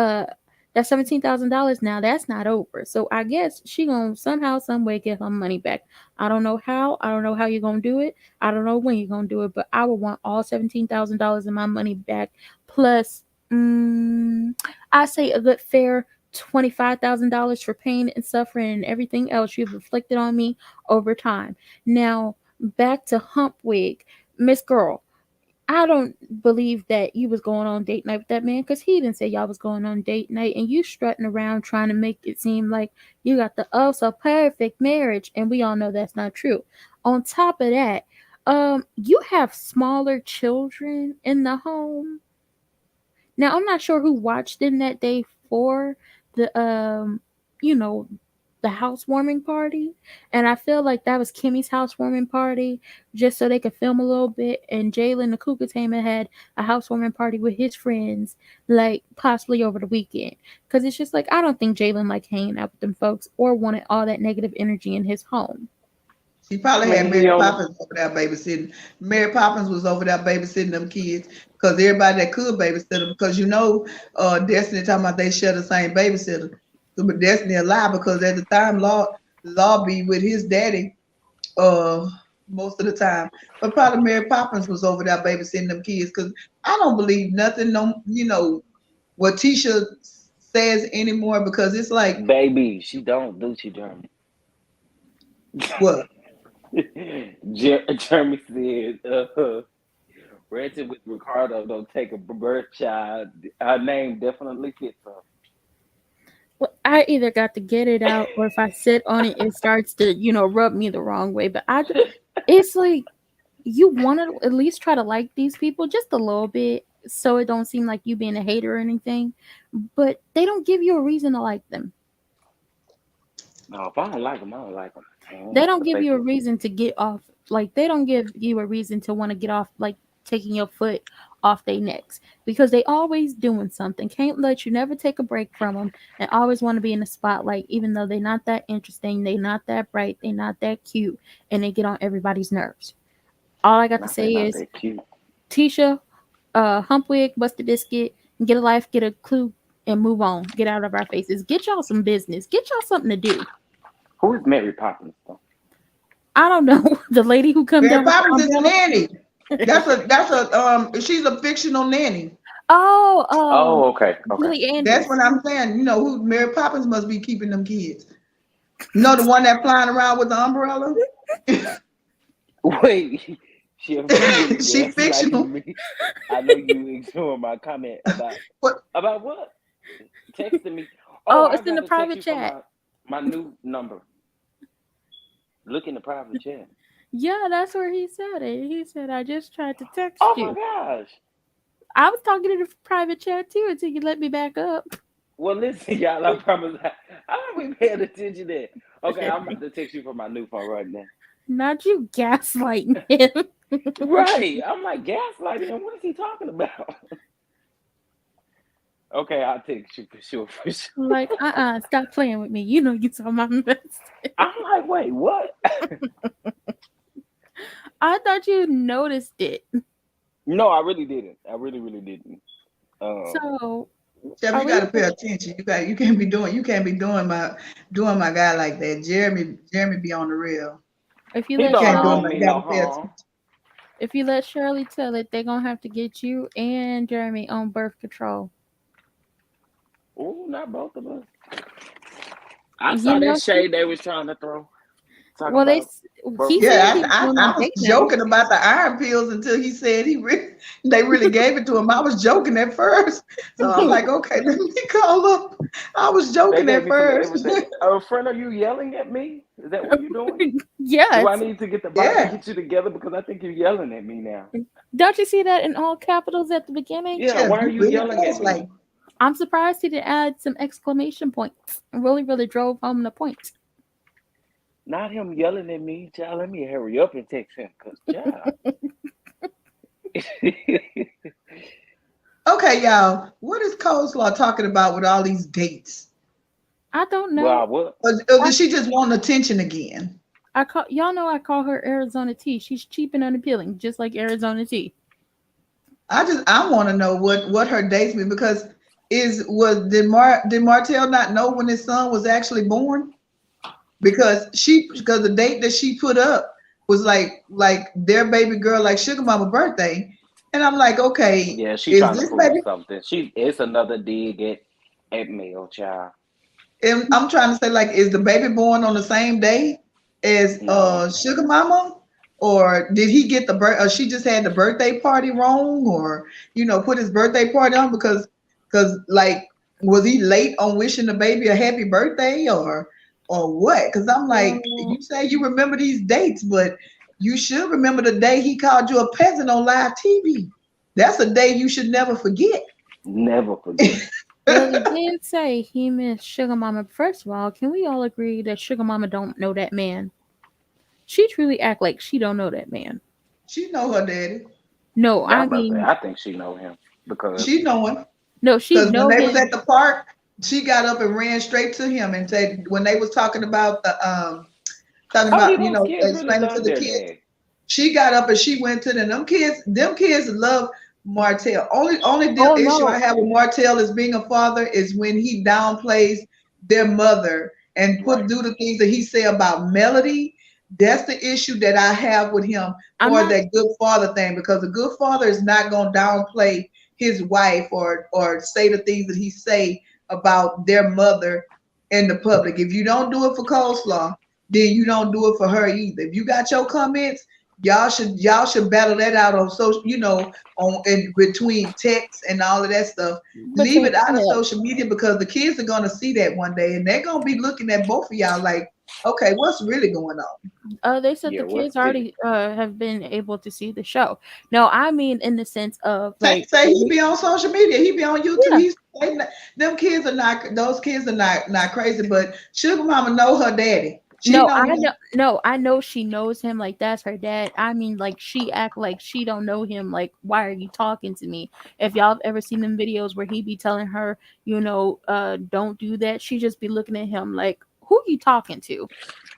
$17,000 now, that's not over. So I guess she gonna somehow, some way get her money back. I don't know how. I don't know how you're gonna do it. I don't know when you're gonna do it. But I would want all $17,000 of my money back, plus, I say a good fair $25,000 for pain and suffering and everything else you've inflicted on me over time. Now back to Humpwig, Miss Girl. I don't believe that you was going on date night with that man because he didn't say y'all was going on date night, and you strutting around trying to make it seem like you got the oh so perfect marriage, and we all know that's not true. On top of that, you have smaller children in the home. Now I'm not sure who watched them that day for the you know the housewarming party, and I feel like that was Kimmy's housewarming party just so they could film a little bit. And Jalen the Cougar Tamer had a housewarming party with his friends, like possibly over the weekend. Because it's just like I don't think Jalen liked hanging out with them folks or wanted all that negative energy in his home. She probably had Man, he Mary on. Poppins over there babysitting. Mary Poppins was over there babysitting them kids because everybody that could babysit them. Because Destiny talking about they share the same babysitter. So, but Destiny a lie because at the time Law be with his daddy uh most of the time. But probably Mary Poppins was over there babysitting them kids because I don't believe nothing. No, what Tisha says anymore because it's like Baby, she don't do she, Jeremy. what. Jeremy said, rented with Ricardo don't take a birth child. Her name definitely fits her. Well, I either got to get it out, or if I sit on it, it starts to, rub me the wrong way. But it's like you want to at least try to like these people just a little bit, so it don't seem like you being a hater or anything. But they don't give you a reason to like them. No, if I don't like them, I don't like them. I They don't have don't to give fake you a it. reason to get off. Like they don't give you a reason to want to get off. Like taking your foot off their necks because they always doing something. Can't let you never take a break from them and always want to be in the spotlight, even though they're not that interesting, they not that bright, they not that cute, and they get on everybody's nerves. All I got to Not they say not is that cute. Tisha, Humpwig, Bust the Biscuit, get a life, get a clue, and move on. Get out of our faces. Get y'all some business. Get y'all something to do. Who is Mary Poppins though? I don't know. The lady who come Mary down with the Poppins is a umbrella. nanny. That's a she's a fictional nanny. Oh, Oh, okay, okay. Julie That's Andrews. what I'm saying. Who Mary Poppins must be keeping them kids. The one that flying around with the umbrella? Wait, she immediately She gaslighting fictional. me. I know you ignoring my comment What? about what? Texting me. Oh, Oh, I it's in got the to text private you from chat. my new number. Look in the private chat. Yeah, that's where he said it. He said, I just tried to text Oh my you. gosh. I was talking in the private chat too until you let me back up. Well, listen, y'all. I promise. I we paying attention there. Okay, I'm about to text you from my new phone right now. Not you gaslighting him. Right. I'm like gaslighting him. What is he talking about? Okay, I'll text you for sure. For sure. Like, stop playing with me. You know you saw my message. I'm like, wait, what? I thought you noticed it. No, I really didn't. I really, really didn't. Um, So Chef, Are you we? gotta pay attention. You can't be doing my guy like that. Jeremy be on the real. If you He let You know I can't do don't him Shirley, like mean you no gotta pay harm. attention. if you let Shirley tell it, they're gonna have to get you and Jeremy on birth control. Ooh, not both of us. I You saw that know she. shade they was trying to throw, talking Well, about birth he said Yeah, he control. was doing it I on was date night. joking about the iron pills until he said they really gave it to him. I was joking at first. So I'm like, okay, let me call up. I was They joking gave at me some of first. everything. Oh, friend, are you yelling at me? Is that what you're doing? Do I Yes. need to get the bot to Yeah. get you together because I think you're yelling at me now? Don't you see that in all capitals at the beginning? Yeah, Chef, why are you you really yelling at gaslight. me? I'm surprised he didn't add some exclamation points. It really, really drove home the point. Not him yelling at me, child. Let me hurry up and text him, cause child. Okay, y'all. What is Coleslaw talking about with all these dates? I don't Well, I know. would. Or I, did she just want attention again? I call y'all know I call her Arizona tea. She's cheap and unappealing, just like Arizona tea. I want to know what her dates mean because did Martell not know when his son was actually born? Because the date that she put up was like their baby girl, like Sugar Mama birthday, and I'm like, okay, Yeah, she is trying to this prove baby? something. It's another dig at Mel, child. And I'm trying to say, like, is the baby born on the same day as No, Sugar Mama, or did he get the birth? Or she just had the birthday party wrong, or put his birthday party on because like was he late on wishing the baby a happy birthday or what? Because I'm like, Well, you say you remember these dates, but you should remember the day he called you a peasant on live TV. That's a day you should never forget. never forget. well, it did say he missed Sugar Mama. First of all, can we all agree that Sugar Mama don't know that man? She truly act like she don't know that man. She know her daddy. No, I I was about to say, mean, I think she know him because She know him. no, she Because when know they was at him. the park, she got up and ran straight to him and said when they was talking about how many of those kids really explaining to love the their kids, dad? she got up and she went to them. Them kids love Martell. Only deal Oh issue I no, have with Martell as being a father is when he downplays their mother and Right. do the things that he say about Melody. That's the issue that I have with him I'm for not. that good father thing because a good father is not gonna downplay his wife or say the things that he say about their mother in the public. If you don't do it for coleslaw, then you don't do it for her either. If you got your comments, y'all should battle that out on social, on in between text and all of that stuff. But Leave to it out of look, social media because the kids are gonna see that one day and they're gonna be looking at both of y'all like, okay, what's really going on? they said Yeah, the what's kids it? already have been able to see the show. No, I mean in the sense of Say, like, say he be on social media, he be on YouTube. yeah. Them kids are not those kids are not crazy, but Sugar Mama know her daddy. She No, know I him. know. No, I know she knows him. Like that's her dad. I mean, like she act like she don't know him. Like, why are you talking to me? If y'all have ever seen them videos where he be telling her, don't do that, she just be looking at him like, who you talking to?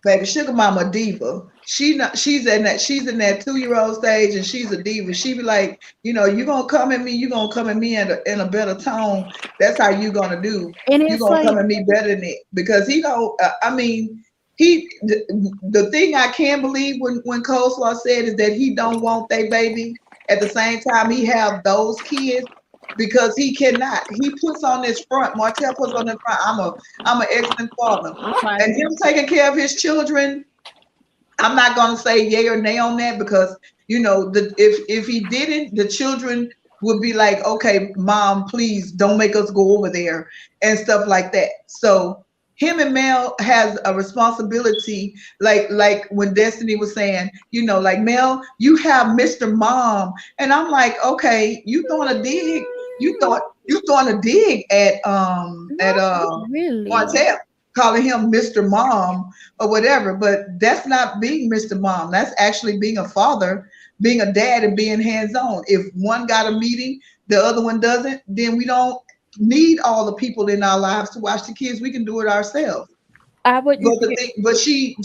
Baby, Sugar Mama a diva. She's in that 2-year-old stage and she's a diva. She be like, you gonna come at me, you gonna come at me in a better tone. That's how you gonna do. And You it's gonna come like, at me better than it. Because he don't I mean, the thing I can't believe when Coleslaw said is that he don't want they baby. At the same time, he have those kids because he cannot. He puts on this front. Martell puts on the front. I'm an excellent father right. and him taking care of his children. I'm not gonna say yay or nay on that because if he didn't, the children would be like, okay, mom, please don't make us go over there and stuff like that. So him and Mel has a responsibility, like when Destiny was saying, like Mel, you have Mr. Mom, and I'm like, okay, you throwing a dig, you throwing a dig at Not really. Martell, calling him Mr. Mom or whatever, but that's not being Mr. Mom. That's actually being a father, being a dad, and being hands-on. If one got a meeting, the other one doesn't, then we don't need all the people in our lives to watch the kids. We can do it ourselves. I But wouldn't. the thing, but she's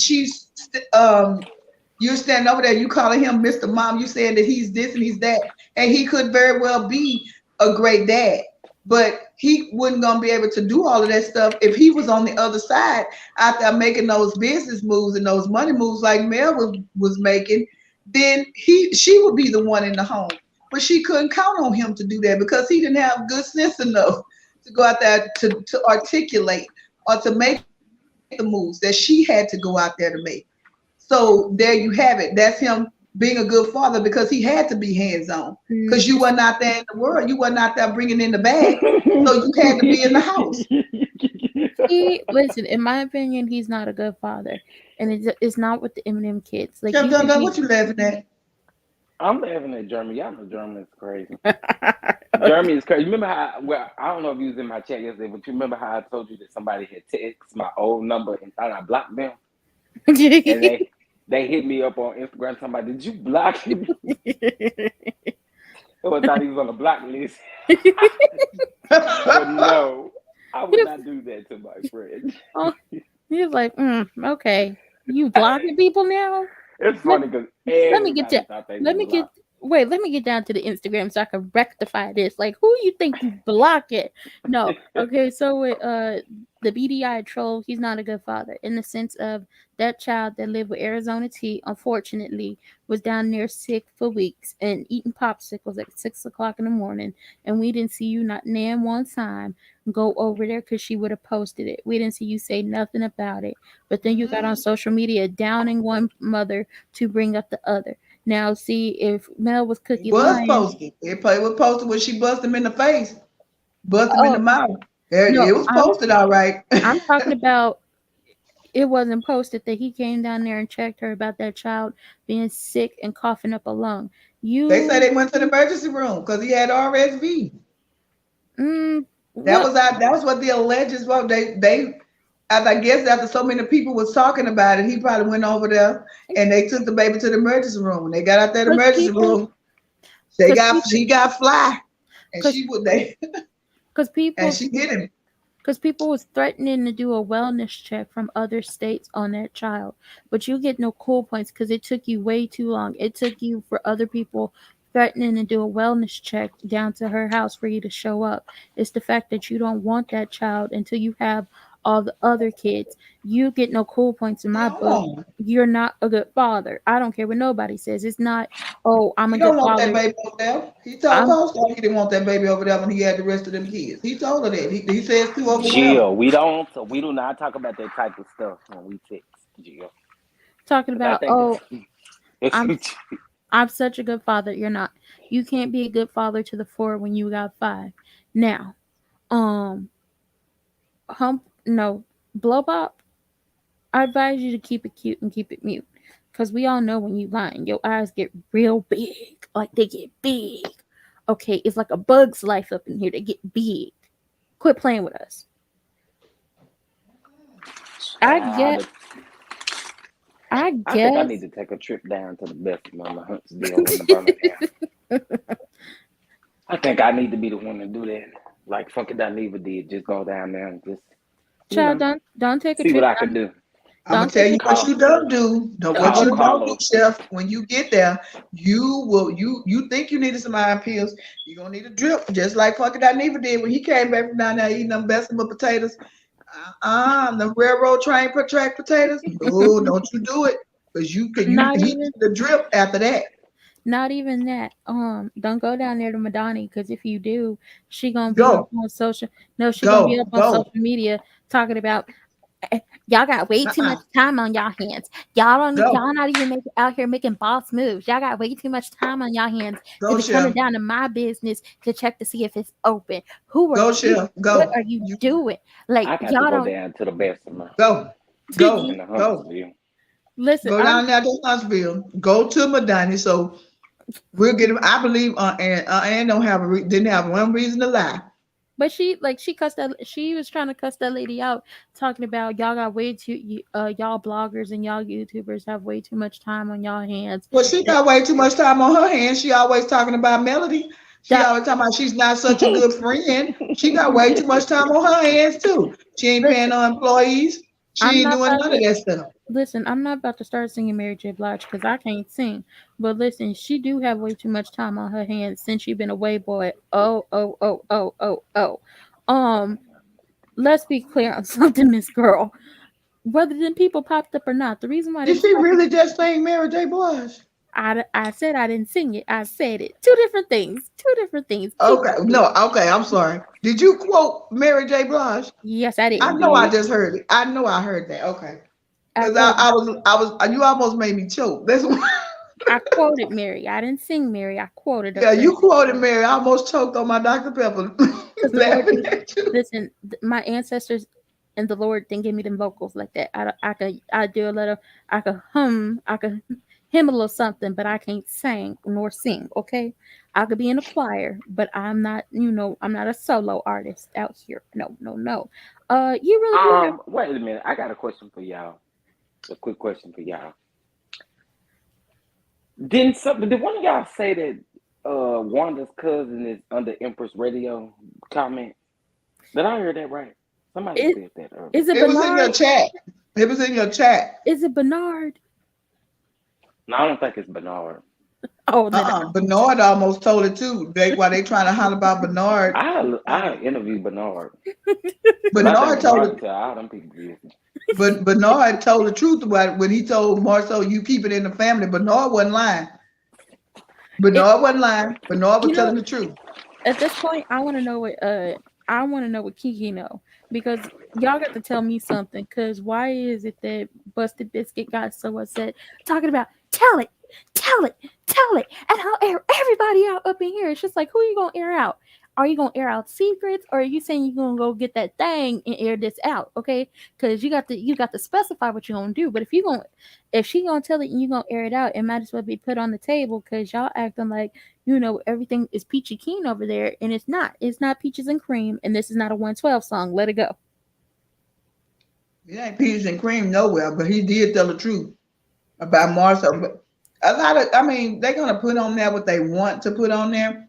you're standing over there, you calling him Mr. Mom, you saying that he's this and he's that, and he could very well be a great dad, but he wasn't gonna be able to do all of that stuff if he was on the other side out there making those business moves and those money moves like Mel was making. Then she would be the one in the home, but she couldn't count on him to do that because he didn't have good sense enough to go out there to articulate or to make the moves that she had to go out there to make. So there you have it. That's him being a good father because he had to be hands on because you wasn't out there in the world. You wasn't out there bringing in the bag. So you had to be in the house. Listen, in my opinion, he's not a good father, and it's not with the Eminem kids. Like Chef you could Dun, be. what you laughing at? I'm laughing at Jeremy. Y'all know Jeremy is crazy. Jeremy is crazy. Remember how? Well, I don't know if you was in my chat yesterday, but you remember how I told you that somebody had texted my old number and thought I blocked them, and they hit me up on Instagram talking about, did you block me? I thought he was on the block list. But no, I would not do that to my friend. Oh, he was like, okay, you blocking people now? It's Let, funny because let me get everybody you. thought they Let was me get. blocked. Wait, let me get down to the Instagram so I can rectify this. Like, who you think you block it? No, okay. So with the BDI troll, he's not a good father in the sense of that child that lived with Arizona T. Unfortunately, was down there sick for weeks and eating popsicles at 6 o'clock in the morning, and we didn't see you not nan one time go over there because she would have posted it. We didn't see you say nothing about it, but then you got on social media downing one mother to bring up the other. Now, see, if Mel was It cookie was lying, posted. It probably was posted when she bust him in the face, bust him in the oh mouth. It no, was posted all right. I'm talking about it wasn't posted that he came down there and checked her about that child being sick and coughing up a lung. They say You, they went to the emergency room because he had RSV. what? That was what the alleges were. They as I guess after so many people was talking about it, he probably went over there and they took the baby to the emergency room. When they got out that Because emergency people, room, because people, she got fly and because she would they because and people she hit him. because people was threatening to do a wellness check from other states on that child, but you get no cool points because it took you way too long. It took you for other people threatening to do a wellness check down to her house for you to show up. It's the fact that you don't want that child until you have all the other kids. You get no cool points in He my don't book. want him. You're not a good father. I don't care what nobody says. It's not, oh, I'm He a good don't want that father. baby over there. He told I'm Coach he didn't want that baby over there when he had the rest of them kids. He told her that. He says too overwhelming. Jill, we do not talk about that type of stuff when we text, Jill, talking because I about, think oh, it's I'm I'm such a good father. You're not. You can't be a good father to the four when you got five. Now, um, no, blow pop. I advise you to keep it cute and keep it mute, cause we all know when you lying, your eyes get real big, like they get big. Okay, it's like a bug's life up in here. They get big. Quit playing with us. I uh, get. I I think I need guess. to take a trip down to the best of Mama Huntsville in Birmingham. I think I need to be the one to do that, like Funky Dineva did. Just go down there and just, you Child, know, don't take a see what trip I can down. do. I'm gonna Don't tell take a you trip. what Call, you don't do. What call you don't do, Carlos. Chef. When you get there, you will you think you needed some iron pills. You're gonna need a drip, just like fucking that Neva did when he came back from down there eating them Bessemer potatoes. The railroad track potatoes. No, don't you do it, because Not he even. need the drip after that. Not even that. Don't go down there to Madani because if you do, she gonna be up Go, on social. No, she gonna be go, up on go. social media talking about y'all got way too Uh-uh. much time on y'all hands. Go, Y'all not even out here making boss moves. Y'all got way too much time on y'all hands to go, be coming Chef. down to my business to check to see if it's open. Who are Go, you? Chef. What Go. are you You doing? Like I got to y'all go don't down to the Bessemer go, go, in the go. Huntsville. listen. Go I'm down there to Huntsville. Go to Madani. So we'll get him. I believe Ann don't have didn't have one reason to lie. But she cussed that she was trying to cuss that lady out, talking about y'all got way too y'all bloggers and y'all YouTubers have way too much time on y'all hands. Well, she That got way too much time on her hands. She always talking about Melody. She that always talking about she's not such a good friend. She got way too much time on her hands too. She ain't paying listen, her employees. She I'm ain't not doing about none of to that stuff. listen. I'm not about to start singing Mary J. Blige because I can't sing. But listen, she do have way too much time on her hands since she been away, boy. Oh. Um, let's be clear on something, Miss Girl. Whether them people popped up or not, the reason why they Did was she popping, really just sing Mary J. Blige? I said I didn't sing it. I said it. Two different things. Two different things. Keep Okay, no, okay, I'm sorry. Did you quote Mary J. Blige? Yes, I I You did. know I did. just heard it. I know I heard that. Okay. I Because quoted. you almost made me choke. That's why. I quoted Mary. I didn't sing Mary. I quoted her Yeah, because you quoted Mary. I almost choked on my Dr. Pepper the Lord laughing didn't at you. listen. My ancestors and the Lord didn't give me them vocals like that. I do a little. I could hum. I could hymn a little something, but I can't sing nor sing. Okay, I could be in a choir, but I'm not. I'm not a solo artist out here. No, no, no. You really do have. Wait a minute. I got a question for y'all. A quick question for y'all. Did one of y'all say that Wanda's cousin is under Empress Radio comment? Did I hear that right? Somebody Is, said that earlier. is it It was in your Bernard? chat. It was in your chat. Is it Bernard? No, I don't think it's Bernard. Oh, then Bernard almost told it too. While they trying to holler about Bernard. I interviewed Bernard, but I think Bernard told Bernard it. can tell all them people business. But Bernard told the truth about it when he told Marcel, "You keep it in the family." Bernard wasn't lying. it. Bernard wasn't lying. Bernard You was know, telling the truth. at this point, I want to know what Kiki know because y'all got to tell me something. Cause why is it that Busted Biscuit got so upset talking about tell it, tell it, tell it, and I'll air everybody out up in here. It's just like who you gonna air out? Are you gonna air out secrets, or are you saying you're gonna go get that thing and air this out? Okay, because you got to specify what you're gonna do. But if she gonna tell it and you gonna air it out, it might as well be put on the table because y'all acting like everything is peachy keen over there, and it's not. It's not peaches and cream, and this is not a 112 song. Let it go. It ain't peaches and cream nowhere, but he did tell the truth about Marcel. But a lot of, I mean, they're gonna put on there what they want to put on there.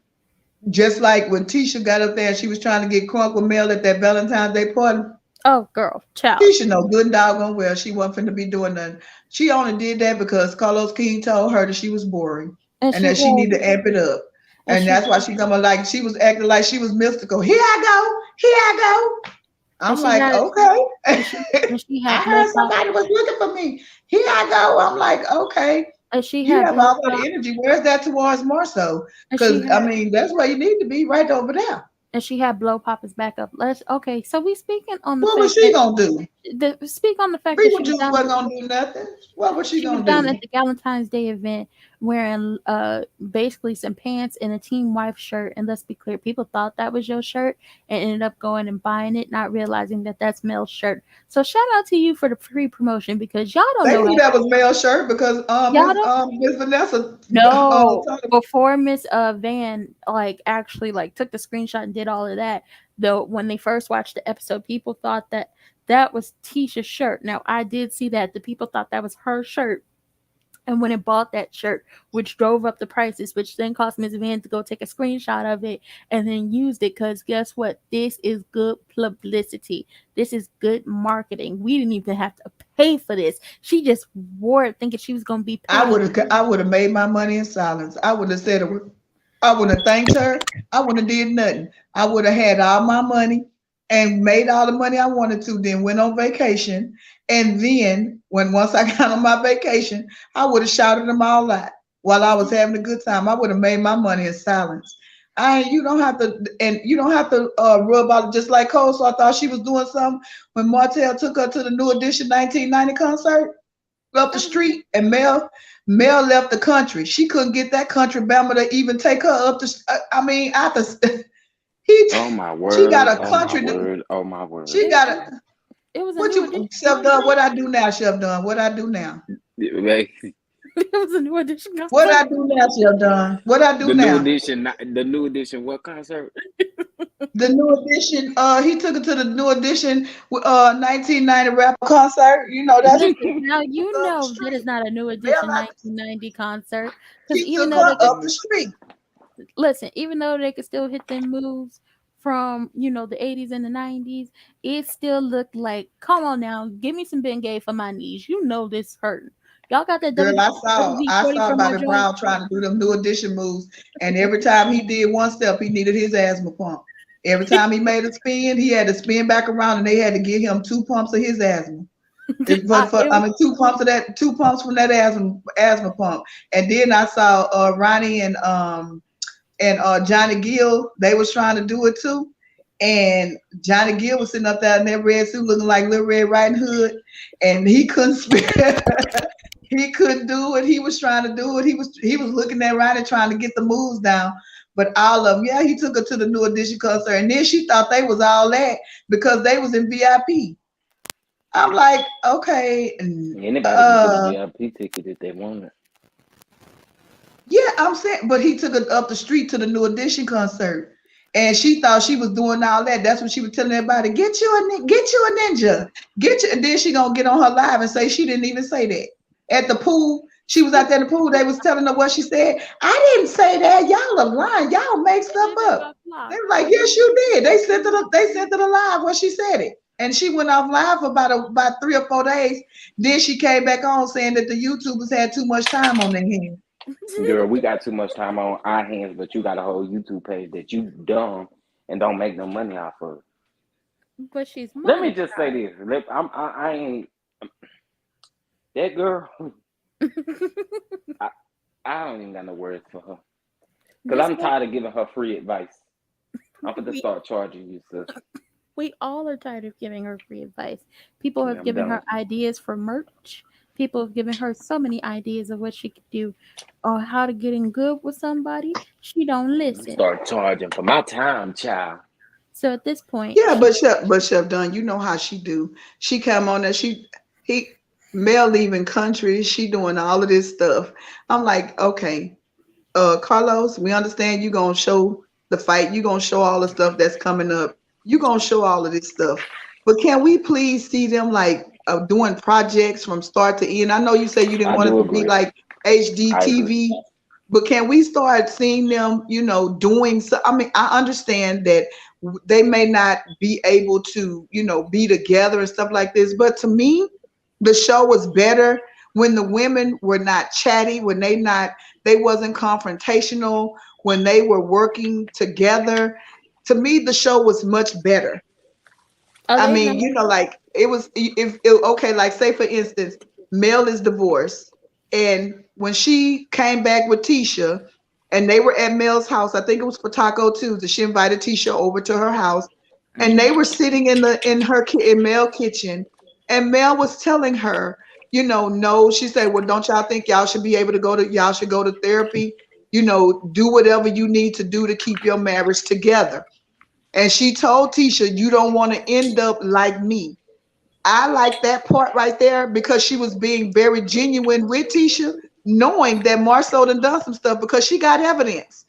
Just like when Tisha got up there and she was trying to get crunk with Mel at that Valentine's Day party. Oh, girl, child. Tisha know good and doggone well she wasn't finna be doing nothing. She only did that because Carlos King told her that she was boring And and she that she was, need to amp it up. and And she that's why she coming like she was acting like she was mystical. Here I go, here I go. and I'm she like, had, and she, okay. and she I had blow heard pop, somebody was looking for me. Here I go. I'm like, okay. and she You had have blow all that pop, energy. Where's that towards more so? and she Because I had mean, that's where you need to be, right over there. and she had blow pop as backup. Let's okay. So we speaking on the What was fact she that gonna do? speak on the fact that People she was Juice down. wasn't gonna do nothing. What was she She was gonna down do? at the Valentine's Day event wearing basically some pants and a team wife shirt. And let's be clear, people thought that was your shirt and ended up going and buying it, not realizing that that's Mel's shirt. So shout out to you for the free promotion because y'all don't They know knew how that was Mel's shirt because y'all don't Miss Vanessa know told her, before Miss Van like actually like took the screenshot and did all of that. Though when they first watched the episode, people thought that that was Tisha's shirt. Now I did see that the people thought that was her shirt and when it bought that shirt, which drove up the prices, which then caused Ms. Van to go take a screenshot of it and then used it. Because guess what? This is good publicity. This is good marketing. We didn't even have to pay for this. She just wore it thinking she was going to be paid. I would have made my money in silence. I would have said I would have thanked her. I wouldn't have did nothing. I would have had all my money and made all the money I wanted to, then went on vacation. And then once I got on my vacation, I would have shouted them all out while I was having a good time. I would have made my money in silence. You don't have to, and you don't have to rub out just like Cole. So I thought she was doing something when Martell took her to the New Edition 1990 concert up the That was street, and Mel left the country. She couldn't get that country Bama to even take her up the. I mean, after he, Oh my she got word! a Oh my country. word! Oh my word! She it, got it, a. it was a What new you, edition Chef Dunn? concert. What I do now, Chef Dunn? What I do now? The It was a new edition What concert. I do now, Chef Dunn? What I do new now? edition, the new edition. What concert? The New Edition. He took it to the New Edition 1990 rap concert. You know that's Listen, now you up the know that is street. not a new Mel, edition 1990 concert because she even took though her they could up the street. listen, even though they could still hit them moves from the 80s and the 90s, it still looked like, come on now, give me some Bengay for my knees. You know this hurting. Y'all got that Girl, WD I 40 saw from my Bobby joint. Brown trying to do them New Edition moves, and every time he did one step, he needed his asthma pump. Every time he made a spin, he had to spin back around, and they had to give him 2 pumps of his asthma. It, 2 pumps from that asthma pump. And then I saw Ronnie and Johnny Gill. They was trying to do it too. And Johnny Gill was sitting up there in that red suit looking like Little Red Riding Hood, and he couldn't spin. He couldn't do it. He was trying to do it. He was looking at Ronnie trying to get the moves down. But all of them, yeah, he took her to the New Edition concert, and then she thought they was all that because they was in VIP. I'm like, okay, Anybody can get a VIP ticket if they want it. yeah, I'm saying, but he took her up the street to the New Edition concert, and she thought she was doing all that. That's what she was telling everybody. Get you a ninja, get you. And then she gonna get on her live and say she didn't even say that at the pool. She was out there in the pool. They was telling her what she said. I didn't say that. Y'all are lying. Y'all make stuff up. They were like, yes, you did. They sent it live when she said it. And she went off live for about 3 or 4 days. Then she came back on saying that the YouTubers had too much time on their hands. Girl, we got too much time on our hands, but you got a whole YouTube page that you dumb and don't make no money off of. but she's Let me monetized. just say this. I ain't that girl. I don't even got no words for her. Because This I'm one, tired of giving her free advice. I'm going to we start charging you, sis. we all are tired of giving her free advice. People Yeah, have I'm given done. her ideas for merch. People have given her so many ideas of what she could do or how to get in good with somebody. She don't listen. Start charging for my time, child. So at this point, Yeah, she but Chef Dunn, you know how she do. She come on there. He Mel leaving country. She doing all of this stuff. I'm like, okay, Carlos, we understand you gonna show the fight. You gonna show all the stuff that's coming up. You gonna show all of this stuff. But can we please see them like doing projects from start to end? I know you say you didn't I want it do to be agree. like I agree. HDTV, but can we start seeing them, doing so? I mean, I understand that they may not be able to, be together and stuff like this, but to me, the show was better when the women were not chatty, when they wasn't confrontational, when they were working together. To me, the show was much better. are I they mean, not? like it was okay, like say for instance, Mel is divorced, and when she came back with Tisha, and they were at Mel's house, I think it was for Taco Tuesday. She invited Tisha over to her house, and they Mhm. were sitting in Mel kitchen, and Mel was telling her, no, she said, well, don't y'all think y'all should go to therapy, do whatever you need to do to keep your marriage together. And she told Tisha, you don't want to end up like me. I like that part right there because she was being very genuine with Tisha, knowing that Marcel done some stuff because she got evidence.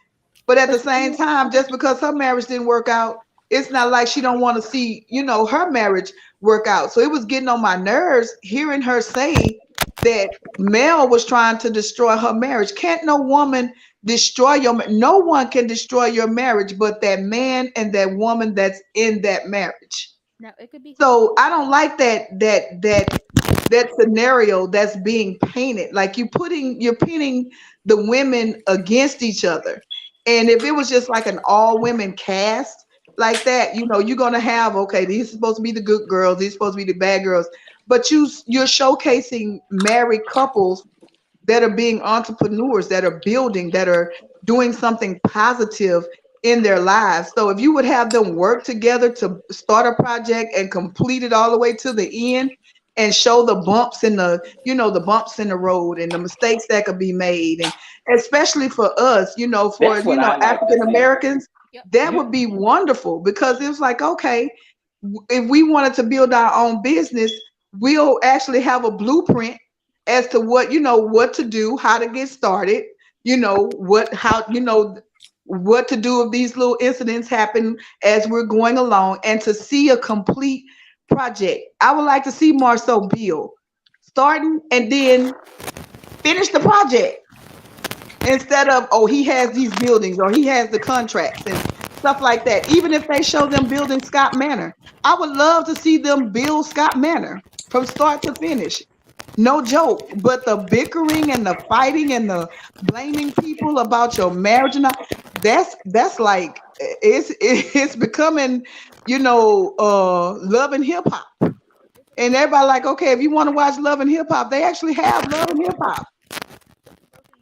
But at the But same time, just because her marriage didn't work out, it's not like she don't want to see, her marriage work out. So it was getting on my nerves hearing her say that Mel was trying to destroy her marriage. Can't no woman destroy no one can destroy your marriage but that man and that woman that's in that marriage. now it could be So I don't like that scenario that's being painted. Like you're pinning the women against each other. And if it was just like an all women cast like that, you're gonna have, okay, these are supposed to be the good girls, these are supposed to be the bad girls. But you're showcasing married couples that are being entrepreneurs, that are building, that are doing something positive in their lives. So if you would have them work together to start a project and complete it all the way to the end and show the bumps in the bumps in the road and the mistakes that could be made, and especially for us, That's what I like to African see. Americans, yep. that You would be wonderful because it was like, okay, if we wanted to build our own business, we'll actually have a blueprint as to what to do, how to get started, what to do if these little incidents happen as we're going along, and to see a complete project. I would like to see Marcel build, starting and then finish the project instead of, oh, he has these buildings or he has the contracts and stuff like that. Even if they show them building Scott Manor, I would love to see them build Scott Manor from start to finish. No joke. But the bickering and the fighting and the blaming people about your marriage and all, that's like it's becoming, love and hip hop. And everybody like, okay, if you want to watch love and hip hop, they actually have love and hip hop.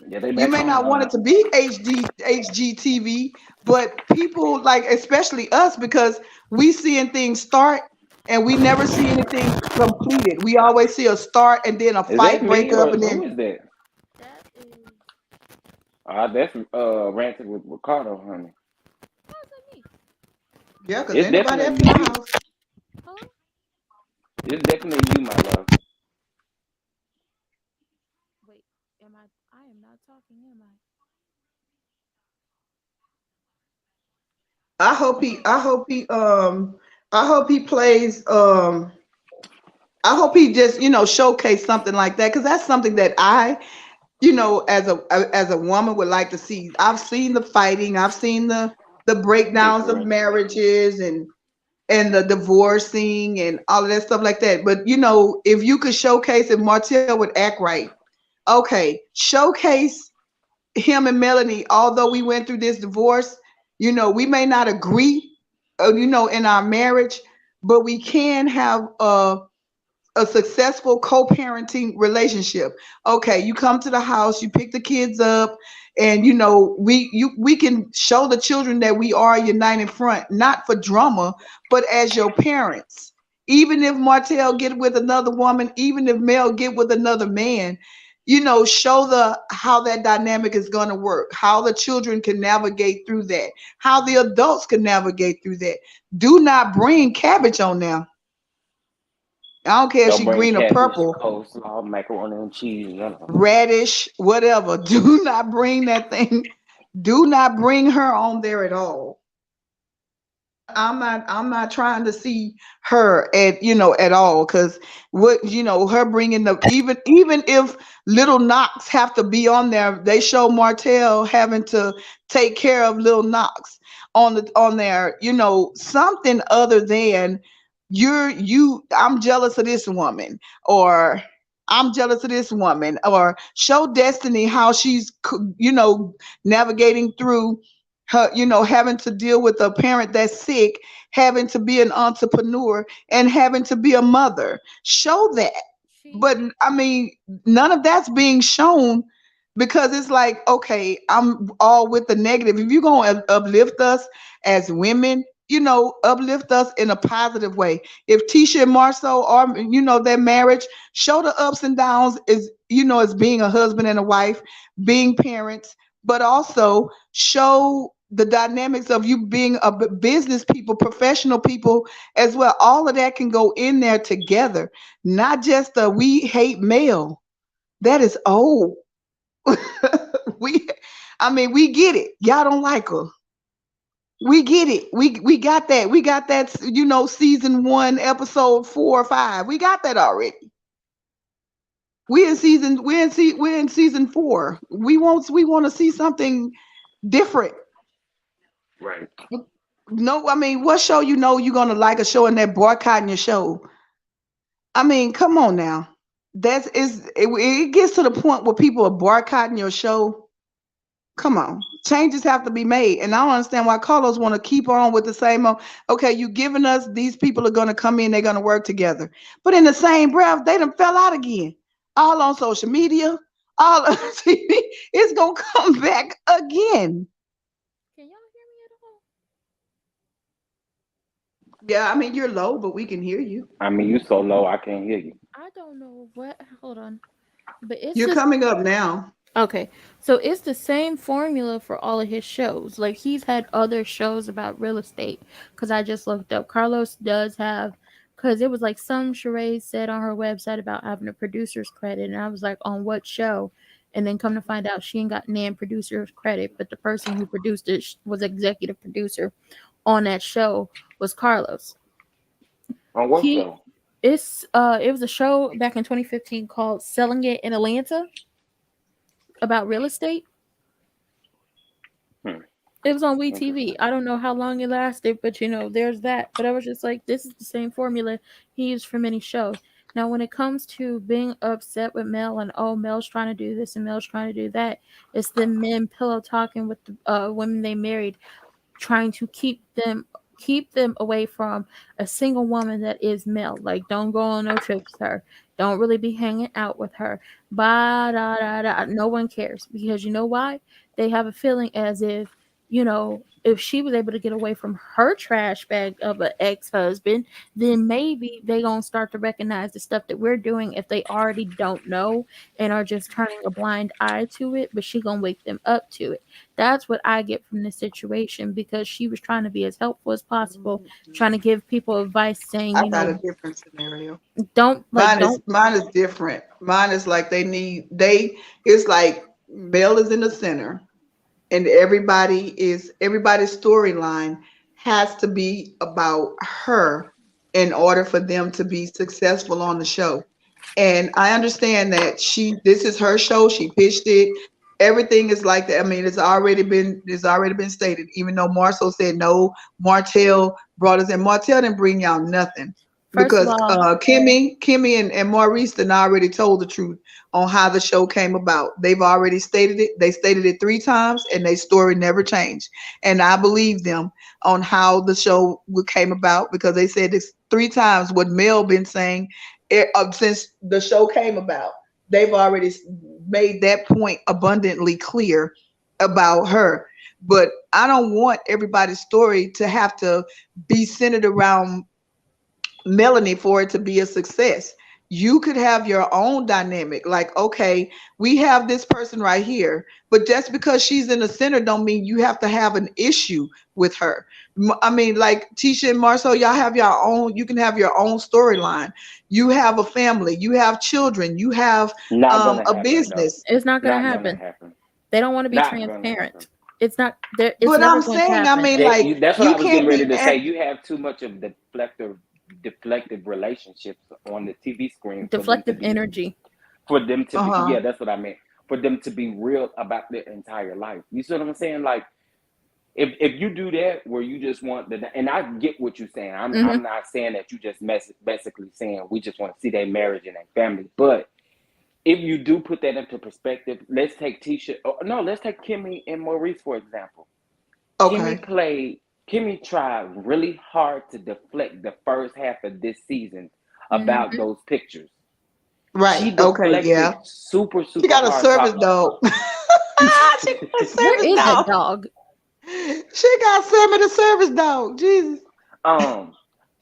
Yeah, they You back may on. not want it to be HGTV, but people like, especially us, because we seeing things start and we never see anything completed. We always see a start and then a Is that fight break me up or and who then is that? That is. That's ranting with Ricardo, honey. How is that me? yeah, because It's ain't nobody definitely else in my you. house. Huh? It's definitely you, my love. Wait. Am I? I am not talking. Am I? I hope he I hope he I hope he plays I hope he just, showcase something like that, because that's something that I, as a woman would like to see. I've seen the fighting, I've seen the breakdowns of Bickering. marriages and the divorcing and all of that stuff like that. But if you could showcase, if Martell would act right, okay, showcase him and Melanie, although we went through this divorce, we may not agree, in our marriage, but we can have a successful co-parenting relationship. Okay, you come to the house, you pick the kids up, and we can show the children that we are a united front, not for drama, but as your parents. Even if Martell get with another woman, even if Mel get with another man, show the how that dynamic is going to work, how the children can navigate through that, how the adults can navigate through that. Do not bring cabbage on now. I don't care if Don't she bring green or cabbage, purple, coleslaw, macaroni and cheese. radish, whatever. Do not bring that thing. Do not bring her on there at all. I'm not trying to see her at all, because what her bringing the, even if little Knox have to be on there, they show Martell having to take care of little Knox on there, something other than I'm jealous of this woman, or I'm jealous of this woman, or show Destiny how she's navigating through her, having to deal with a parent that's sick, having to be an entrepreneur, and having to be a mother. Show that. She. But I mean, none of that's being shown, because it's like, okay, I'm all with the negative. If you're going to uplift us as women, uplift us in a positive way. If Tisha and Marsau are, their marriage, show the ups and downs as being a husband and a wife, being parents, but also show the dynamics of you being a business people, professional people as well. All of that can go in there together, not just a we hate male. That is old. we, I mean, we get it. Y'all don't like her. We get it. We got that. We got that. Season 1, episode 4 or 5. We got that already. We're in season 4. We want to see something different. Right. No, I mean, what show you're gonna like a show and they're boycotting your show? I mean, come on now. It gets to the point where people are boycotting your show. Come on, changes have to be made, and I don't understand why Carlos want to keep on with the same. Okay, you giving us these people are gonna come in, they're gonna work together, but in the same breath, they done fell out again. All on social media, all on TV. It's gonna come back again. Can y'all hear me at all? Yeah, I mean you're low, but we can hear you. I mean, you so low, I can't hear you. I don't know what. Hold on. But it's You're just coming up now. okay. So it's the same formula for all of his shows. Like he's had other shows about real estate. Because I just looked up. Carlos does have. Because it was like some charade said on her website about having a producer's credit, and I was like, on what show? And then come to find out, she ain't got named producer's credit, but the person who produced it was executive producer on that show was Carlos. On what He show? it was a show back in 2015 called Selling It in Atlanta about real estate. Hmm. It was on WeTV. Interesting. I don't know how long it lasted, but there's that. But I was just like, this is the same formula he used for many shows. Now, when it comes to being upset with Mel and oh, Mel's trying to do this and Mel's trying to do that, it's the men pillow talking with the women they married. trying to keep them away from a single woman that is male. Like, don't go on no trips with her. Don't really be hanging out with her. Blah, da, da, da. No one cares, because you know why? They have a feeling as if, if she was able to get away from her trash bag of an ex-husband, then maybe they gonna start to recognize the stuff that we're doing if they already don't know and are just turning a blind eye to it. But she gonna wake them up to it. That's what I get from this situation, because she was trying to be as helpful as possible, trying to give people advice, saying, I got a different scenario. don't like don't. Mine is different. Mine is like it's like Mel is in the center, and everybody's storyline has to be about her in order for them to be successful on the show. And I understand that this is her show. She pitched it. Everything is like that. I mean, it's already been stated. Even though Marceau said no, Martell brought us in. Martell didn't bring y'all nothing First of because all, Kimmy and Maurice then already told the truth on how the show came about. They've already stated it. They stated it 3 times, and their story never changed. And I believe them on how the show came about, because they said this 3 times. What Mel been saying since the show came about. They've already made that point abundantly clear about her. But I don't want everybody's story to have to be centered around Melanie for it to be a success. You could have your own dynamic. Like, okay, we have this person right here, but just because she's in the center don't mean you have to have an issue with her. I mean, like Tisha and Marsau, y'all have your own. You can have your own storyline. You have a family. You have children. You have Not gonna a happen though. business. it's not gonna Not gonna happen. happen. They don't want to be Not gonna happen. transparent. It's not there. It's But never I'm going to saying, I happen. mean, like That's what you I was getting can't ready be to say. You have too much of deflective relationships on the TV screen Deflective energy. for them to be Uh-huh. yeah, that's what I meant. For them to be real about their entire life. You see what I'm saying? Like if you do that where you just want and I get what you're saying. Hmm. I'm not saying that you just basically saying we just want to see their marriage and their family. But if you do put that into perspective, let's take let's take Kimmy and Maurice for example. Okay. Kimmy tried really hard to deflect the first half of this season about Hmm. those pictures. Right. She Okay. Yeah. deflected super, She super got a hard service talking. dog. She got a Where service is that dog. dog? She got Sammy the service dog. Jesus.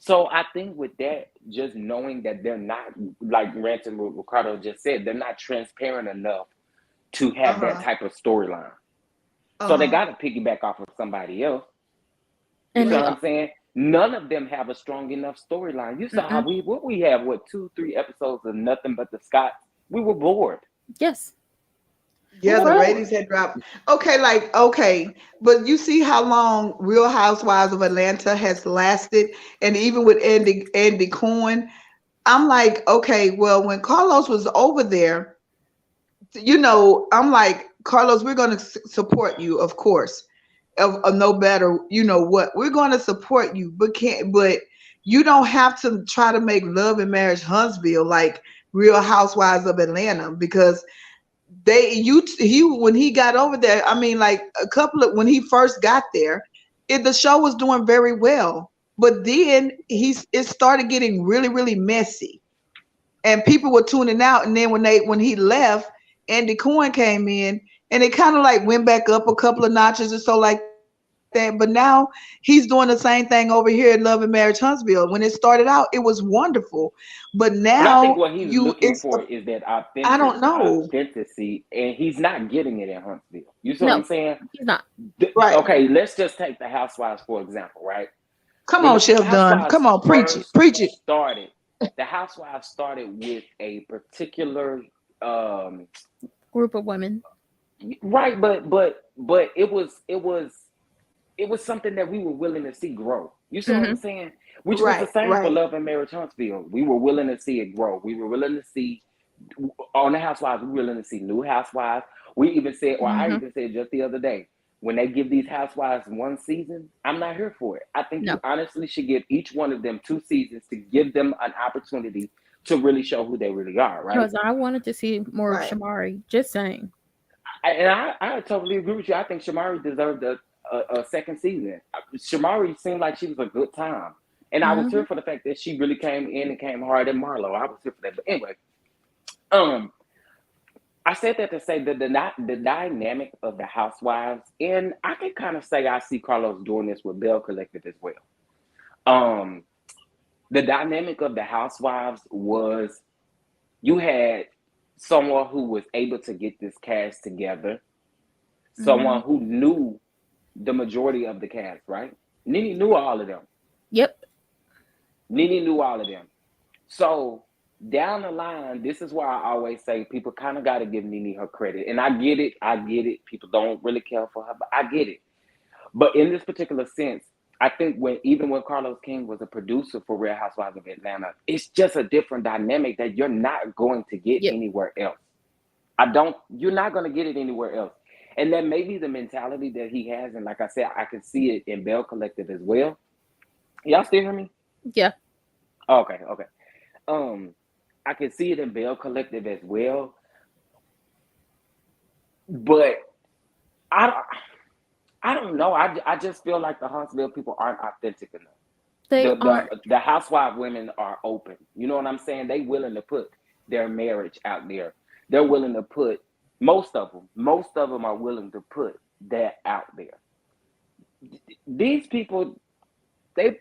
So I think with that, just knowing that they're not, like Ransom Ricardo just said, they're not transparent enough to have that Uh-huh. type of storyline. So they Uh-huh. got to piggyback off of somebody else. You And see they what Right. I'm saying? None of them have a strong enough storyline. You saw how mm-mm. we have 2, 3 episodes of nothing but the Scots. We were bored. Yes, We Yeah, were the bored. ratings had dropped. Okay, but you see how long Real Housewives of Atlanta has lasted, and even with Andy Cohen, I'm like, okay, well, when Carlos was over there, I'm like, Carlos, we're going to support you, of course, of no matter what, we're going to support you, but you don't have to try to make Love and Marriage Huntsville like Real Housewives of Atlanta, because he when he got over there, I mean, like when he first got there, the show was doing very well, but then it started getting really, really messy, and people were tuning out. And then when he left, Andy Cohen came in, and it kind of like went back up a couple of notches or so like that. But now he's doing the same thing over here at Love and Marriage Huntsville. When it started out, it was wonderful, but And now I think what he's looking it's for is that I don't know. authenticity, and he's not getting it in Huntsville. You see what I'm no, saying? he's not. Right. Okay, let's just take the Housewives for example, right? Come When on, the Chef Dunn. Housewives Come on, preach it. first Preach it. started, the Housewives started with a particular um Group of women. right, but it was something that we were willing to see grow. You see what I'm Hmm. saying? Which was the Right, same for right. Love and Marriage Huntsville. We were willing to see it grow. We were willing to see on the Housewives. We were willing to see new Housewives. We even said, or I Hmm. even said just the other day, when they give these Housewives one season, I'm not here for it. I think you No, honestly should give each one of them 2 seasons to give them an opportunity to really show who they really are, right? because I wanted to see more of Right. Shamari. Just saying. And I totally agree with you. I think Shamari deserved a second season. Shamari seemed like she was a good time, and I was here Mm-hmm. for the fact that she really came in and came hard at Marlo. I was here for that. But anyway, um, I said that to say that the dynamic of the housewives, and I can kind of say I see Carlos doing this with Bell Collective as well. Um, the dynamic of the housewives was you had someone who was able to get this cast together, Mm-hmm. someone who knew the majority of the cast, right? Nene knew all of them. Yep. Nene knew all of them. So down the line, this is why I always say people kind of got to give Nene her credit. And I get it. I get it. People don't really care for her, but I get it. But in this particular sense, I think even when Carlos King was a producer for Real Housewives of Atlanta, it's just a different dynamic that you're not going to get Yep. anywhere else. You're not going to get it anywhere else. And that may be the mentality that he has. And like I said, I can see it in Bell Collective as well. Y'all still hear me? Yeah. Okay, okay. Um, I can see it in Bell Collective as well. But I, I don't know. I just feel like the Huntsville people aren't authentic enough. They aren't. The housewife women are open. You know what I'm saying? They willing to put their marriage out there. They're willing to put most of them are willing to put that out there. These people, they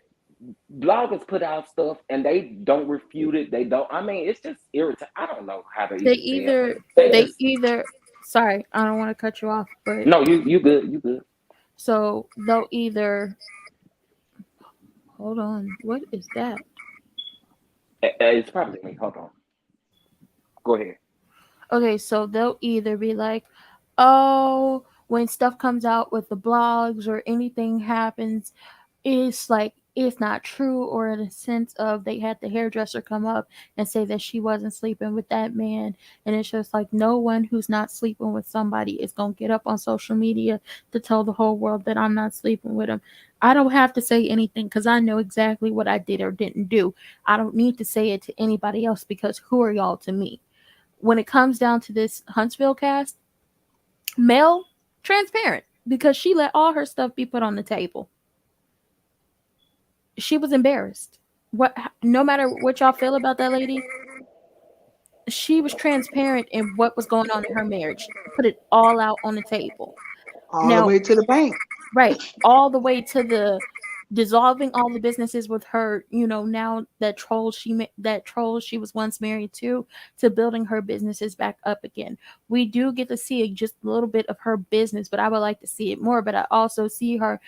bloggers put out stuff and they don't refute it. They don't. I mean, it's just irritating. I don't know how to They even say it. either They they just either sorry, I don't want to cut you off, but no. You good. You good. so they'll either hold on. What is that? It's probably me. Hold on. Go ahead. Okay, so they'll either be like, oh, when stuff comes out with the blogs or anything happens, it's like it's not true, or in a sense of they had the hairdresser come up and say that she wasn't sleeping with that man. And it's just like no one who's not sleeping with somebody is going to get up on social media to tell the whole world that I'm not sleeping with him. I don't have to say anything because I know exactly what I did or didn't do. I don't need to say it to anybody else because who are y'all to me? When it comes down to this Huntsville cast, Mel, transparent because she let all her stuff be put on the table. She was embarrassed. What? No matter what y'all feel about that lady, she was transparent in what was going on in her marriage. Put it all out on the table. all the Now, way to the bank. right, all the way to the dissolving all the businesses with her, now that troll she was once married to building her businesses back up again. We do get to see just a little bit of her business, but I would like to see it more. But I also see her,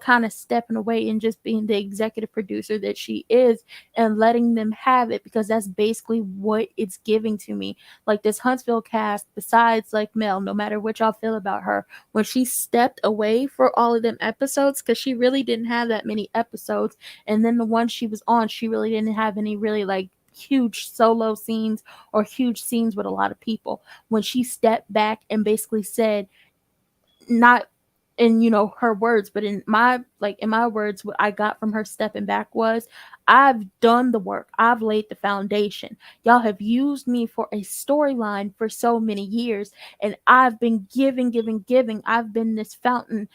kind of stepping away and just being the executive producer that she is and letting them have it, because that's basically what it's giving to me. Like this Huntsville cast, besides like Mel, no matter what y'all feel about her, when she stepped away for all of them episodes, because she really didn't have that many episodes, and then the one she was on, she really didn't have any really like huge solo scenes or huge scenes with a lot of people. When she stepped back and basically said, not in her words, but in my words, what I got from her stepping back was, I've done the work, I've laid the foundation. Y'all have used me for a storyline for so many years, and I've been giving. I've been this fountain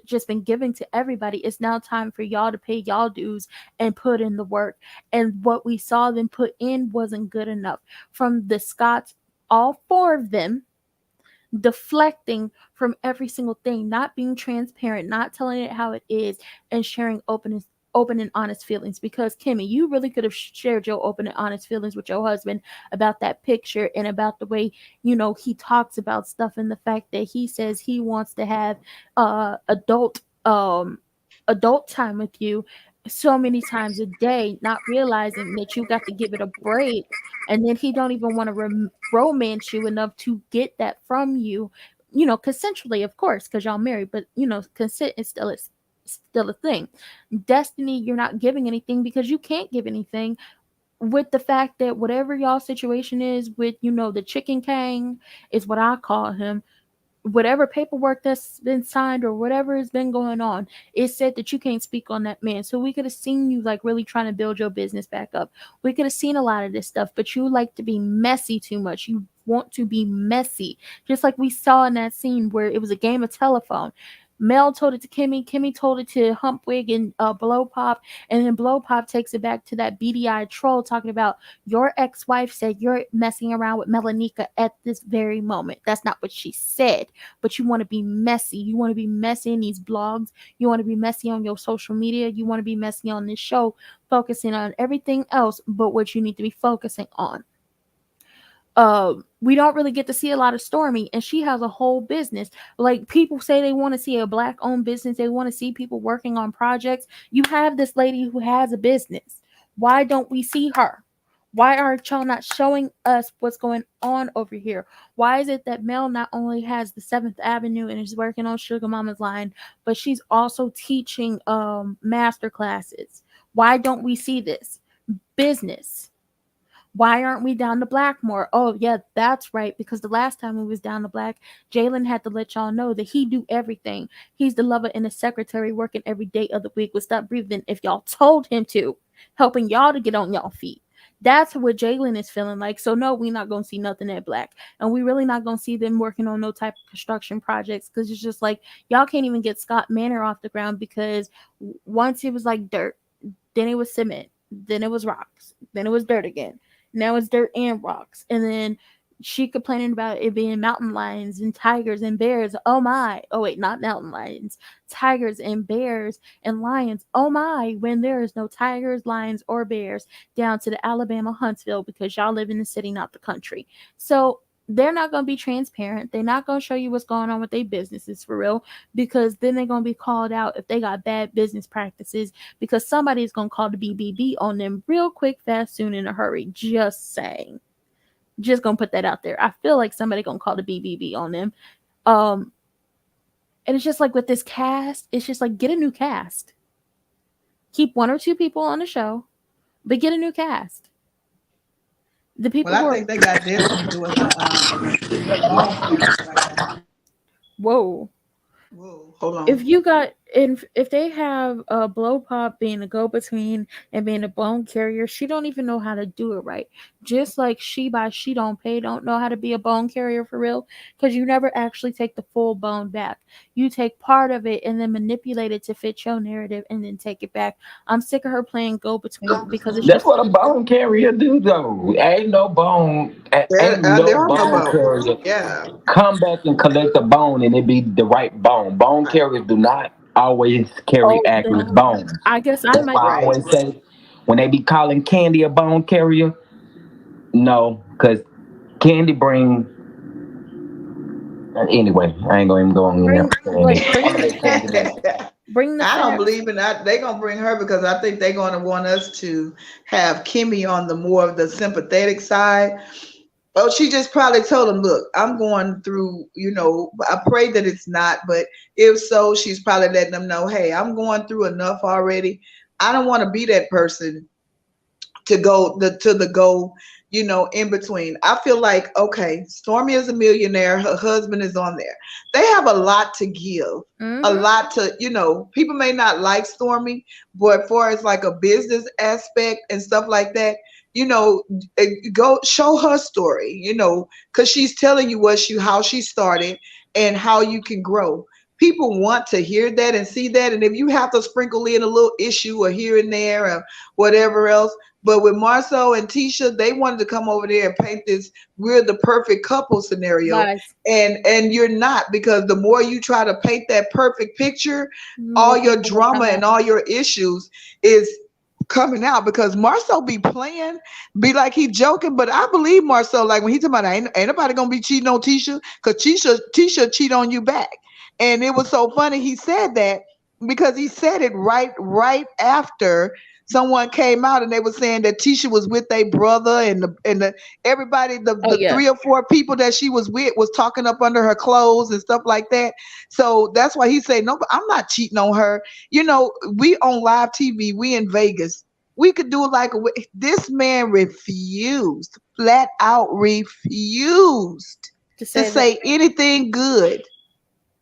just been giving to everybody. It's now time for y'all to pay y'all dues and put in the work. And what we saw them put in wasn't good enough. From the Scots, all four of them deflecting from every single thing, not being transparent, not telling it how it is, and sharing open and honest feelings. Because Kimmy, you really could have shared your open and honest feelings with your husband about that picture and about the way he talks about stuff, and the fact that he says he wants to have adult time with you so many times a day, not realizing that you got to give it a break. And then he don't even want to romance you enough to get that from you, consensually, of course, because y'all married. But consent is still a thing. Destiny, you're not giving anything because you can't give anything, with the fact that whatever y'all situation is with the chicken king, is what I call him. Whatever paperwork that's been signed or whatever has been going on, it said that you can't speak on that man. So we could have seen you like really trying to build your business back up. We could have seen a lot of this stuff, but you like to be messy too much. You want to be messy, just like we saw in that scene where it was a game of telephone. Mel told it to Kimmy. Kimmy told it to Humpwig and Blow Pop, and then Blow Pop takes it back to that beady-eyed troll talking about your ex-wife said you're messing around with Melanika at this very moment. That's not what she said, but you want to be messy. You want to be messy in these blogs. You want to be messy on your social media. You want to be messy on this show, focusing on everything else but what you need to be focusing on. We don't really get to see a lot of Stormy, and she has a whole business. Like, people say they want to see a black owned business, they want to see people working on projects. You have this lady who has a business. Why don't we see her? Why aren't y'all not showing us what's going on over here? Why is it that Mel not only has the 7th Avenue and is working on Sugar Mama's line, but she's also teaching master classes? Why don't we see this business? Why aren't we down to black more? Oh, yeah, that's right. Because the last time we was down to black, Jalen had to let y'all know that he do everything. He's the lover and the secretary working every day of the week with Stop Breathing if y'all told him to, helping y'all to get on y'all feet. That's what Jalen is feeling like. So no, we not gonna see nothing at black, and we really not gonna see them working on no type of construction projects, because it's just like y'all can't even get Scott Manor off the ground, because once it was like dirt, then it was cement, then it was rocks, then it was dirt again. Now it's dirt and rocks. And then she complaining about it being mountain lions and tigers and bears. Oh my. Oh wait, not mountain lions. Tigers and bears and lions. Oh my, when there is no tigers, lions, or bears down to the Alabama Huntsville, because y'all live in the city, not the country. So they're not going to be transparent. They're not going to show you what's going on with their businesses for real, because then they're going to be called out if they got bad business practices, because somebody's going to call the BBB on them real quick, fast, soon, in a hurry. Just saying. Just going to put that out there. I feel like somebody going to call the BBB on them. And it's just like with this cast, it's just like, get a new cast. Keep 1 or 2 people on the show, but get a new cast. The people Well, I think they got Destiny doing the bone carriers right now. Whoa. Whoa, hold on. If they have a Blow Pop being a go between and being a bone carrier, she don't even know how to do it right. Just like she don't pay don't know how to be a bone carrier for real, because you never actually take the full bone back. You take part of it and then manipulate it to fit your narrative and then take it back. I'm sick of her playing go between, because it's That's just what a bone carrier do, though. Ain't There no are no bone bones. carrier Yeah. come back and collect the bone and it be the right bone. Bone Right. carriers do not always carry oh accurate then bones. I guess I That's might why I Right. always say when they be calling Candy a bone carrier, no, because Candy bring. Anyway, I ain't gonna even go on there. bring I'm gonna the let Candy facts. live. Bring the I don't facts. believe in that. They're gonna bring her because I think they're gonna want us to have Kimmy on the more of the sympathetic side. Oh, she just probably told him, look, I'm going through, I pray that it's not, but if so, she's probably letting them know, hey, I'm going through enough already. I don't want to be that person to go in between. I feel like, okay, Stormy is a millionaire, her husband is on there, they have a lot to give, a Mm-hmm. lot to, people may not like Stormy, but far as like a business aspect and stuff like that, go show her story, because she's telling you how she started and how you can grow. People want to hear that and see that, and if you have to sprinkle in a little issue or here and there or whatever else. But with Marcel and Tisha, they wanted to come over there and paint this we're the perfect couple scenario. Lies. And you're not, because the more you try to paint that perfect picture, all More your people will drama come and out. all your issues is coming out, because Marcel be playing, be like he joking, but I believe Marcel, like when he talking about ain't nobody gonna be cheating on Tisha, because Tisha cheat on you back. And it was so funny he said that, because he said it right after someone came out and they were saying that Tisha was with their brother, and the everybody, Oh the yeah. 3 or 4 people that she was with was talking up under her clothes and stuff like that. So that's why he said, no, but I'm not cheating on her. We on live TV, we in Vegas. We could do it like this man refused, flat out refused To to say that. say anything good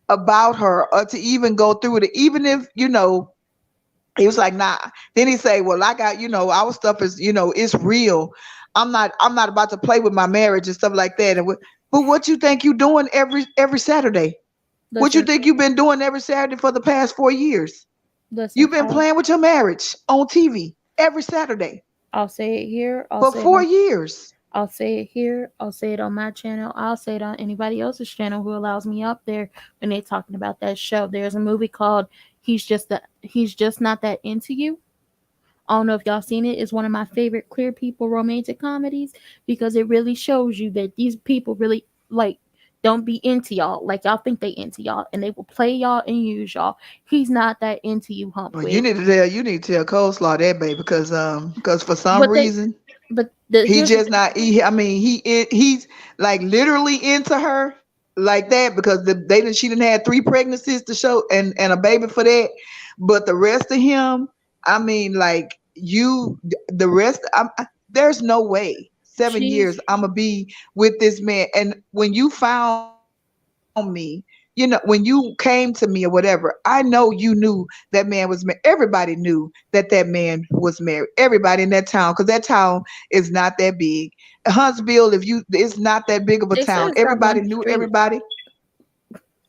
about her or to even go through it, even if he was like, nah. Then he say, well, I got, our stuff is, it's real. I'm not about to play with my marriage and stuff like that. But what you think you doing every Saturday? What you Listen, think you've been doing every Saturday for the past 4 years? listen. You've been playing with your marriage on TV every Saturday I'll say it here. I'll for say it four on. years. I'll say it here. I'll say it on my channel. I'll say it on anybody else's channel who allows me up there when they're talking about that show. There's a movie called He's Just Not That Into You. I don't know if y'all seen it. It's one of my favorite queer people romantic comedies because it really shows you that these people really like don't be into y'all like y'all think they into y'all, and they will play y'all and use y'all. He's not that into you, hump Well, wit. you need to tell Coleslaw that, baby, because for some But they reason but the he here's the just not. I mean, he's like literally into her like that because she didn't had 3 pregnancies to show and a baby for that. But the rest of him, I mean, like the rest. There's no way 7 years she's I'm gonna be with this man. And when you found me, when you came to me or whatever, I know you knew that man was married. Everybody knew that that man was married. Everybody in that town, because that town is not that big. Huntsville, it's not that big of a they said town. it's got Everybody one knew street. everybody.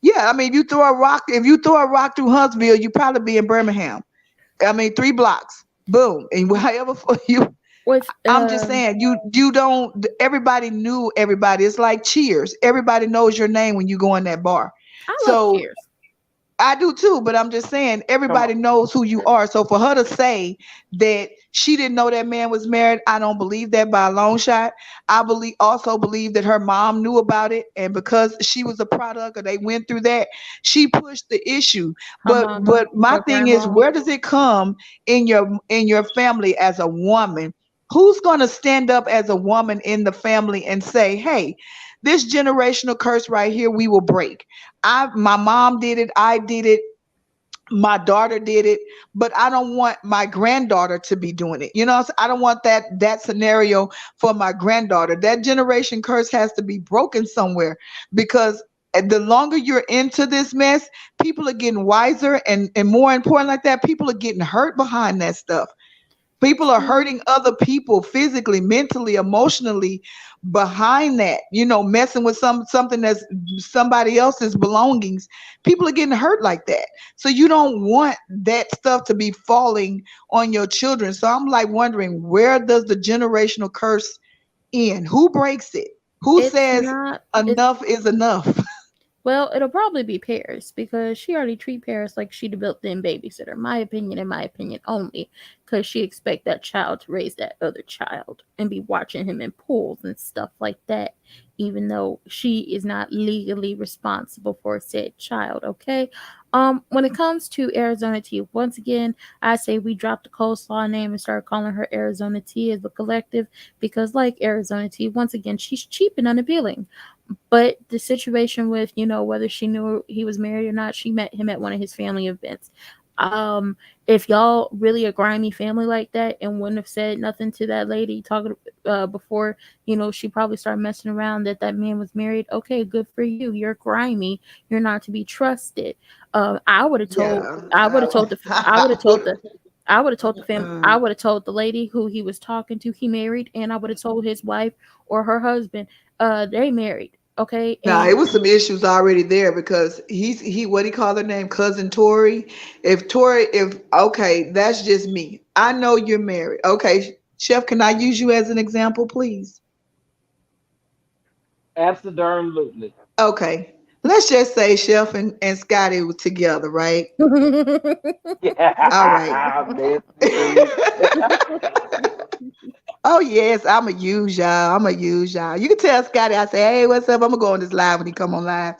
Yeah, I mean, if you throw a rock through Huntsville, you probably be in Birmingham. I mean, 3 blocks, boom, and however for you. With I'm just saying, you don't. Everybody knew everybody. It's like Cheers. Everybody knows your name when you go in that bar. I love So Cheers. I do too, but I'm just saying Come on. everybody knows who you are. So for her to say that she didn't know that man was married, I don't believe that by a long shot. I believe that her mom knew about it, and because she was a product or they went through that, she pushed the issue. Her But mama, my her thing is, grandma. where does it come in your family as a woman? Who's going to stand up as a woman in the family and say, "Hey, this generational curse right here, we will break." My mom did it, I did it, my daughter did it, but I don't want my granddaughter to be doing it. I don't want that scenario for my granddaughter. That generation curse has to be broken somewhere because the longer you're into this mess, people are getting wiser and more important like that, people are getting hurt behind that stuff. People are She hurting other people physically, mentally, emotionally behind that, messing with something that's somebody else's belongings. People are getting hurt like that. So you don't want that stuff to be falling on your children. So I'm like wondering, where does the generational curse end? Who breaks it? Who it's says not it's enough is enough? well, it'll probably be Paris because she already treat Paris like she the built-in babysitter. My opinion, and my opinion only, because she expect that child to raise that other child and be watching him in pools and stuff like that, even though she is not legally responsible for said child. Okay. When it comes to Arizona Tea, once again, I say we drop the coleslaw name and start calling her Arizona Tea as a collective because, like Arizona Tea, once again, she's cheap and unappealing. But the situation with, whether she knew he was married or not, she met him at one of his family events. If y'all really a grimy family like that and wouldn't have said nothing to that lady talking before, she probably started messing around that man was married. Okay, good for you. You're grimy. You're not to be trusted. I would have told. Yeah. I would have told the. I would have told the. I would have told the fam. Uh, I would have told the lady who he was talking to he married, and I would have told his wife or her husband they married. Okay, Nah, and it was some issues already there because he what he called her name, cousin Tori. If okay, that's just me. I know you're married. Okay, Chef, can I use you as an example, please? Absolutely. Okay, let's just say Chef and Scotty were together, right? All right. Messy. Oh yes, I'ma use y'all. I'ma use y'all. You can tell Scotty. I say, hey, what's up? I'm gonna go on this live when he come on live.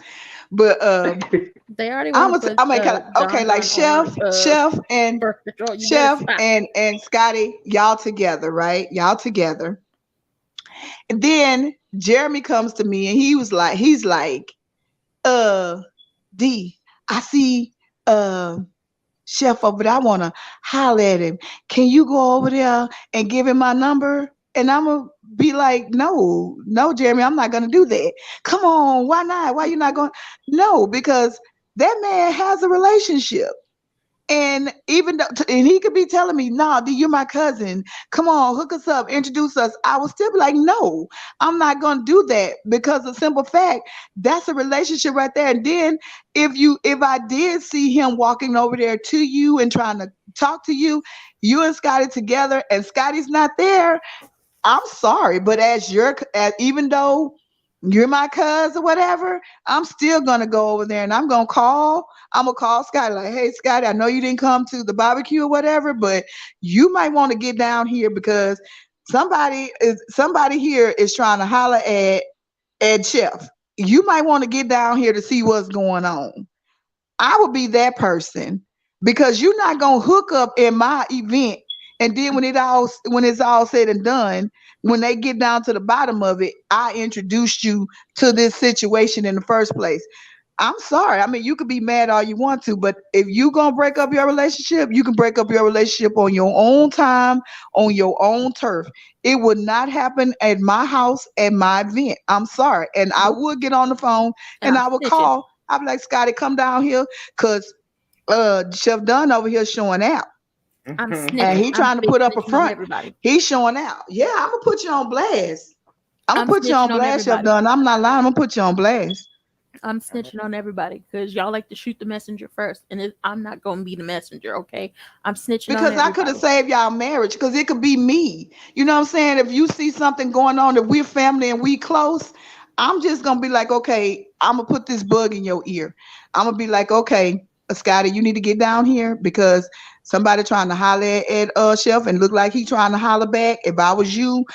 But they already want to put I'm gonna kind of okay, Don like Don on birth control. You better Chef stop. and Scotty, y'all together, right? Y'all together. And then Jeremy comes to me and he's like, uh, D, I see Chef over there. I wanna holler at him. Can you go over there and give him my number? And I'm gonna be like, no, Jeremy, I'm not gonna do that. Come on, why not? Why you not going? No, because that man has a relationship. And even though, and he could be telling me, "Nah, D, you're my cousin. Come on, hook us up, introduce us." I would still be like, "No, I'm not gonna do that," because the simple fact that's a relationship right there. And then if I did see him walking over there to you and trying to talk to you, you and Scotty together, and Scotty's not there, I'm sorry, but as even though you're my cousin or whatever, I'm still gonna go over there and I'm gonna call Scotty like, "Hey Scotty, I know you didn't come to the barbecue or whatever, but you might want to get down here because somebody here is trying to holler at Chef. You might want to get down here to see what's going on." I would be that person because you're not gonna hook up in my event, and then when it's all said and done, when they get down to the bottom of it, I introduced you to this situation in the first place. I'm sorry. I mean, you could be mad all you want to, but if you gonna break up your relationship, you can break up your relationship on your own time, on your own turf. It would not happen at my house at my event. I'm sorry. And I Nope. would get on the phone And and I'm I would snitching. call. I'd be like, "Scotty, come down here, cause Chef Dunn over here showing out. I'm And snitching. he I'm trying to big put up a snitching on front. everybody. He's showing out. Yeah, I'm gonna put you on blast. I'm gonna I'm put you snitching on on blast, Chef everybody. Dunn. I'm not lying. I'm gonna put you on blast. I'm snitching on everybody because y'all like to shoot the messenger first, and I'm not gonna be the messenger. Okay, I'm snitching on Because I could have everybody. saved y'all marriage. Because it could be me. You know what I'm saying? If you see something going on, if we're family and we close, I'm just gonna be like, "Okay, I'm gonna put this bug in your ear. I'm gonna be like, "Okay, Scotty, you need to get down here because somebody trying to holler at Chef and look like he trying to holler back. If I was you,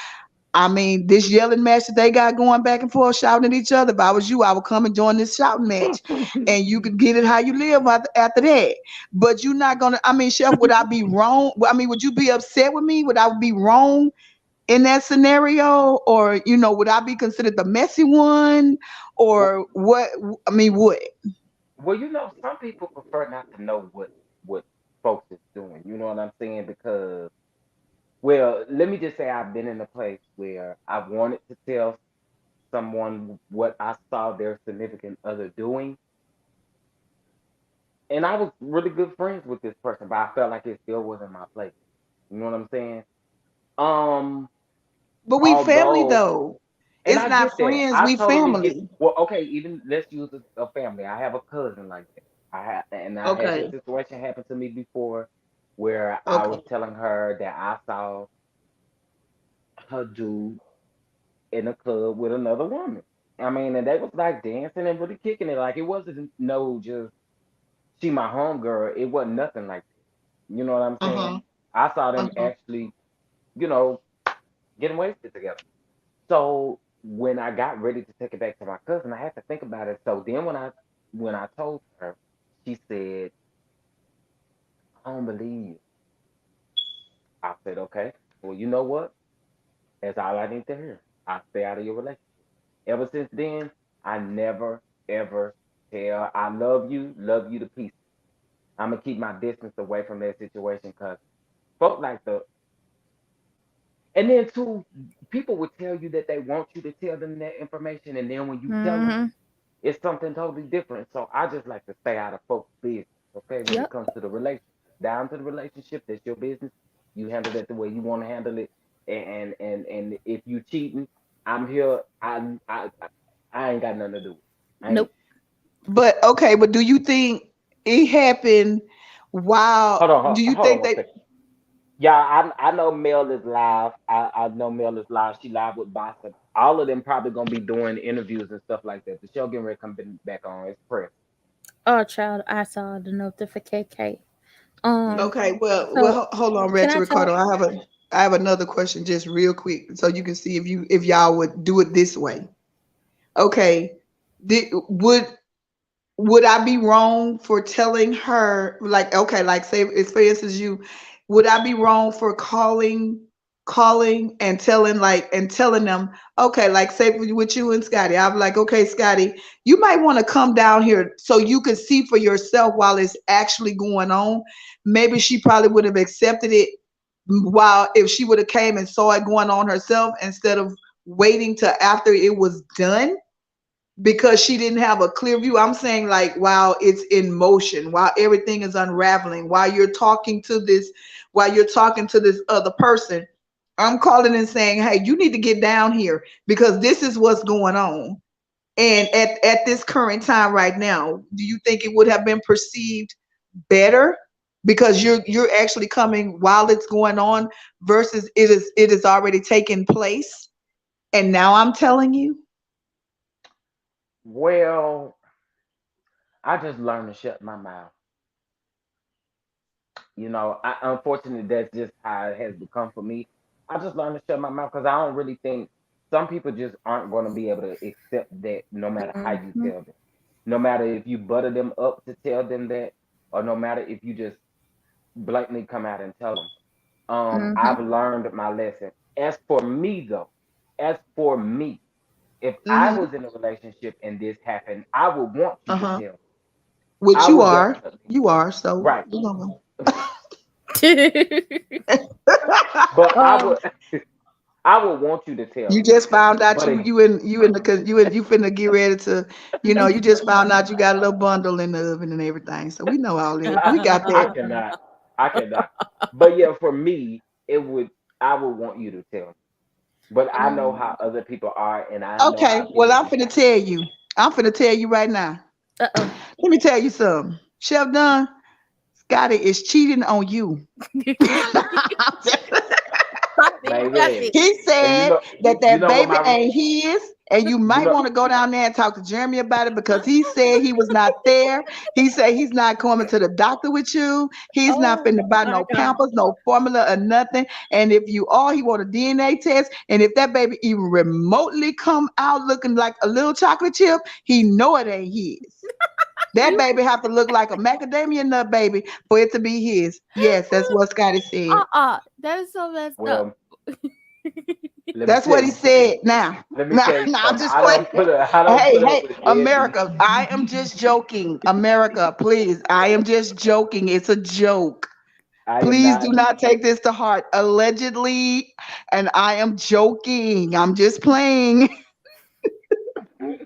I mean, this yelling match that they got going back and forth, shouting at each other. If I was you, I would come and join this shouting match, and you could get it how you live after that. But you're not gonna. I mean, Chef, would I be wrong? I mean, would you be upset with me? Would I be wrong in that scenario, or would I be considered the messy one, Well, or what? I mean, what? well, some people prefer not to know what folks is doing. You know what I'm saying? Because, well, let me just say I've been in a place where I wanted to tell someone what I saw their significant other doing, and I was really good friends with this person, but I felt like it still wasn't my place. You know what I'm saying? Um, But we family although, though. and It's I not get that. friends. I We totally get. family. Well, okay, even let's use a family. I have a cousin like that. I had this Okay. situation happen to me before, where I was Okay. telling her that I saw her dude in a club with another woman. I mean, and they was like dancing and really kicking it. Like it wasn't no just she my homegirl. It wasn't nothing like that. You know what I'm Uh saying? huh. I saw Uh them huh. actually, you know, getting wasted together. So when I got ready to take it back to my cousin, I had to think about it. So then when I told her, she said, "I don't believe you." I said, "Okay, well, you know what? That's all I need to hear. I stay out of your relationship." Ever since then, I never ever tell I love you to pieces. I'm gonna keep my distance away from that situation because folk like the and then too, people would tell you that they want you to tell them that information, and then when you tell them, Mm-hmm. it's something totally different. So I just like to stay out of folks' business, okay? When it Yep. comes to the relationship, down to the relationship, that's your business. You handle that the way you want to handle it, and if you cheating, I'm here. I ain't got nothing to do with it. I ain't. Nope. But okay, but do you think it happened while do you Hold on think one they second. Yeah, I know Mel is live. I know Mel is live. She live with Boston. All of them probably gonna be doing interviews and stuff like that. The show getting ready to come back on. It's press. Oh, child, I saw the notification. Yeah. okay, So hold on, can Retro I tell? Ricardo. I have another question just real quick so you can see if y'all would do it this way. Okay. Did, would I be wrong for telling her like okay, like say it's for instance you would I be wrong for calling and telling them okay, like say with you and Scotty, I'm like okay, Scotty, you might want to come down here so you can see for yourself while it's actually going on. Maybe she probably would have accepted it while if she would have came and saw it going on herself instead of waiting till after it was done. because she didn't have a clear view. I'm saying like while it's in motion, while everything is unraveling, while you're talking to this other person, I'm calling and saying, hey, you need to get down here because this is what's going on. And at this current time right now, do you think it would have been perceived better because you're actually coming while it's going on versus it is already taken place and now I'm telling you? Well, I just learned to shut my mouth. Unfortunately, that's just how it has become for me. I just learned to shut my mouth because I don't really think some people just aren't going to be able to accept that no matter how you Mhm. tell them. No matter if you butter them up to tell them that, or no matter if you just blatantly come out and tell them. I've Mhm. learned my lesson. As for me, though, as for me, if I Mm-hmm. was in a relationship and this happened, I would want you to Uh-huh. tell me. Which I you would are. definitely, You are. So right. you know. But I um. would, I would want you to tell You me. just found out But you if, you in you in the cause you finna get ready to, you just found out you got a little bundle in the oven and everything. So we know all that. We got I that. cannot, I cannot. But yeah, for me, I would want you to tell me. But I know how other people are, and I know Okay. how Well, people I'm can finna kind tell you. I'm finna tell you right now. Uh Let me tell you something. Chef Dunn, Scotty is cheating on you. of, That's baby. it. He And said that you that know what baby my, ain't his, and you you might know, want to go down there and talk to Jeremy about it because he said he was not there. He said he's not coming to the doctor with you. He's not Oh finna buy my no god. Pampers, no formula, or nothing. And if you are, he want a DNA test. And if that baby even remotely come out looking like a little chocolate chip, he know it ain't his. That baby have to look like a macadamia nut baby for it to be his. Yes, that's what Scotty said. That is so messed up. well, let me That's tell what he you something. said. Now, Let me now, tell you now I'm something. just playing. I don't Hey, put up hey, with deadbeat. America, I am just joking. America, please, I am just joking. It's a joke. I am Please do not. not take this to heart. Allegedly, and I am joking. I'm just playing.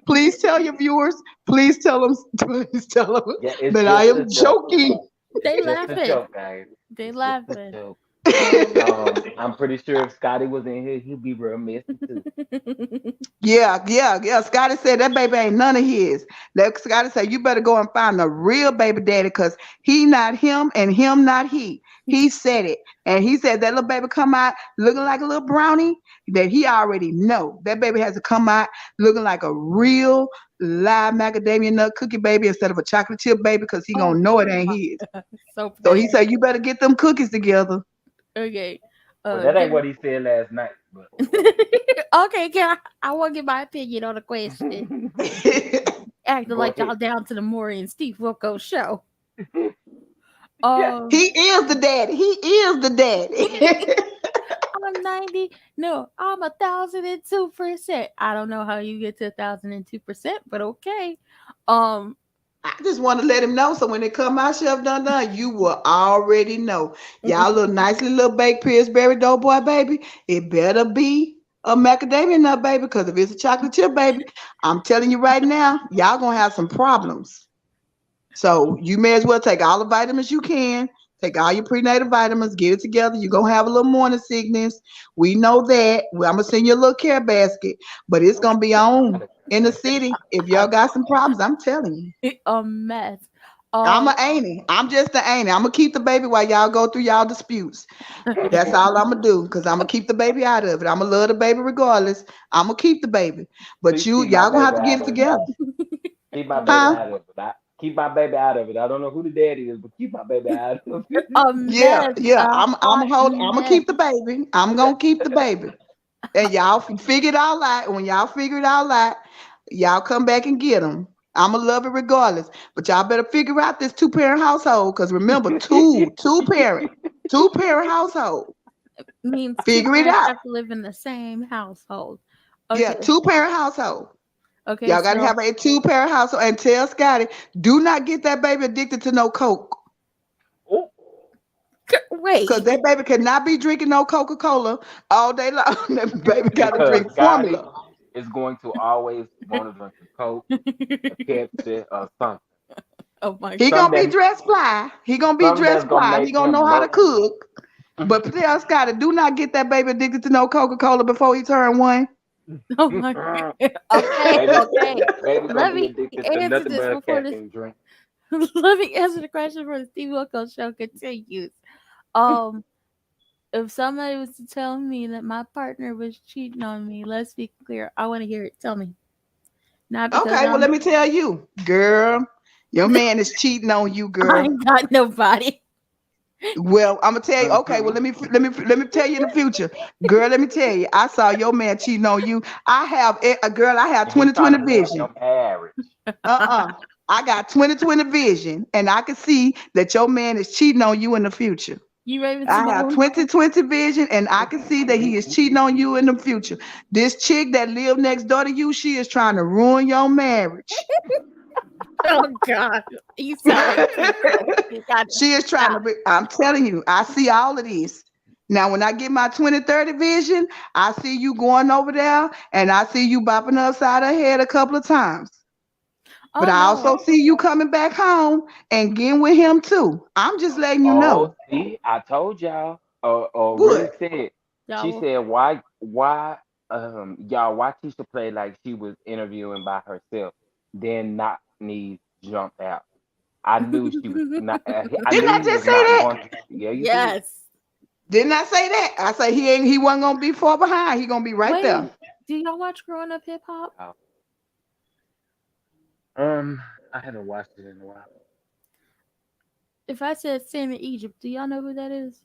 Please tell your viewers. Please tell them. Please tell them Yeah, it's that I just a am joke. joking. It's They just a laughing. joke, guys. They It's just a laughing. joke. Um. I'm pretty sure if Scotty was in here, he'd be real messy too. Yeah, yeah, yeah. Scotty said that baby ain't none of his. That Scotty said you better go and find the real baby daddy because he not him and him not he. He said it. And he said that little baby come out looking like a little brownie that he already know. That baby has to come out looking like a real live macadamia nut cookie baby instead of a chocolate chip baby because he gonna oh know it ain't my his. god. So So petty. he said you better get them cookies together. Okay. Well, that ain't Give what me. he said last night, but Okay, I want to get my opinion on the question. Acting go like ahead. y'all down to the Maury and Steve Wilco show. Yeah. He Um, is the daddy. He is the daddy. I'm 90. No, I'm 1,002%. I don't know how you get to 1,002%, but okay. Um, I just want to let him know so when they come out, Chef Dun Dun, you will already know. Y'all little nicely little baked Pillsbury Doughboy baby, it better be a macadamia nut baby because if it's a chocolate chip baby, I'm telling you right now, y'all gonna have some problems. So you may as well take all the vitamins you can. Take all your prenatal vitamins, get it together. You're gonna have a little morning sickness. We know that. Well, I'm gonna send you a little care basket, but it's Oh, gonna be God. on in the city. If y'all got some problems, I'm telling you. a mess. I'm Um, a auntie. I'm just the auntie. I'm gonna keep the baby while y'all go through y'all disputes. That's all I'm gonna do because I'm gonna keep the baby out of it. I'm gonna love the baby regardless. I'm gonna keep the baby, but Please keep my y'all gonna have baby to get out it of it. together, Keep my baby huh? out of it. Keep my baby out of it. I don't know who the daddy is, but keep my baby out of it. a Yeah, mess. yeah. A I'm hot a hold. I'm gonna mess. keep the baby. I'm gonna keep the baby, and y'all figure it all out. When y'all figure it all out, y'all come back and get them. I'm gonna love it regardless, but y'all better figure out this two-parent household. Cause remember, two parent household. Means two Figure it parents out. have to live in the same household. Yeah, Okay. two-parent household. Okay. Y'all gotta So have a two-parent household. And tell Scotty, do not get that baby addicted to no Coke. Oh, Cause wait. that baby cannot be drinking no Coca-Cola all day long. That baby gotta because drink Scotty, formula. is going to always want to drink a Coke, a Pepsi, or something. Oh my He god. gonna Something be that dressed fly. He gonna be something that's dressed gonna fly. He make gonna him know how to look. cook. But tell Scotty, do not get that baby addicted to no Coca-Cola before he turn 1. Oh my god. Okay, baby, okay. baby gonna Let be me addicted to answer nothing this but a before this. caffeine drink. Let me answer the question before the Steve Wilkos show continues. Um, if somebody was to tell me that my partner was cheating on me, let's be clear. I want to hear it. Tell me. Not because Okay, well let me tell you, girl, your man is cheating on you, I girl. ain't got nobody. Well, I'm gonna tell you. Okay, well Mhm. let me tell you in the future, girl. Let me tell you, I saw your man cheating on you. I have a girl. I have And he trying 20/20 to ruin vision. your marriage. Uh-uh. I got 20/20 vision, and I can see that your man is cheating on you in the future. You Raven I have Simone? 20/20 vision, and I can see that he is cheating on you in the future. This chick that live next door to you, she is trying to ruin your marriage. Oh God, you sound like Tisha. You got to She is trying to stop. be, I'm telling you, I see all of this. Now, when I get my 20/30 vision, I see you going over there and I see you bopping upside her head a couple of times. But Oh I no. also see you coming back home and getting with him too. I'm just letting you Oh, know. see, I told y'all. Really What? said. She Y'all, said, y'all, why Tisha played like she was interviewing by herself, then not me jumped out. I knew she was not. I Didn't knew I he just was say not that? going. Yeah, you did. yes. Didn't I say that? I say he wasn't gonna be far behind. He gonna be right there. Wait, do y'all watch Growing Up Hip Hop? Oh. Um, I haven't watched it in a while. If I said Sam in Egypt, do y'all know who that is?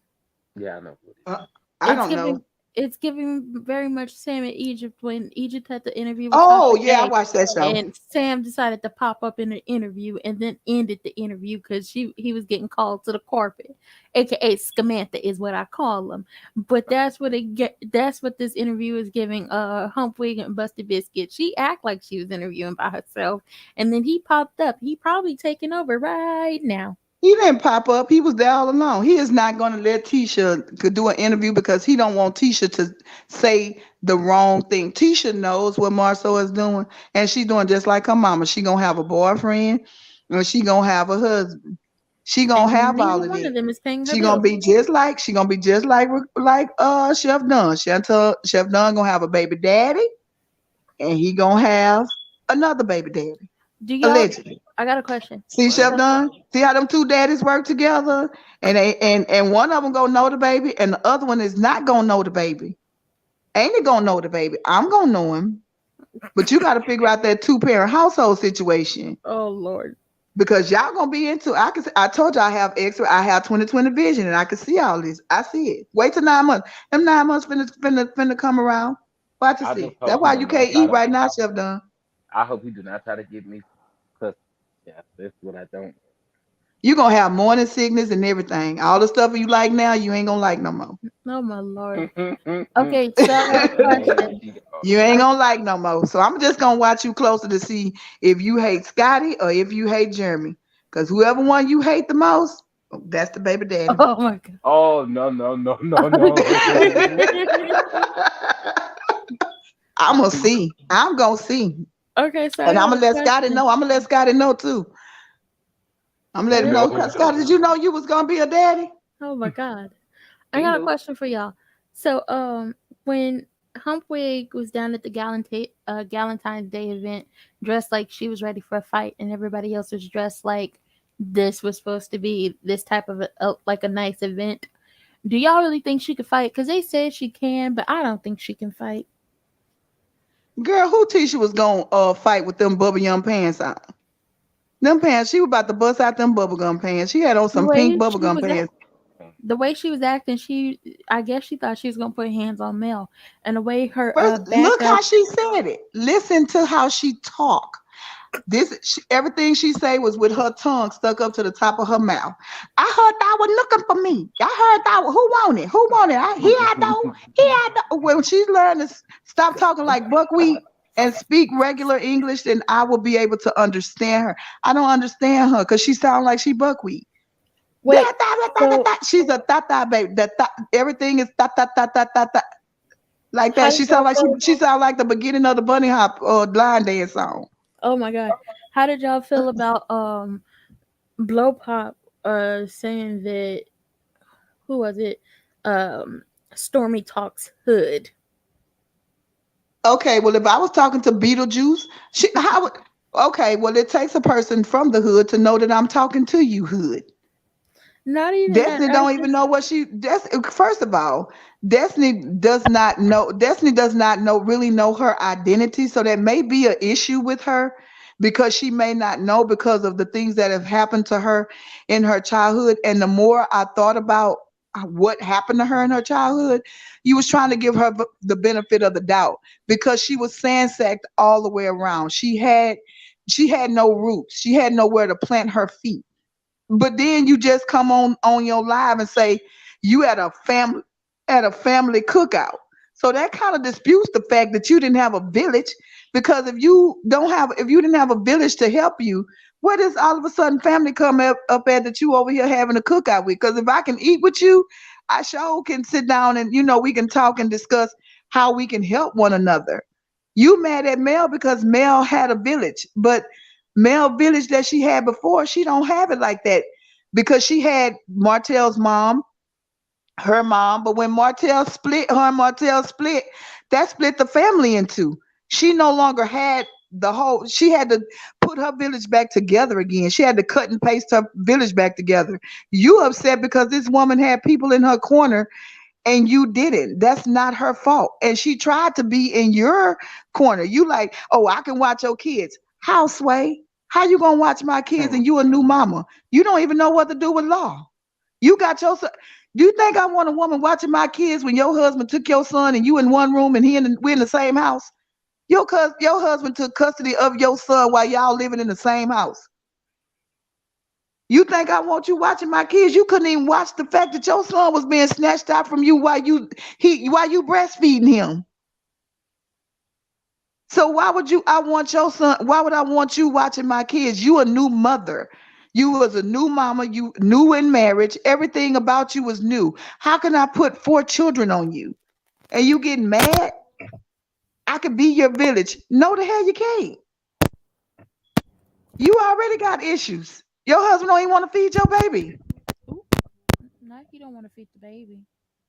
Yeah, I know who it is. Uh, I It's don't know. giving it's giving very much Sam in Egypt when Egypt had the interview with Oh Tasha yeah, I K, watched that show. and Sam decided to pop up in the interview and then ended the interview because he was getting called to the carpet, aka Scamantha is what I call him. But that's what this interview is giving Humpwig and Busty Biscuit. She act like she was interviewing by herself, and then he popped up. He probably taking over right now. He didn't pop up. He was there all along. He is not going to let Tisha could do an interview because he don't want Tisha to say the wrong thing. Tisha knows what Marceau is doing, and she's doing just like her mama. She gonna have a boyfriend, and she gonna have a husband. She gonna And have neither all of one it. of them is paying her She gonna bills. be just like Chef Dunn. Chef Dunn gonna have a baby daddy, and he gonna have another baby daddy Do y'all? allegedly. I got a question. See, Chef So, Dunn? See how them two daddies work together? And one of them gonna know the baby, and the other one is not gonna know the baby. Ain't it gonna know the baby? I'm gonna know him. But you gotta figure out that two-parent household situation. oh Lord. Because y'all gonna be into I told you I have extra, I have 20/20 vision and I can see all this. I see it. Wait till 9 months. Them 9 months finna come around. Watch to I see. just That's hope he why do you not can't try eat to. right now, Chef Dunn. I hope he do not try to get me cussed. Yeah, that's what I don't. You gonna have morning sickness and everything. All the stuff you like now, you ain't gonna like no more. Oh my Lord. Mm-mm-mm-mm. Okay, so I got a Man, question. You ain't gonna like no more. So I'm just gonna watch you closer to see if you hate Scotty or if you hate Jeremy. Cause whoever one you hate the most, that's the baby daddy. Oh my God. Oh no no no no no. I'm gonna see. I'm gonna see. Okay, so I And I'm got gonna a let Scotty question. know. I'm gonna let Scotty know too. I'm gonna I let him got a know. No 'Cause question. Scotty, did no. you know you was gonna be a daddy? Oh my God. I He got a knew. question for y'all. So, when Humpwig was down at the Galentine's Day event, dressed like she was ready for a fight, and everybody else was dressed like this was supposed to be this type of like a nice event. Do y'all really think she could fight? Because they said she can, but I don't think she can fight. Girl, who Tisha was gonna fight with them bubble yum pants on? Them pants, she was about to bust out them bubblegum pants. She had on The some pink way she bubblegum was at, pants. the way she was acting, I guess she thought she was gonna put hands on Mel, and the way her First, look how backup. she said it. Listen to how she talk. Everything she say was with her tongue stuck up to the top of her mouth. I heard that was looking for me. I heard that who want it? Who want it? He had no. He had no. When she learned to stop talking like buckwheat and speak regular English, then I will be able to understand her. I don't understand her because she sounds like she buckwheat. Wait, so She's a tata baby. Everything is ta ta ta ta ta ta. like How that. did y'all feel? She sound like the beginning of the bunny hop or line dance song. Oh my god, how did y'all feel about Blow Pop saying that who was it? Um, Stormy talks hood. Okay, well, if I was talking to Beetlejuice, how would? Okay, well, it takes a person from the hood to know that I'm talking to you, hood. Not even that. Destiny I don't even just know what she. First of all, Destiny does not know. Destiny does not know really know her identity, so that may be an issue with her because she may not know because of the things that have happened to her in her childhood. And the more I thought about what happened to her in her childhood, you was trying to give her the benefit of the doubt because she was sandsacked all the way around. She had no roots. She had nowhere to plant her feet. But then you just come on your live and say you at a family cookout. So that kind of disputes the fact that you didn't have a village, because if you didn't have a village to help you, where does all of a sudden family come up at that you over here having a cookout with? Because if I can eat with you, I sure can sit down and we can talk and discuss how we can help one another. You mad at Mel because Mel had a village, but Mel village that she had before, she don't have it like that because she had Martell's mom, her mom. But when Martell split, that split the family in two. She no longer had she had to put her village back together again. She had to cut and paste her village back together. You upset because this woman had people in her corner and you didn't. That's not her fault. And she tried to be in your corner. You like, oh, I can watch your kids. How, Sway? How you gonna watch my kids and you a new mama? You don't even know what to do with law. You got your son. Do you think I want a woman watching my kids when your husband took your son and you in one room and we're in the same house? Your husband took custody of your son while y'all living in the same house. You think I want you watching my kids? You couldn't even watch the fact that your son was being snatched out from you while you breastfeeding him. So why would you I want your son why would I want you watching my kids? You a new mother. You was a new mama, you new in marriage. Everything about you was new. How can I put 4 children on you? And you getting mad? I could be your village. No, the hell you can't. You already got issues. Your husband don't even want to feed your baby. ooh, not he don't want to feed the baby.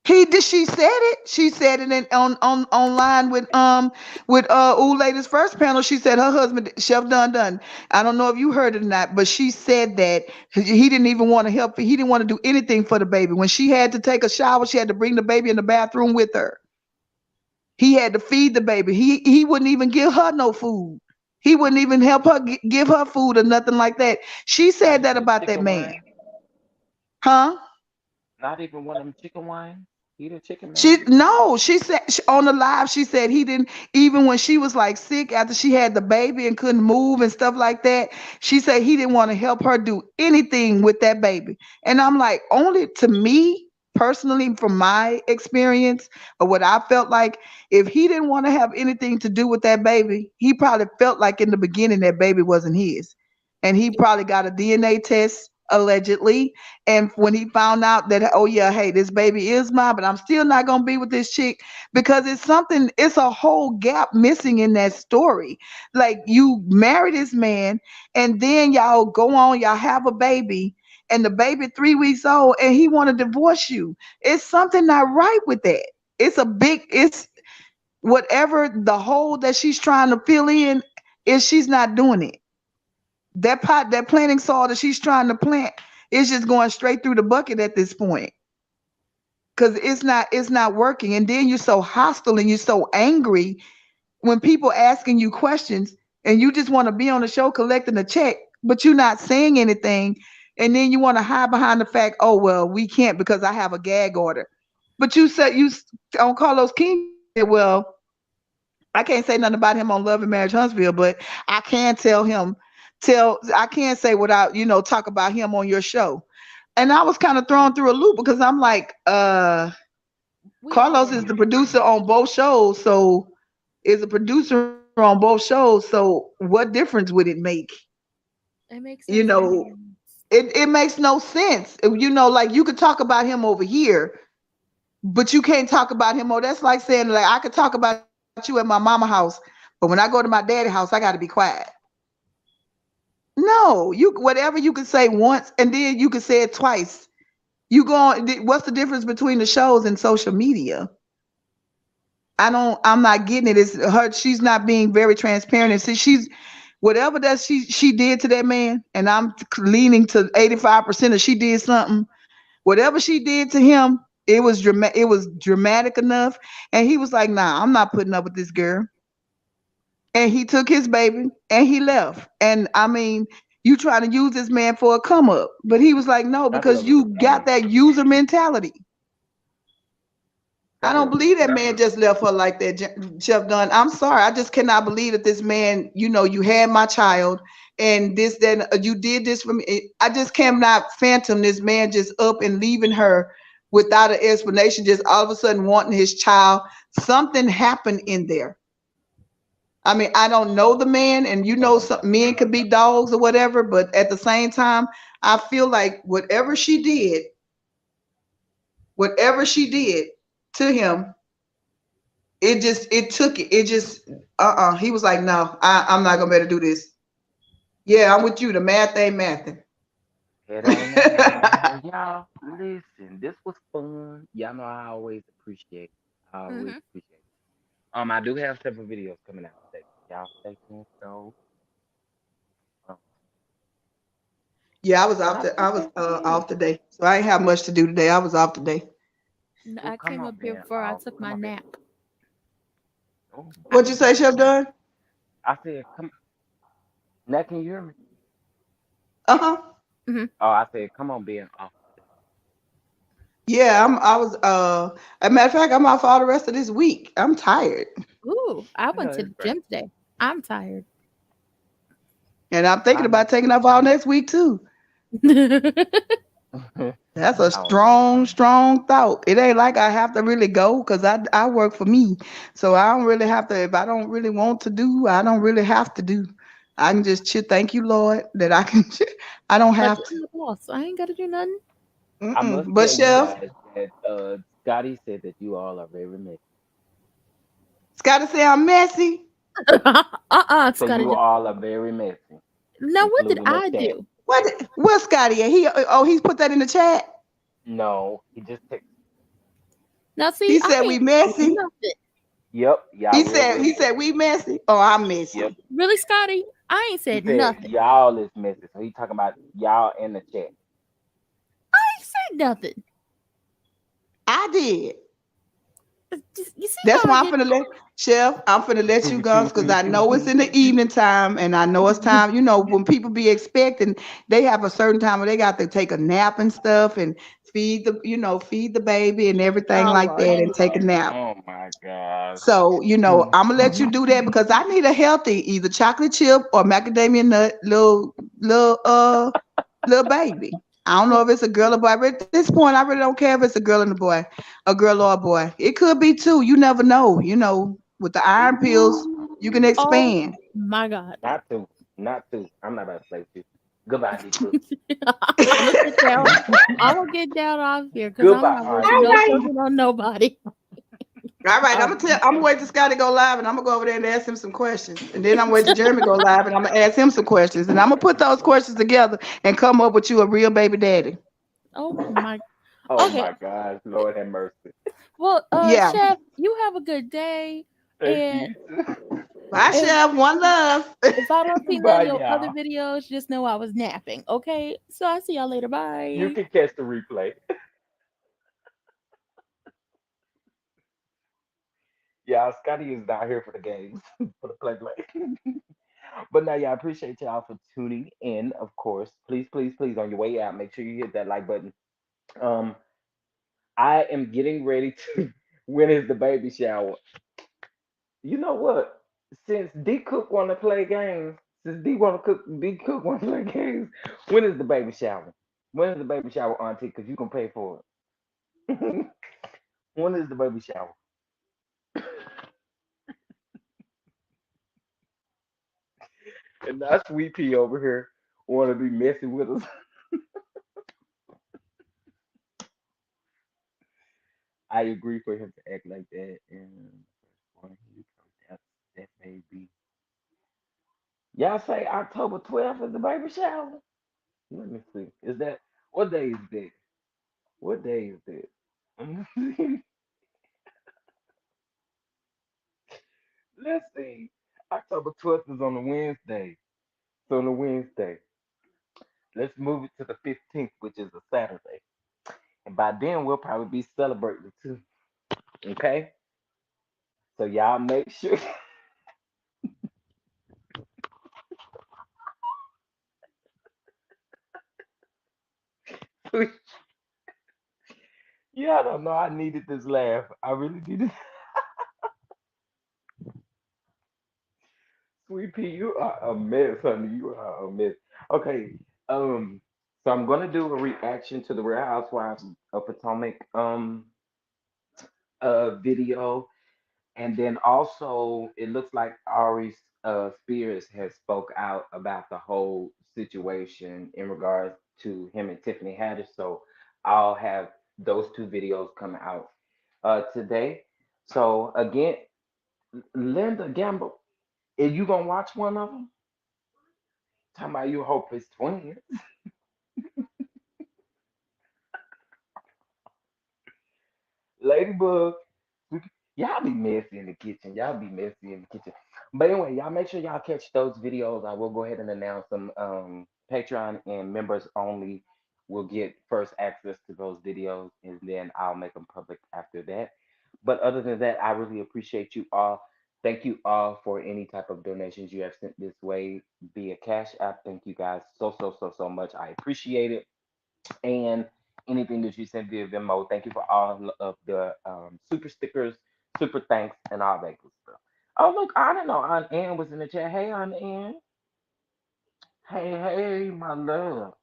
He did. She said it. She said it on online with old lady's first panel. She said her husband Chef Dun. I don't know if you heard it or not, but she said that he didn't even want to help. He didn't want to do anything for the baby. When she had to take a shower, she had to bring the baby in the bathroom with her. He had to feed the baby. He wouldn't even give her no food. He wouldn't even help her give her food or nothing like that. She Not said that even about that chicken man, wine. huh? Not even one of them chicken wine. He the chicken She man. no, she said on the live. She said he didn't even when she was like sick after she had the baby and couldn't move and stuff like that. She said he didn't want to help her do anything with that baby. And I'm like, only to me personally, from my experience or what I felt like, if he didn't want to have anything to do with that baby, he probably felt like in the beginning that baby wasn't his, and he probably got a DNA test allegedly, and when he found out that, oh yeah, hey, this baby is mine, but I'm still not gonna be with this chick because it's a whole gap missing in that story. Like you marry this man, and then y'all go on, y'all have a baby, and the baby 3 weeks old, and he want to divorce you. It's something not right with that. It's whatever the hole that she's trying to fill in is she's not doing it. That planting soil that she's trying to plant is just going straight through the bucket at this point because it's not working. And then you're so hostile and you're so angry when people asking you questions, and you just want to be on the show collecting a check, but you're not saying anything. And then you want to hide behind the fact, oh well, we can't because I have a gag order. But you said on Carlos King said, well, I can't say nothing about him on Love and Marriage Huntsville, but I can I can say without, talk about him on your show. And I was kind of thrown through a loop because I'm like, We all Carlos were. is the producer on both shows, so is a producer on both shows, so what difference would it make? It makes You no know, sense. it makes no sense. Like you could talk about him over here, but you can't talk about him. Oh, that's like saying like I could talk about you at my mama house, but when I go to my daddy house, I got to be quiet. No, you whatever you can say once, and then you can say it twice. You go on. What's the difference between the shows and social media? I don't. I'm not getting it. It's her. She's not being very transparent. And see, she's whatever that she did to that man, and I'm leaning to 85% of she did something. Whatever she did to him, it was dramatic. It was dramatic enough, and he was like, "Nah, I'm not putting up with this girl." And he took his baby and he left. And I mean, you trying to use this man for a come up, but he was like, "No, Scotty because over here you got funny. that user mentality." I Scotty don't over here believe that funny. man just left her like that, Chef Dunn. I'm sorry. I just cannot believe that this man, you had my child and this, then you did this for me. I just cannot phantom this man just up and leaving her without an explanation, just all of a sudden wanting his child. Something happened in there. I mean, I don't know the man, and some men could be dogs or whatever, but at the same time, I feel like whatever she did to him, it took it. It just He was like, no, I'm not gonna be able to do this. Yeah, I'm with you. The math ain't mathing. It ain't nothing. Well, y'all, listen, this was fun. Y'all know I always appreciate it. I always Hmm. appreciate it. I do have several videos coming out today. Y'all stay tuned. So, um, Yeah, and I I was appreciate the off videos. today, so I ain't have much to do today. I was off today. Oh, I come came on, up here Ben. before I Oh, took come my on, Ben. nap. Oh, I, What'd you say, Chef Dunn? I said, come. Now can you hear me? Uh huh. hmm. Oh, I said, come on, Ben. Oh, Yeah, I was. As a matter of fact, I'm off all the rest of this week. I'm tired, Ooh, I I went know to that's the right. gym today. I'm tired. and I'm thinking I know about taking off all next week too. that's That's a I don't know. strong, strong thought. It ain't like I have to really go because I work for me. So I don't really have to, if I don't really want to do, I don't really have to do. I can just chill. Thank you, Lord, that I can, I don't But have to. I'm the boss. I ain't got to do nothing. I must But tell you Chef, guys that Scotty said that you all are very messy. Scotty say I'm messy. So Scotty. you all are very messy, Now, what did including the I chat. do? Where's Scotty at? He's put that in the chat. No, he just texted. Now, see, He I said we ain't said messy. nothing. Yep, y'all real, real He messy. said we messy. Oh, I'm Yep. messy. Really, Scotty? I ain't He said said nothing. y'all is messy. So he talking about y'all in the chat. I ain't said nothing. I did. You see That's how I why get? I'm finna let you go because I know it's in the evening time and I know it's time. When people be expecting, they have a certain time where they got to take a nap and stuff and feed the baby and everything Oh like Lord, that and take a nap. Oh my gosh. So, I'm gonna let you do that because I need a healthy either chocolate chip or macadamia nut little baby. I don't know if it's a girl or boy, but at this point, I really don't care if it's a girl and a girl or a boy. It could be two. You never know. With the iron pills, you can oh expand. my God. Not two. Not two. I'm not about to play with you. Goodbye, D Cook. I'm gonna get down. I'm gonna get down off here because I'm Goodbye, not raising All no Auntie. right. children on nobody. All right, All I'm gonna wait till Scott to go live, and I'm gonna go over there and ask him some questions, and then I'm gonna wait till Jeremy go live, and I'm gonna ask him some questions, and I'm gonna put those questions together and come up with you a real baby daddy. oh my. Oh Okay. my gosh. Lord have mercy. Well, Yeah. Chef, you have a good day, Thank and you. Bye, if Chef. One love. if I don't see none Bye, of your other y'all. videos, just know I was napping. Okay. So I'll see y'all later. You Bye. can catch the replay. Yeah, Scotty is not here for the games, for the play. But now, yeah, I appreciate y'all for tuning in. Of course, please, please, please, on your way out, make sure you hit that like button. Um, I am getting ready to. When is the baby shower? You know what? Since D Cook want to play games, since D Cook want to play games. When is the baby shower? When is the baby shower, Auntie? Because you can pay for it. When is the baby shower? And that's Sweet Pea over here want to be messing with us. I agree for him to act like that. And boy, that that may be. Y'all say October 12th is the baby shower. Let me see. Is that what day is that? What day is that? Let's see. October 12th is on a Wednesday. So on a Wednesday, let's move it to the 15th, which is a Saturday. And by then, we'll probably be celebrating too. Okay? So y'all make sure. Yeah, I don't know. I needed this laugh. I really needed. Sweet Pea, you are a mess, honey. You are a mess. Okay. Um. So I'm gonna do a reaction to the Real Housewives of Potomac video. And then also, it looks like Ari Spears has spoke out about the whole situation in regards to him and Tiffany Haddish. So I'll have those two videos come out today. So again, Linda Gamble, if you gonna watch one of them, talking about you hope it's twins. Ladybug, y'all be messy in the kitchen. Y'all be messy in the kitchen. But anyway, y'all make sure y'all catch those videos. I will go ahead and announce them. Patreon and members only will get first access to those videos, and then I'll make them public after that. But other than that, I really appreciate you all. Thank you all for any type of donations you have sent this way via Cash App. Thank you guys so much. I appreciate it, and anything that you send via Venmo. Thank you for all of the super stickers, super thanks, and all that good stuff. Oh, look, I didn't know Aunt Ann was in the chat. Hey, Aunt Ann. Hey, my love.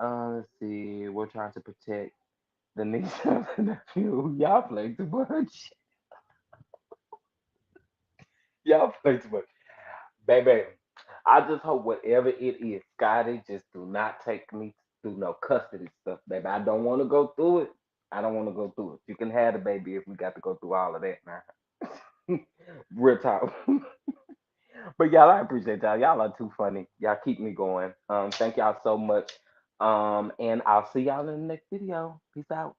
Let's see. We're trying to protect the niece and the nephew. Y'all play too much. Y'all play too much. Baby, I just hope whatever it is, Scotty, just do not take me through no custody stuff, baby. I don't want to go through it. I don't want to go through it. You can have the baby if we got to go through all of that now. Real talk. But y'all, I appreciate y'all. Y'all are too funny. Y'all keep me going. Thank y'all so much. And I'll see y'all in the next video. Peace out.